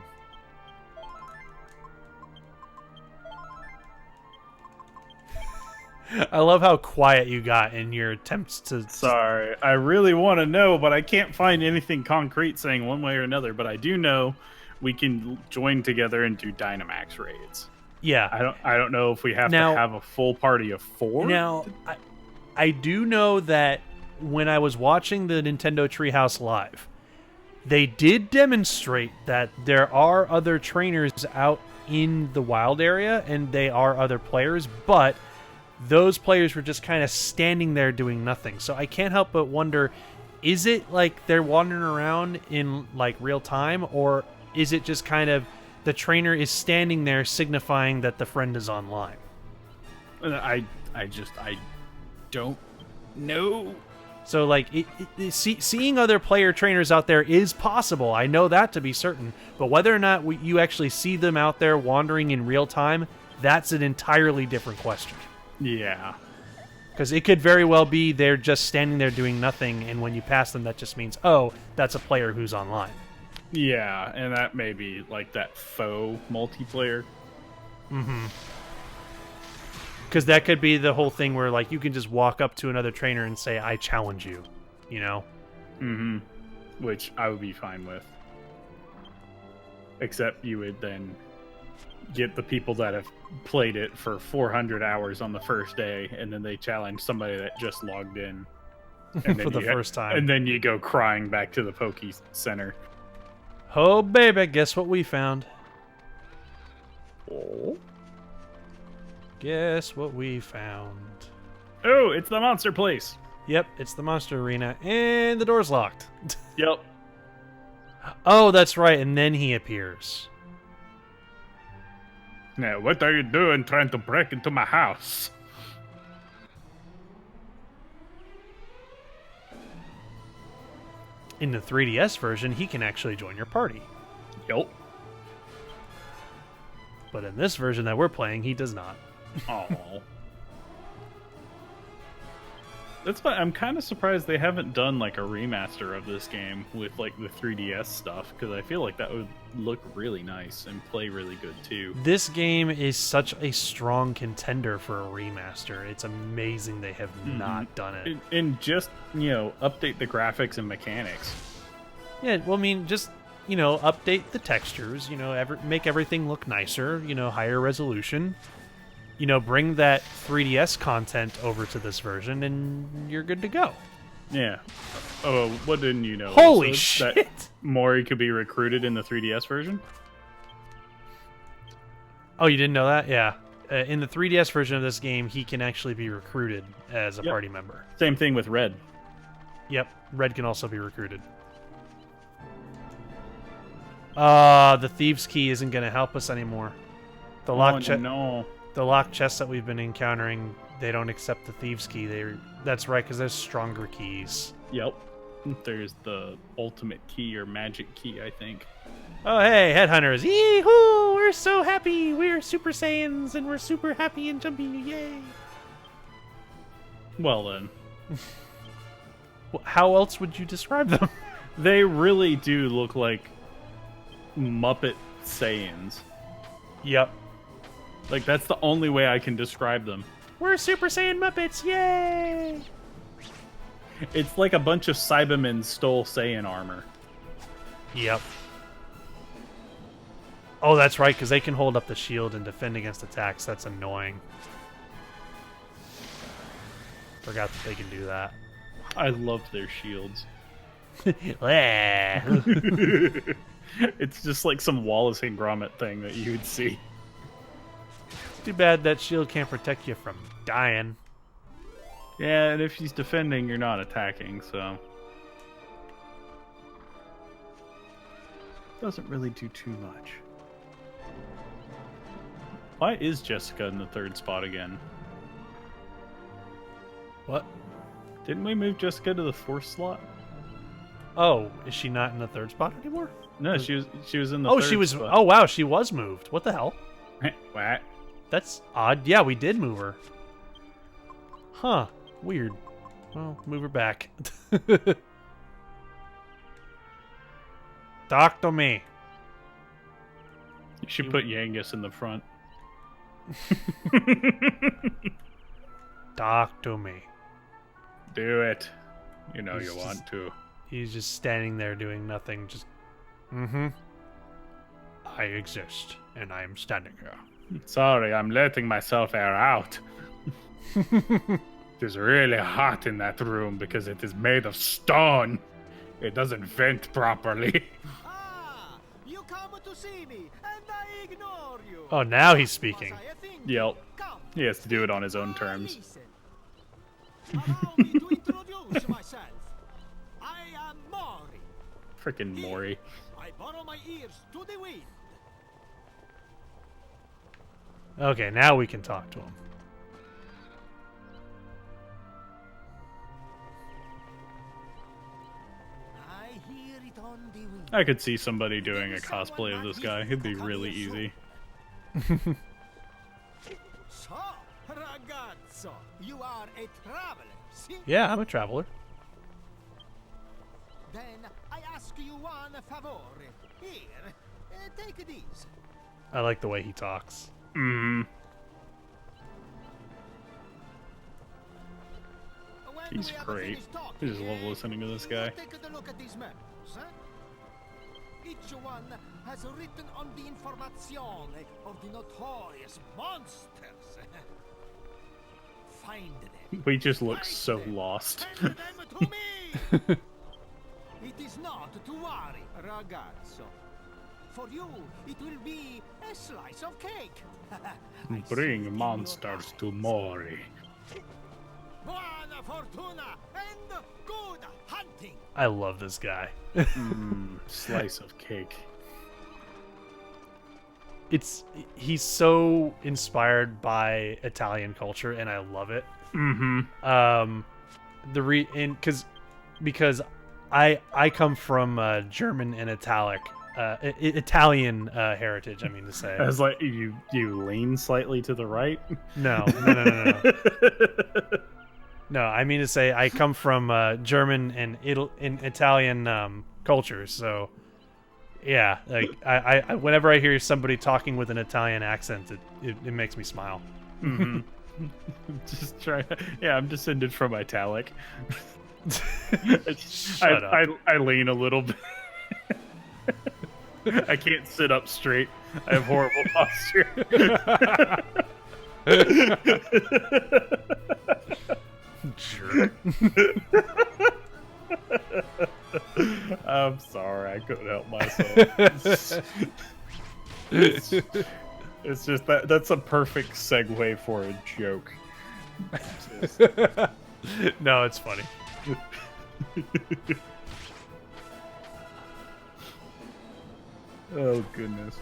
I love how quiet you got in your attempts to... Sorry, I really want to know, but I can't find anything concrete saying one way or another. But I do know we can join together and do Dynamax raids. Yeah. I don't know if we have to have a full party of 4. Now, I do know that when I was watching the Nintendo Treehouse Live, they did demonstrate that there are other trainers out in the wild area, and they are other players, but those players were just kind of standing there doing nothing. So I can't help but wonder, is it like they're wandering around in like real time, or is it just kind of the trainer is standing there signifying that the friend is online? I don't know. So like seeing other player trainers out there is possible. I know that to be certain, but whether or not you actually see them out there wandering in real time, that's an entirely different question. Yeah. Because it could very well be they're just standing there doing nothing, and when you pass them, that just means, oh, that's a player who's online. Yeah, and that may be like that faux multiplayer. Mm-hmm. Because that could be the whole thing where, like, you can just walk up to another trainer and say, I challenge you, you know? Mm-hmm. Which I would be fine with. Except you would then get the people that have played it for 400 hours on the first day, and then they challenge somebody that just logged in. And For the first time. And then you go crying back to the Poke Center. Oh, baby, guess what we found? Oh? Guess what we found? Oh, it's the monster place. Yep, it's the monster arena, and the door's locked. Yep. Oh, that's right, and then he appears. Now, what are you doing trying to break into my house? In the 3DS version, he can actually join your party. Yep. But in this version that we're playing, he does not. Oh. That's why I'm kind of surprised they haven't done like a remaster of this game with like the 3DS stuff, because I feel like that would look really nice and play really good too. This game is such a strong contender for a remaster. It's amazing they have not done it. And just, you know, update the graphics and mechanics. Yeah, well, I mean, just, you know, update the textures, you know, make everything look nicer, you know, higher resolution. You know, bring that 3DS content over to this version, and you're good to go. Yeah. Oh, what didn't you know? Holy also, shit! That Morrie could be recruited in the 3DS version? Oh, you didn't know that? Yeah. In the 3DS version of this game, he can actually be recruited as a party member. Same thing with Red. Yep, Red can also be recruited. The Thieves' Key isn't going to help us anymore. The lock no. The locked chests that we've been encountering, they don't accept the Thieves' Key. That's right, because there's stronger keys. Yep. There's the ultimate key or magic key, I think. Oh, hey, Headhunters. Yee-hoo! We're so happy. We're Super Saiyans, and we're super happy and jumpy. Yay! Well, then. How else would you describe them? They really do look like Muppet Saiyans. Yep. Like, that's the only way I can describe them. We're Super Saiyan Muppets, yay! It's like a bunch of Cybermen stole Saiyan armor. Yep. Oh, that's right, because they can hold up the shield and defend against attacks. That's annoying. Forgot that they can do that. I love their shields. It's just like some Wallace and Gromit thing that you would see. Too bad that shield can't protect you from dying. Yeah, and if she's defending, you're not attacking, so... Doesn't really do too much. Why is Jessica in the third spot again? What? Didn't we move Jessica to the fourth slot? Oh, is she not in the third spot anymore? No, she was in the Oh, third she was... spot. Oh, wow, she was moved. What the hell? What? That's odd. Yeah, we did move her. Huh. Weird. Well, move her back. Talk to me. You should put Yangus in the front. Talk to me. Do it. You know He's you want to. He's just standing there doing nothing. Just, I exist, and I am standing here. Sorry, I'm letting myself air out. It is really hot in that room because it is made of stone. It doesn't vent properly. Ah, you come to see me, and I ignore you. Oh, now he's speaking. Yep. He has to do it on his own terms. Listen. Allow me to introduce myself. I am Morrie. Frickin' Morrie. I borrow my ears to the wind. Okay, now we can talk to him. I hear it on the wind. I could see somebody doing a cosplay of this guy. It'd be really easy. So, ragazzi, Ragazzo, you are a traveler, si? Yeah, I'm a traveler. Then I ask you one favor. Here, take these. I like the way he talks. Mm. When He's we have great. finished talking, I just love listening to this guy. Take a look at these maps. Huh? Each one has written on the informazione of the notorious monsters. Find them. We just look Find so them. lost. Send them to me. It is not to worry, ragazzo. For you, it will be a slice of cake. I see it Bring in monsters to your eyes. Morrie. Buona fortuna and good hunting. I love this guy. Slice of cake. He's so inspired by Italian culture, and I love it. Mm-hmm. Because I come from German and Italian heritage. I mean to say. As like you lean slightly to the right. No. No, I mean to say I come from German and Italian cultures. So, yeah, like I whenever I hear somebody talking with an Italian accent, it makes me smile. Mm-hmm. Just try. Yeah, I'm descended from italic. Shut up. I lean a little bit. I can't sit up straight. I have horrible posture. Jerk. I'm sorry, I couldn't help myself. It's just that's a perfect segue for a joke. No, it's funny. Oh goodness.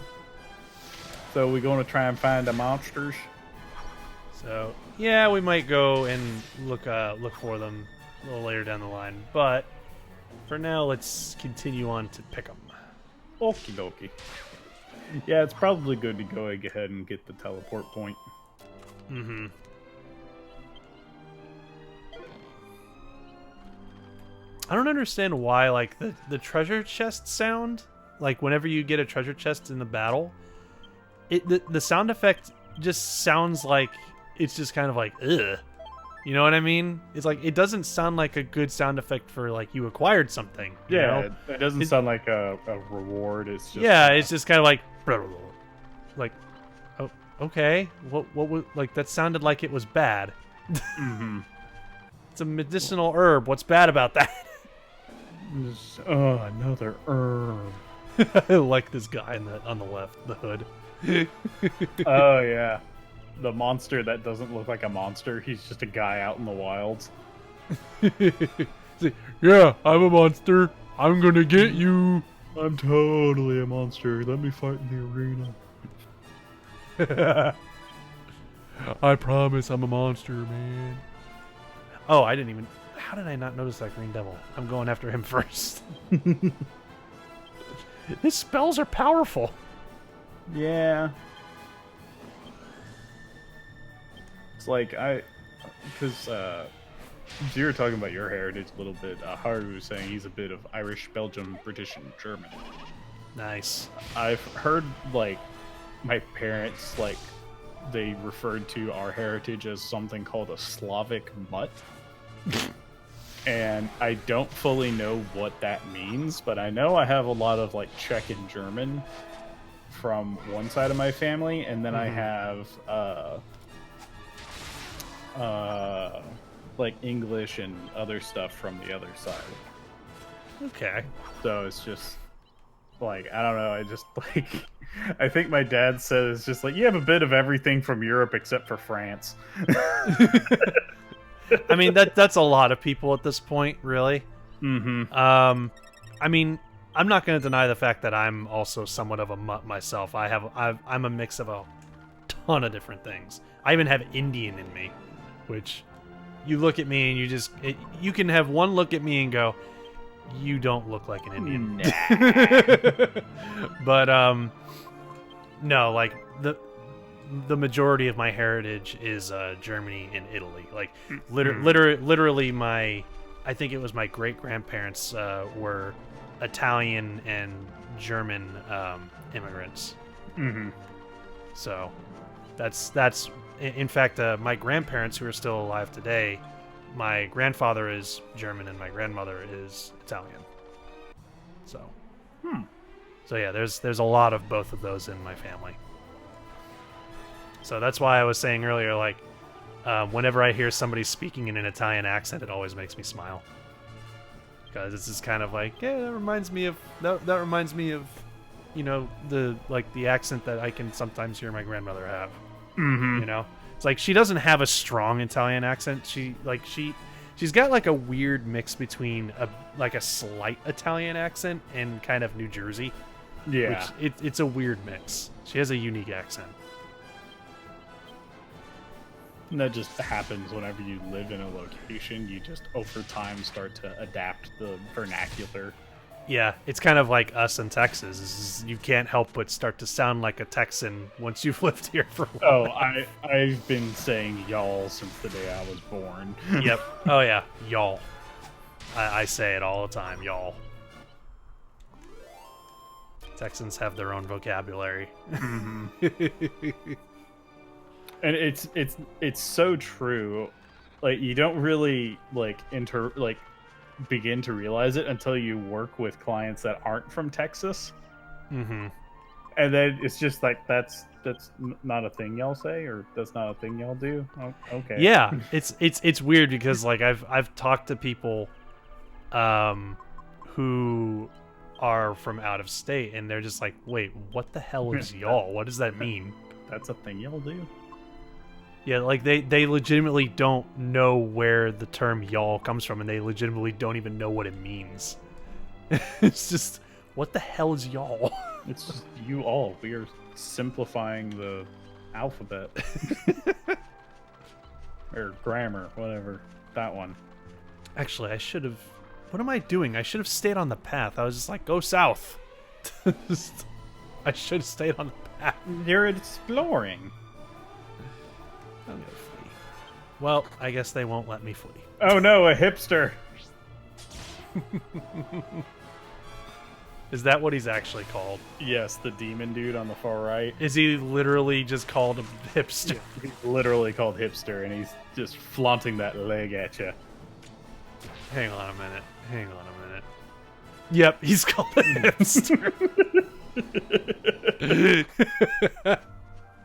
So we going to try and find the monsters? So yeah, we might go and look for them a little later down the line. But for now, let's continue on to pick them. Okie dokie. Yeah, it's probably good to go ahead and get the teleport point. Mm-hmm. I don't understand why, like, the treasure chest sound, like, whenever you get a treasure chest in the battle, the sound effect just sounds like it's just kind of like, ugh. You know what I mean? It's like, it doesn't sound like a good sound effect for, like, you acquired something. You know? It doesn't sound like a reward. It's just It's just kind of like, oh, okay. What was, like, that sounded like it was bad. Mm-hmm. It's a medicinal herb. What's bad about that? Oh, another herb. I like this guy on the left, the hood. Oh yeah, the monster that doesn't look like a monster. He's just a guy out in the wilds. Yeah, I'm a monster. I'm gonna get you. I'm totally a monster. Let me fight in the arena. I promise I'm a monster, man. Oh, I didn't even... How did I not notice that green devil? I'm going after him first. His spells are powerful. Yeah. It's like because you were talking about your heritage a little bit. Haru was saying he's a bit of Irish, Belgium, British, and German. Nice. I've heard like my parents like they referred to our heritage as something called a Slavic mutt. And I don't fully know what that means, but I know I have a lot of like Czech and German from one side of my family, and then I have like English and other stuff from the other side. Okay. So it's just like, I don't know, I just like I think my dad says it's just like you have a bit of everything from Europe except for France. I mean, that's a lot of people at this point, really. Mm-hmm. I mean, I'm not going to deny the fact that I'm also somewhat of a mutt myself. I'm a mix of a ton of different things. I even have Indian in me, which you look at me and you can have one look at me and go, you don't look like an Indian. Nah. But no, like the majority of my heritage is Germany and Italy. Like, literally, I think it was my great grandparents were Italian and German immigrants. Mm-hmm. So, that's in fact my grandparents who are still alive today. My grandfather is German and my grandmother is Italian. So, so yeah, there's a lot of both of those in my family. So that's why I was saying earlier, like, whenever I hear somebody speaking in an Italian accent, it always makes me smile. Because it's just kind of like, yeah, that reminds me of, you know, the accent that I can sometimes hear my grandmother have. Mm-hmm. You know? It's like, she doesn't have a strong Italian accent. She's got like a weird mix between a slight Italian accent and kind of New Jersey. Yeah. Which it's a weird mix. She has a unique accent. And that just happens whenever you live in a location. You just, over time, start to adapt the vernacular. Yeah, it's kind of like us in Texas. You can't help but start to sound like a Texan once you've lived here for a while. Oh, I've been saying y'all since the day I was born. Yep. Oh, yeah. Y'all. I say it all the time. Y'all. Texans have their own vocabulary. Mm-hmm. And it's so true. Like, you don't really begin to realize it until you work with clients that aren't from Texas. Mm-hmm. And then it's just like, that's not a thing y'all say, or that's not a thing y'all do. Oh, okay. Yeah, it's weird because like I've talked to people who are from out of state, and they're just like, wait, what the hell is y'all? What does that mean? That's a thing y'all do. Yeah, like they legitimately don't know where the term y'all comes from, and they legitimately don't even know what it means. It's just, what the hell is y'all? It's just you all. We are simplifying the alphabet. Or grammar, whatever. That one. Actually, I should have... What am I doing? I should have stayed on the path. I was just like, go south. I should have stayed on the path. You're exploring. I'm gonna flee. Well, I guess they won't let me flee. Oh no, a hipster. Is that what he's actually called? Yes, the demon dude on the far right. Is he literally just called a hipster? He's literally called hipster, and he's just flaunting that leg at you. Hang on a minute. Yep, he's called a hipster.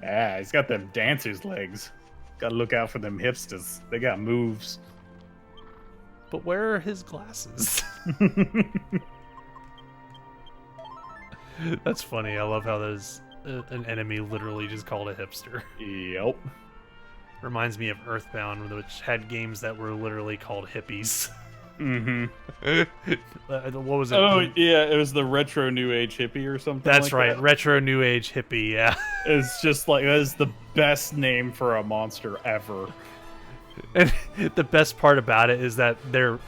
Yeah, he's got them dancer's legs. Gotta look out for them hipsters. They got moves. But where are his glasses? That's funny. I love how there's an enemy literally just called a hipster. Yep. Reminds me of Earthbound, which had games that were literally called hippies. Mm-hmm. What was it? Oh, yeah, it was the retro new age hippie or something. That's like right, that. retro new age hippie. Yeah, It's just like, that is the best name for a monster ever. and the best part about it is that their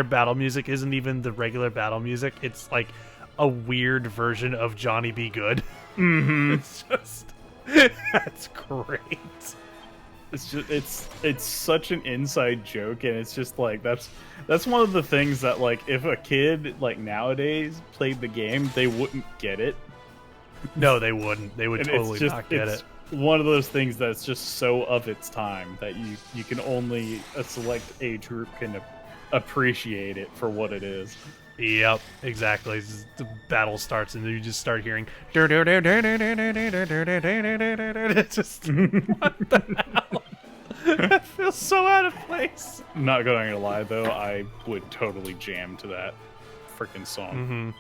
battle music isn't even the regular battle music. It's like a weird version of Johnny Be Good. Mm-hmm. It's just that's great. It's just it's such an inside joke, and it's just like that's one of the things that, like, if a kid like nowadays played the game, they wouldn't get it. No, they wouldn't. They would And totally not get it. One of those things that's just so of its time that you can only a select age group can appreciate it for what it is. Yep, exactly. The battle starts and you just start hearing just what the hell? That feels so out of place. Not going to lie though, I would totally jam to that freaking song. Mm-hmm.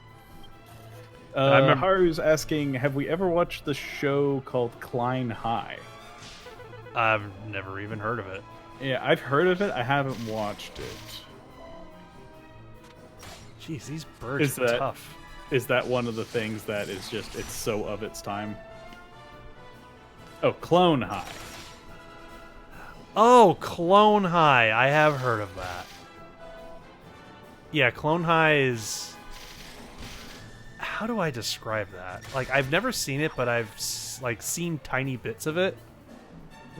I remember Haru's asking, have we ever watched the show called Klein High? I've never even heard of it. Yeah, I've heard of it. I haven't watched it. Jeez, these birds are tough. Is that one of the things that is just, it's so of its time? Oh, Clone High. Oh, Clone High. I have heard of that. Yeah, Clone High is... how do I describe that? Like, I've never seen it, but I've like seen tiny bits of it.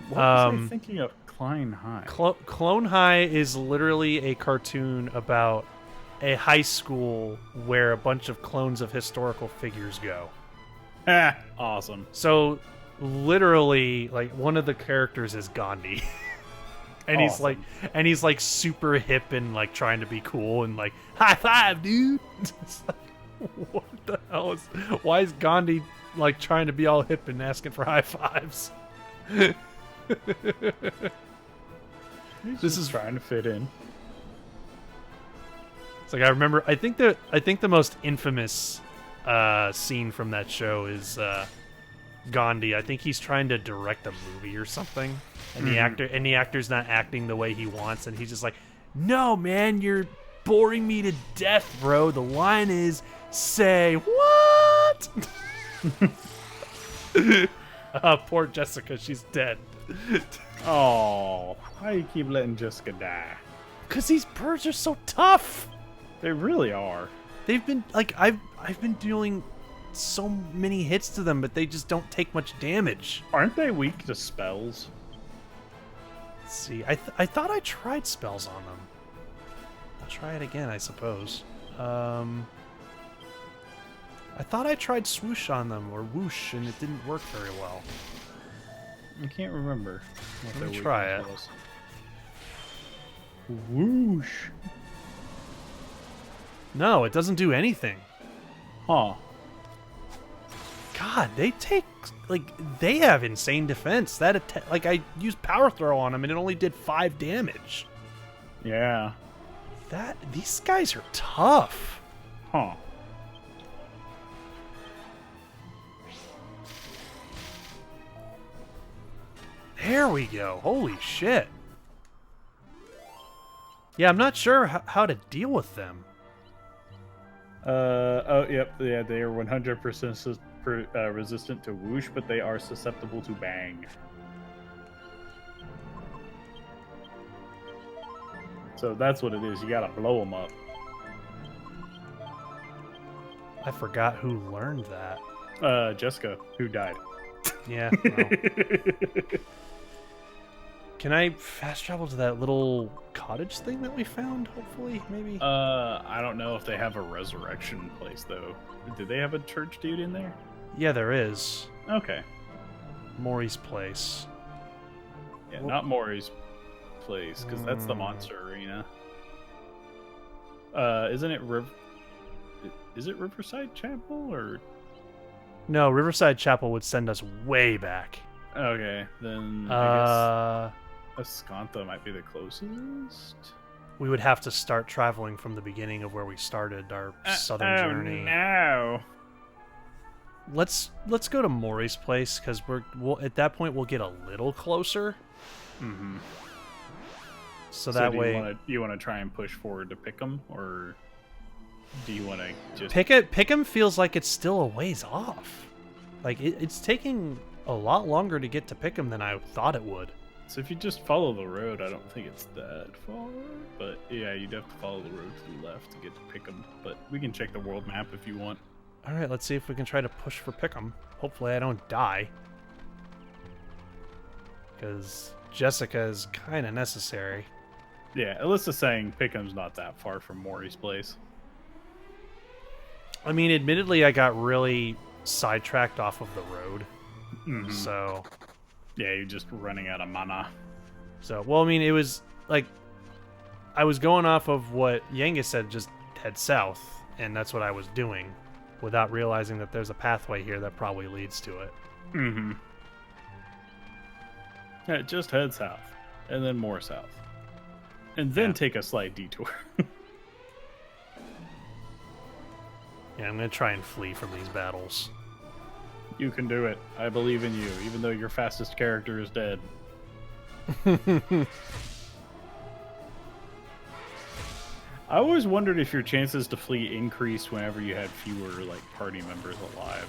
What was I thinking of Klein High? Clone High is literally a cartoon about a high school where a bunch of clones of historical figures go. Awesome. So, literally, like, one of the characters is Gandhi. And Awesome. he's like super hip and like trying to be cool and like, high five, dude. It's like, what the hell is, why is Gandhi like trying to be all hip and asking for high fives? This is trying to fit in. It's like, I remember, I think the most infamous scene from that show is Gandhi. I think he's trying to direct a movie or something, and the actor's not acting the way he wants, and he's just like, "No, man, you're boring me to death, bro. The line is, say what?" Poor Jessica, she's dead. Oh, why do you keep letting Jessica die? Cause these birds are so tough. They really are. They've been like, I've been doing so many hits to them, but they just don't take much damage. Aren't they weak to spells? Let's see, I thought I tried spells on them. I'll try it again, I suppose. I thought I tried swoosh on them, or whoosh, and it didn't work very well. I can't remember. Let me try it. Whoosh. No, it doesn't do anything. Huh. God, they take, like, they have insane defense. Like, I used power throw on them, and it only did 5 damage. Yeah. These guys are tough. Huh. There we go. Holy shit. Yeah, I'm not sure how to deal with them. Oh, yep. Yeah, they are 100% resistant to whoosh, but they are susceptible to bang. So that's what it is. You gotta blow them up. I forgot who learned that. Jessica, who died. Yeah. Well. Can I fast travel to that little cottage thing that we found, hopefully, maybe? I don't know if they have a resurrection place, though. Do they have a church dude in there? Yeah, there is. Okay. Morrie's place. Yeah, not Morrie's place, because that's the monster arena. Isn't it Is it Riverside Chapel, or...? No, Riverside Chapel would send us way back. Okay, then I guess Escanta might be the closest. We would have to start traveling from the beginning of where we started our southern journey. No. Let's go to Morrie's place, because we'll at that point we'll get a little closer. Mm-hmm. So that way, you want to try and push forward to Pickham, or do you want to just Pickham feels like it's still a ways off. Like it's taking a lot longer to get to Pickham than I thought it would. So if you just follow the road, I don't think it's that far. But yeah, you'd have to follow the road to the left to get to Pickham. But we can check the world map if you want. All right, let's see if we can try to push for Pickham. Hopefully I don't die. Because Jessica is kind of necessary. Yeah, Alyssa's saying Pickham's not that far from Morrie's place. I mean, admittedly, I got really sidetracked off of the road. Mm-hmm. So... yeah, you're just running out of mana. So, well, I mean, it was like I was going off of what Yengus said, just head south, and that's what I was doing, without realizing that there's a pathway here that probably leads to it. Mm-hmm. Yeah, just head south, and then more south, and then take a slight detour. Yeah, I'm gonna try and flee from these battles. You can do it. I believe in you, even though your fastest character is dead. I always wondered if your chances to flee increased whenever you had fewer, like, party members alive.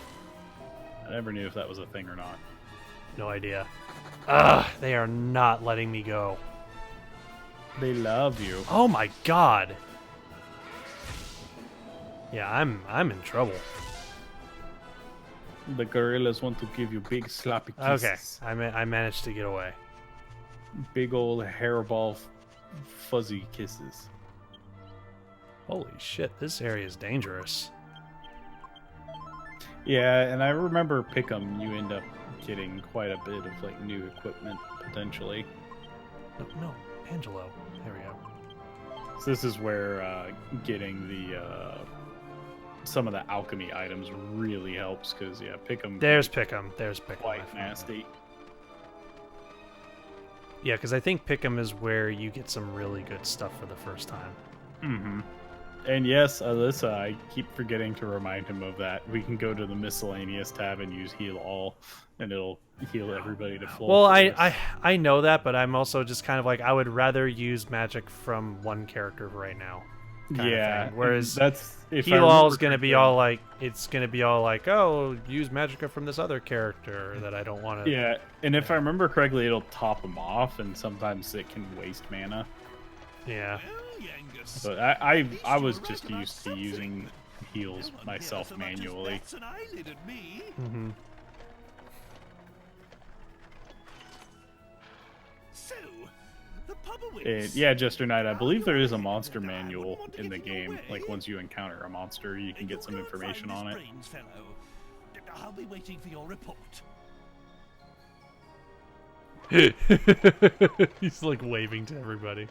I never knew if that was a thing or not. No idea. Ugh, they are not letting me go. They love you. Oh my god. Yeah, I'm in trouble. The gorillas want to give you big sloppy kisses. Okay, I managed to get away. Big old hairball fuzzy kisses. Holy shit, this area is dangerous. Yeah, and I remember Pick'em, you end up getting quite a bit of like new equipment potentially. No, Angelo. There we go. So this is where getting the some of the alchemy items really helps because yeah, Pick'em. There's Pick'em. There's Pick'em. Quite nasty. Yeah, because I think Pick'em is where you get some really good stuff for the first time. Mm-hmm. And yes, Alyssa, I keep forgetting to remind him of that. We can go to the miscellaneous tab and use heal all, and it'll heal everybody to full. Well, force. I know that, but I'm also just kind of like, I would rather use magic from one character right now. Yeah. Whereas that's if I heal all remember is going to be correctly- all like, it's going to be all like, oh, use magicka from this other character that I don't want to. Yeah, and if I remember correctly, it'll top them off, and sometimes it can waste mana. Yeah. But I was just used to using heals myself manually. Mm-hmm. And yeah, Jester Knight, I believe there is a monster manual in the game. Like once you encounter a monster, you can get some information on it. I'll be waiting for your report. He's like waving to everybody.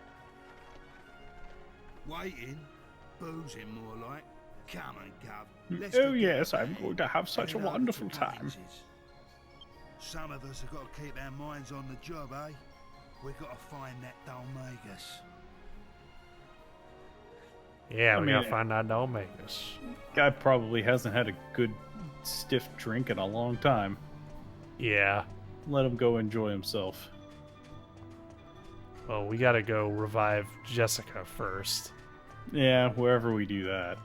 Waiting, boozing more like. Come on, Gov. Let's Oh get yes, going. I'm going to have such a Heading over to wonderful time. Cummings'. Some of us have got to keep our minds on the job, eh? We've got to find that Dalmagus. Yeah, I we mean, gotta find out Dalmagus. Guy probably hasn't had a good stiff drink in a long time. Yeah. Let him go enjoy himself. Well, we gotta go revive Jessica first. Yeah, wherever we do that.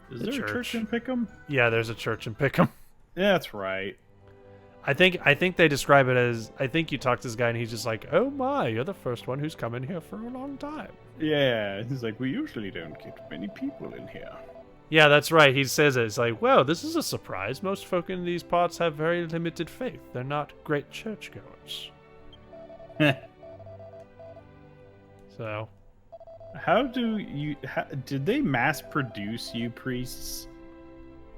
Is The there a church church. in Pick'em? Yeah, there's a church in Pick'em. Yeah, that's right. I think they describe it as, I think you talk to this guy and he's just like, oh my, you're the first one who's come in here for a long time. Yeah, he's like, we usually don't get many people in here. Yeah, that's right. He says it. It's like, well, this is a surprise. Most folk in these parts have very limited faith. They're not great churchgoers. So, How do you... did they mass produce you priests?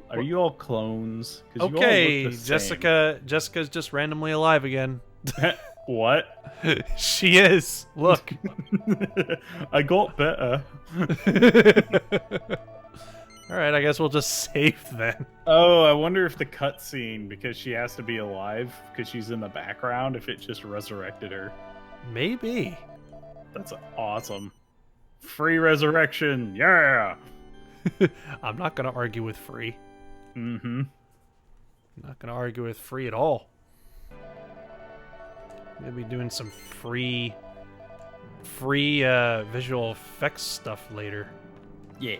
Are you all clones? 'Cause you all okay, look the same. Jessica's just randomly alive again. What? She is. Look. I got better. All right, I guess we'll just save then. Oh, I wonder if the cutscene, because she has to be alive, because she's in the background, if it just resurrected her. Maybe. That's awesome. Free resurrection, yeah! I'm not going to argue with free. Mm-hmm. I'm not going to argue with free at all. We'll be doing some free visual effects stuff later. Yeah.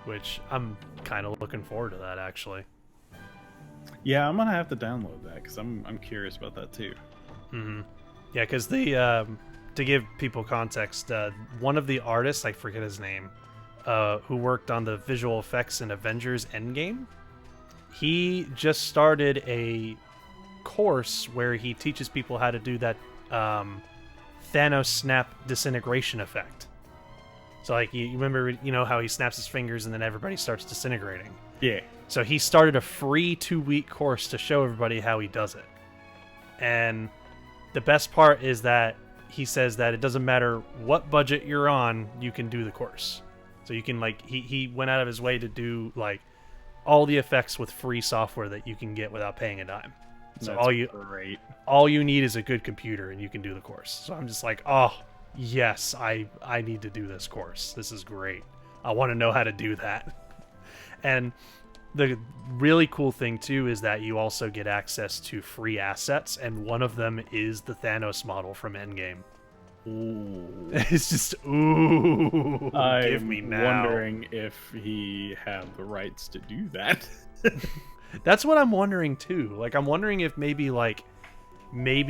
Which I'm kind of looking forward to that, actually. Yeah, I'm gonna have to download that, because I'm curious about that too. Mm-hmm. Yeah, because the to give people context, one of the artists, I forget his name, who worked on the visual effects in Avengers Endgame, he just started a course where he teaches people how to do that Thanos snap disintegration effect. So, like, you remember, you know, how he snaps his fingers and then everybody starts disintegrating? Yeah. So he started a free 2-week course to show everybody how he does it. And the best part is that he says that it doesn't matter what budget you're on, you can do the course. So you can, like, he went out of his way to do, like, all the effects with free software that you can get without paying a dime. So That's great. all you need is a good computer and you can do the course. So I'm just like, oh, yes, I need to do this course. This is great. I want to know how to do that. And the really cool thing, too, is that you also get access to free assets, and one of them is the Thanos model from Endgame. Ooh. It's just, ooh, give me I'm now. wondering if he had the rights to do that. That's what I'm wondering, too. Like, I'm wondering if maybe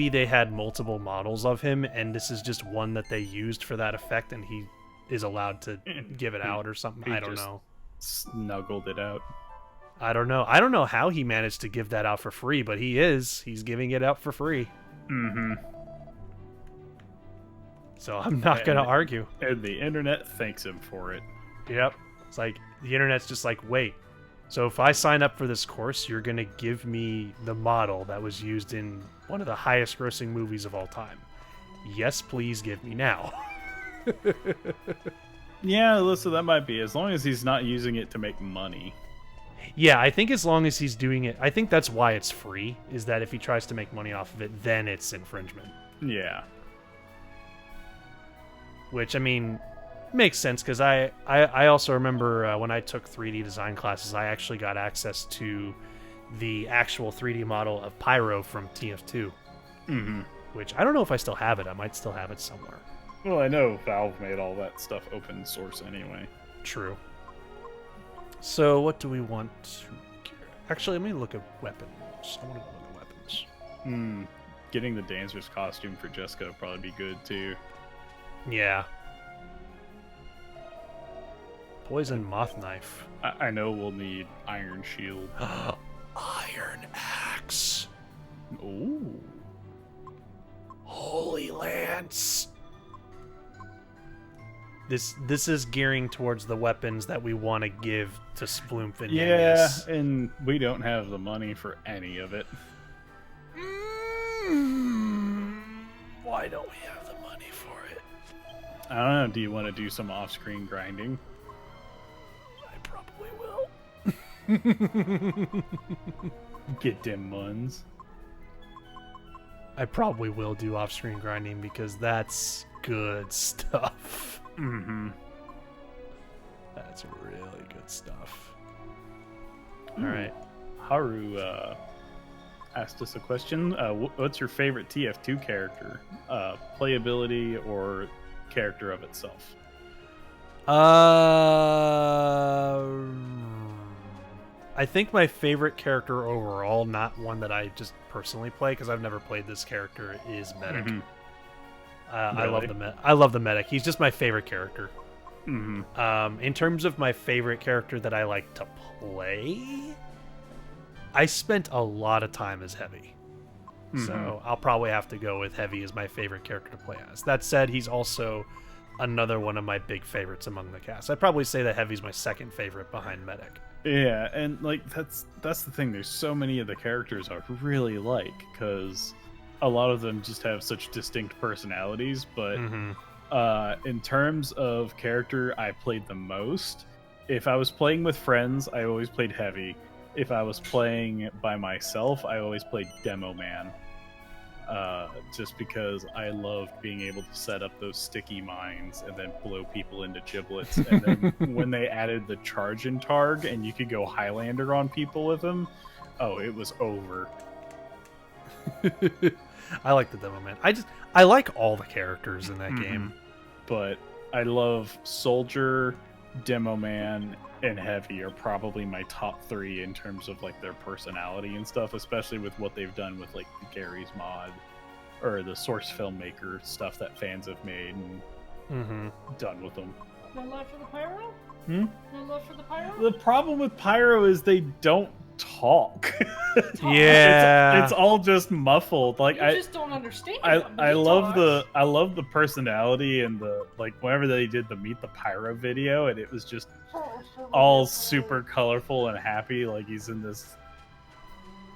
they had multiple models of him, and this is just one that they used for that effect, and he is allowed to give it out or something. he I don't just know. Snuggled it out. I don't know. I don't know how he managed to give that out for free, but he is. He's giving it out for free. Mm-hmm. So I'm not going to argue. And the internet thanks him for it. Yep. It's like, the internet's just like, wait. So if I sign up for this course, you're going to give me the model that was used in one of the highest grossing movies of all time. Yes, please give me now. Yeah, listen, that might be. As long as he's not using it to make money. Yeah, I think as long as he's doing it, I think that's why it's free, is that if he tries to make money off of it, then it's infringement. Yeah. Which, I mean, makes sense, because I also remember when I took 3D design classes, I actually got access to the actual 3D model of Pyro from TF2. Mm-hmm. Which, I don't know if I still have it. I might still have it somewhere. Well, I know Valve made all that stuff open source anyway. True. So, what do we want to... Actually, let me look at weapons. I want to look at weapons. Getting the dancer's costume for Jessica would probably be good, too. Yeah. Poison moth knife. I know we'll need Iron Shield. Iron axe. Ooh. Holy Lance. This is gearing towards the weapons that we want to give to Sploomf and Yeah, Yangus. and we don't have the money for any of it. Why don't we have the money for it? I don't know. Do you want to do some off-screen grinding? I probably will. Get them muns. I probably will do off-screen grinding because that's good stuff. Mm-hmm. That's really good stuff. All right. Haru asked us a question. What's your favorite TF2 character? Playability or character of itself? I think my favorite character overall, not one that I just personally play because I've never played this character, is Medic. Mm-hmm. I Really? love the Medic. He's just my favorite character. Mm-hmm. In terms of my favorite character that I like to play, I spent a lot of time as Heavy. Mm-hmm. So I'll probably have to go with Heavy as my favorite character to play as. That said, he's also another one of my big favorites among the cast. I'd probably say that Heavy's my second favorite behind Medic. Yeah, and like that's the thing. There's so many of the characters I really like because a lot of them just have such distinct personalities. But in terms of character I played the most, if I was playing with friends, I always played Heavy. If I was playing by myself, I always played Demo Man. Just because I loved being able to set up those sticky mines and then blow people into giblets. And then when they added the charge and targ and you could go Highlander on people with them, oh, it was over. I like the Demo Man. I like all the characters in that game. But I love Soldier, Demo Man, and Heavy are probably my top three in terms of like their personality and stuff, especially with what they've done with like the Gary's mod or the Source Filmmaker stuff that fans have made and done with them. No love for the pyro? Hmm? No love for the pyro? The problem with Pyro is they don't talk. Yeah. It's all just muffled. Like You just don't understand him, but I he love talks. I love the personality and the like whenever they did the Meet the Pyro video and it was just all super colorful and happy like he's in this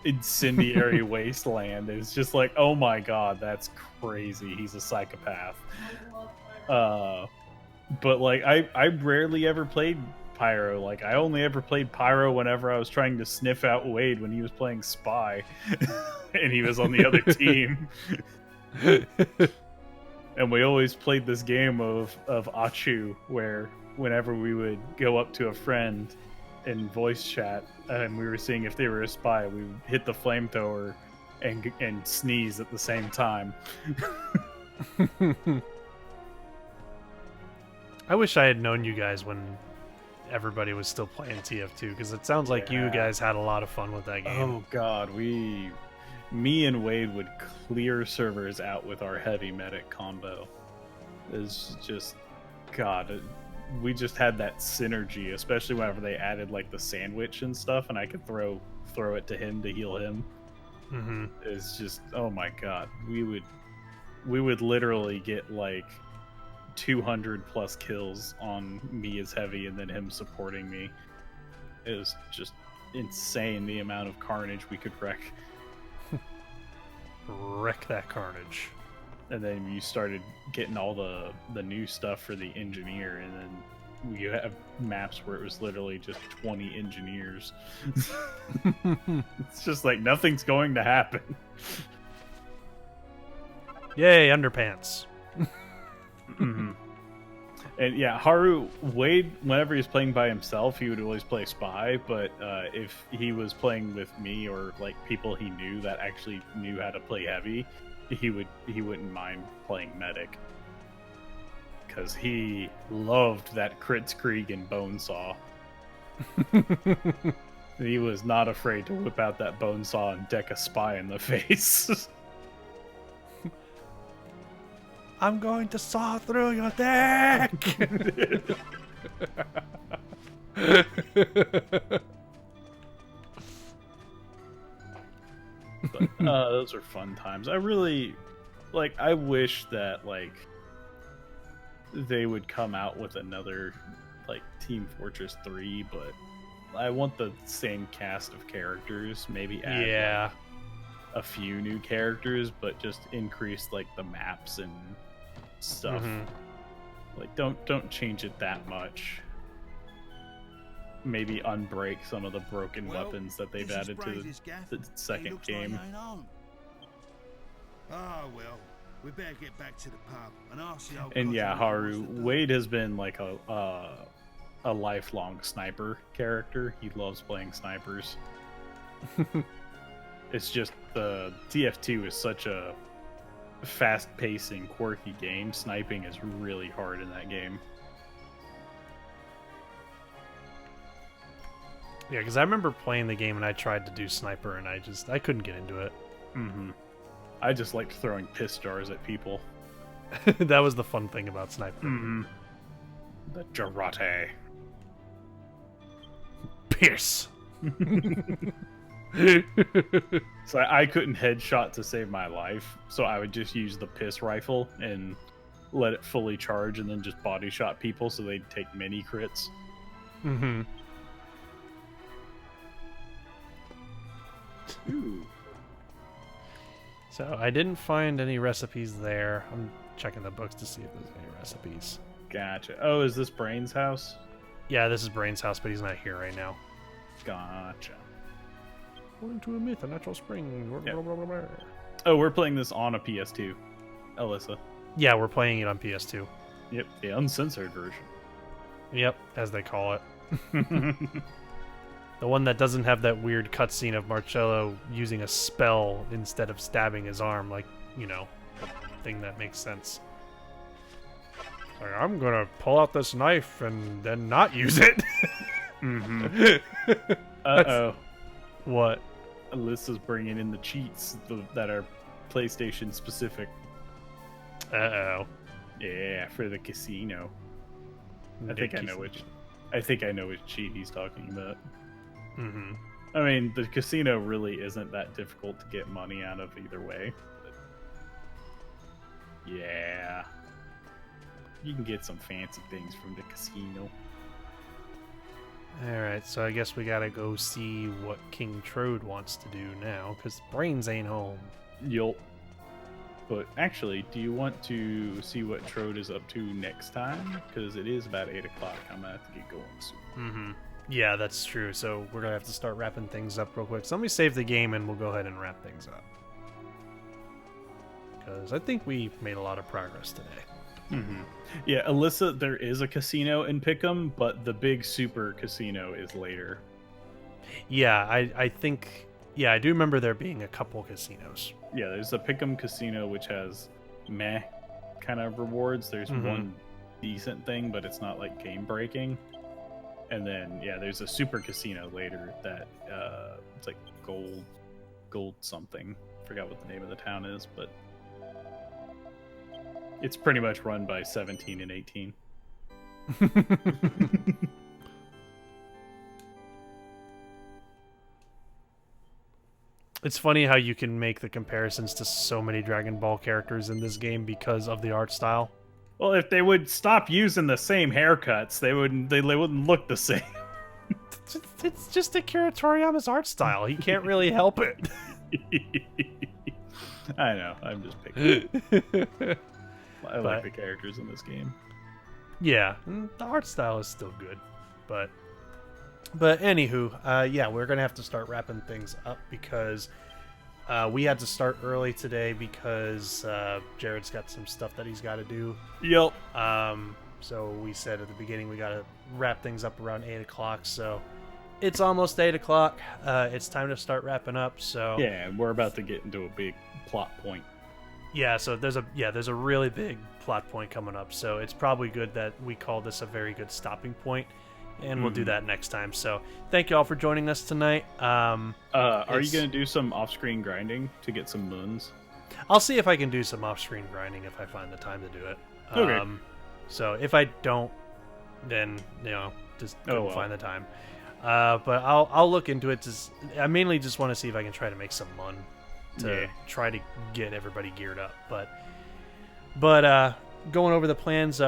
incendiary wasteland. It's just like, oh my god, that's crazy. He's a psychopath. I love pyro. But like I rarely ever played Pyro. Like I only ever played Pyro whenever I was trying to sniff out Wade when he was playing Spy and he was on the other team. And we always played this game of Achu where whenever we would go up to a friend in voice chat and we were seeing if they were a spy, we would hit the flamethrower and sneeze at the same time. I wish I had known you guys when everybody was still playing TF2 because it sounds like you guys had a lot of fun with that game. Oh god, me and Wade would clear servers out with our Heavy Medic combo. It's just, god, we just had that synergy, especially whenever they added like the sandwich and stuff, and I could throw it to him to heal him. It's just, oh my god, we would literally get like 200 plus kills on me as heavy, and then him supporting me. It was just insane the amount of carnage we could wreck. Wreck that carnage. And then you started getting all the new stuff for the engineer, and then you have maps where it was literally just 20 engineers. It's just like nothing's going to happen. Yay, underpants. And yeah, Haru, Wade, whenever he's playing by himself, he would always play spy, but if he was playing with me or like people he knew that actually knew how to play heavy, he wouldn't mind playing medic. Because he loved that Kritzkrieg and Bonesaw. He was not afraid to whip out that Bonesaw and deck a spy in the face. I'm going to saw through your deck! But, those are fun times. I really, like, I wish that, like, they would come out with another, like, Team Fortress 3, but I want the same cast of characters, maybe add like, a few new characters, but just increase, like, the maps and stuff. Like, don't change it that much. Maybe unbreak some of the broken weapons that they've added to the second game. Ah, well, we better get back to the pub and ask the old And yeah, codger Haru, what's to do. Wade has been like a lifelong sniper character. He loves playing snipers. It's just the TF2 is such a fast-pacing, quirky game. Sniping is really hard in that game. Yeah, because I remember playing the game and I tried to do sniper and I couldn't get into it. I just liked throwing piss jars at people. That was the fun thing about sniper. The Jarate. Pierce! So I couldn't headshot to save my life, so I would just use the piss rifle and let it fully charge and then just body shot people so they'd take mini crits. Ooh. So I didn't find any recipes there. I'm checking the books to see if there's any recipes. Gotcha. Oh, is this Brain's house? Yeah, this is Brain's house, but he's not here right now. Gotcha. According to a myth, a natural spring. Yep. Oh, we're playing this on a PS2, Alyssa. Yeah, we're playing it on PS2. Yep, the uncensored version. Yep, as they call it. The one that doesn't have that weird cutscene of Marcello using a spell instead of stabbing his arm, like, you know, the thing that makes sense. Like, I'm gonna pull out this knife and then not use it. Uh-oh. What? Alyssa's bringing in the cheats that are PlayStation specific. Uh-oh. Yeah, for the casino. I think I know which cheat he's talking about. I mean, the casino really isn't that difficult to get money out of either way. But yeah. You can get some fancy things from the casino. Alright, so I guess we gotta go see what King Trode wants to do now, because Brains ain't home. Yup. But actually, do you want to see what Trode is up to next time? Because it is about 8 o'clock. I'm going to have to get going soon. Yeah, that's true, so we're gonna have to start wrapping things up real quick. So let me save the game and we'll go ahead and wrap things up. Because I think we made a lot of progress today. Yeah, Alyssa, there is a casino in Pick'em, but the big super casino is later. Yeah, I think... Yeah, I do remember there being a couple casinos. Yeah, there's a Pick'em casino which has meh kind of rewards. There's one decent thing, but it's not like game breaking. And then yeah, there's a super casino later that it's like gold something. Forgot what the name of the town is, but it's pretty much run by 17 and 18. It's funny how you can make the comparisons to so many Dragon Ball characters in this game because of the art style. Well, if they would stop using the same haircuts, they wouldn't look the same. It's just Akira Toriyama's art style. He can't really help it. I know. I'm just picking. I like the characters in this game. Yeah, the art style is still good, but anywho, yeah, we're gonna have to start wrapping things up because we had to start early today because Jared's got some stuff that he's got to do. Yep. So we said at the beginning we got to wrap things up around 8 o'clock. So it's almost 8 o'clock. It's time to start wrapping up. So yeah, we're about to get into a big plot point. Yeah, so there's a really big plot point coming up. So it's probably good that we call this a very good stopping point, and we'll do that next time. So thank you all for joining us tonight. Are you gonna do some off-screen grinding to get some moons? I'll see if I can do some off-screen grinding if I find the time to do it. Okay. So if I don't, then just couldn't find the time. But I'll look into it. I mainly just want to see if I can try to make some mun to try to get everybody geared up. But going over the plans,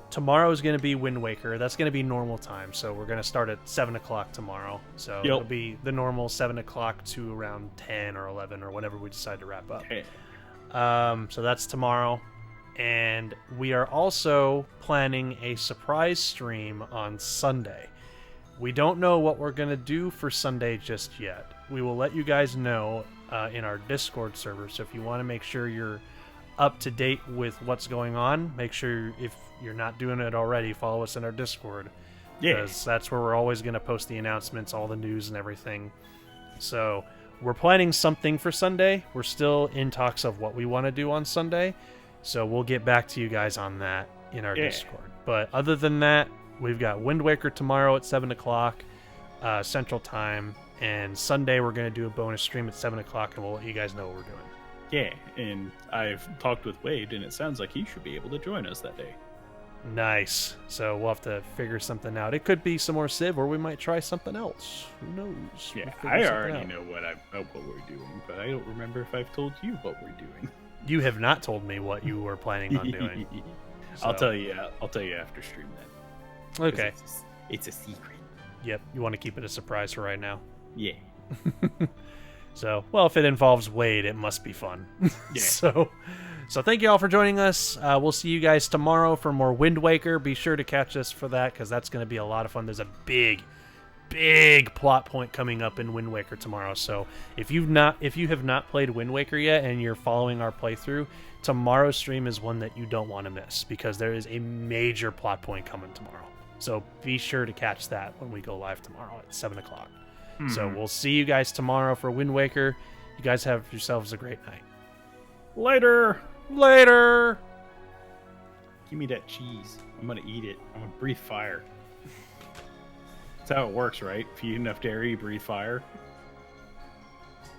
tomorrow is going to be Wind Waker. That's going to be normal time. So we're going to start at 7 o'clock tomorrow. So it'll be the normal 7 o'clock to around 10 or 11 or whenever we decide to wrap up. Okay. So that's tomorrow. And we are also planning a surprise stream on Sunday. We don't know what we're going to do for Sunday just yet. We will let you guys know in our Discord server. So if you want to make sure you're up to date with what's going on, make sure, if you're not doing it already, follow us in our Discord. Yeah. Because that's where we're always going to post the announcements, all the news and everything. So we're planning something for Sunday. We're still in talks of what we want to do on Sunday. So we'll get back to you guys on that in our Discord. But other than that, we've got Wind Waker tomorrow at 7 o'clock Central Time. And Sunday we're going to do a bonus stream at 7 o'clock, and we'll let you guys know what we're doing. Yeah, and I've talked with Wade, and it sounds like he should be able to join us that day. Nice. So we'll have to figure something out. It could be some more Civ, or we might try something else. Who knows? Yeah, I already know what we're doing, but I don't remember if I've told you what we're doing. You have not told me what you were planning on doing. So. I'll tell you after stream then. Okay. It's a secret. Yep. You want to keep it a surprise for right now? Yeah. So, well, if it involves Wade, it must be fun. Yeah. So thank you all for joining us. We'll see you guys tomorrow for more Wind Waker. Be sure to catch us for that, because that's going to be a lot of fun. There's a big plot point coming up in Wind Waker tomorrow. So if you have not played Wind Waker yet and you're following our playthrough, tomorrow's stream is one that you don't want to miss, because there is a major plot point coming tomorrow. So be sure to catch that when we go live tomorrow at 7 o'clock. So we'll see you guys tomorrow for Wind Waker. You guys have yourselves a great night. Later. Give me that cheese. I'm gonna eat it. I'm gonna breathe fire. That's how it works, right? If you eat enough dairy, you breathe fire.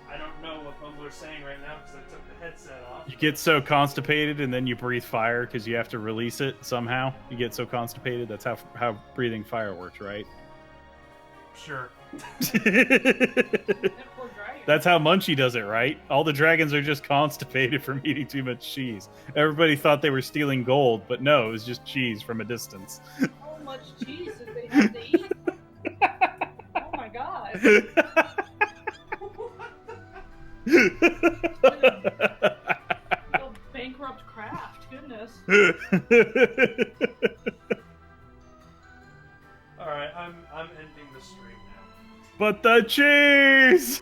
I don't know what Bumbler's saying right now because I took the headset off. You get so constipated and then you breathe fire because you have to release it somehow. You get so constipated. That's how breathing fire works, right? Sure. That's how Munchie does it, right? All the dragons are just constipated from eating too much cheese. Everybody thought they were stealing gold, but no, it was just cheese from a distance. How much cheese did they have to eat? Oh my god. Real bankrupt craft, goodness. Alright, I'm ending the stream now. But the cheese!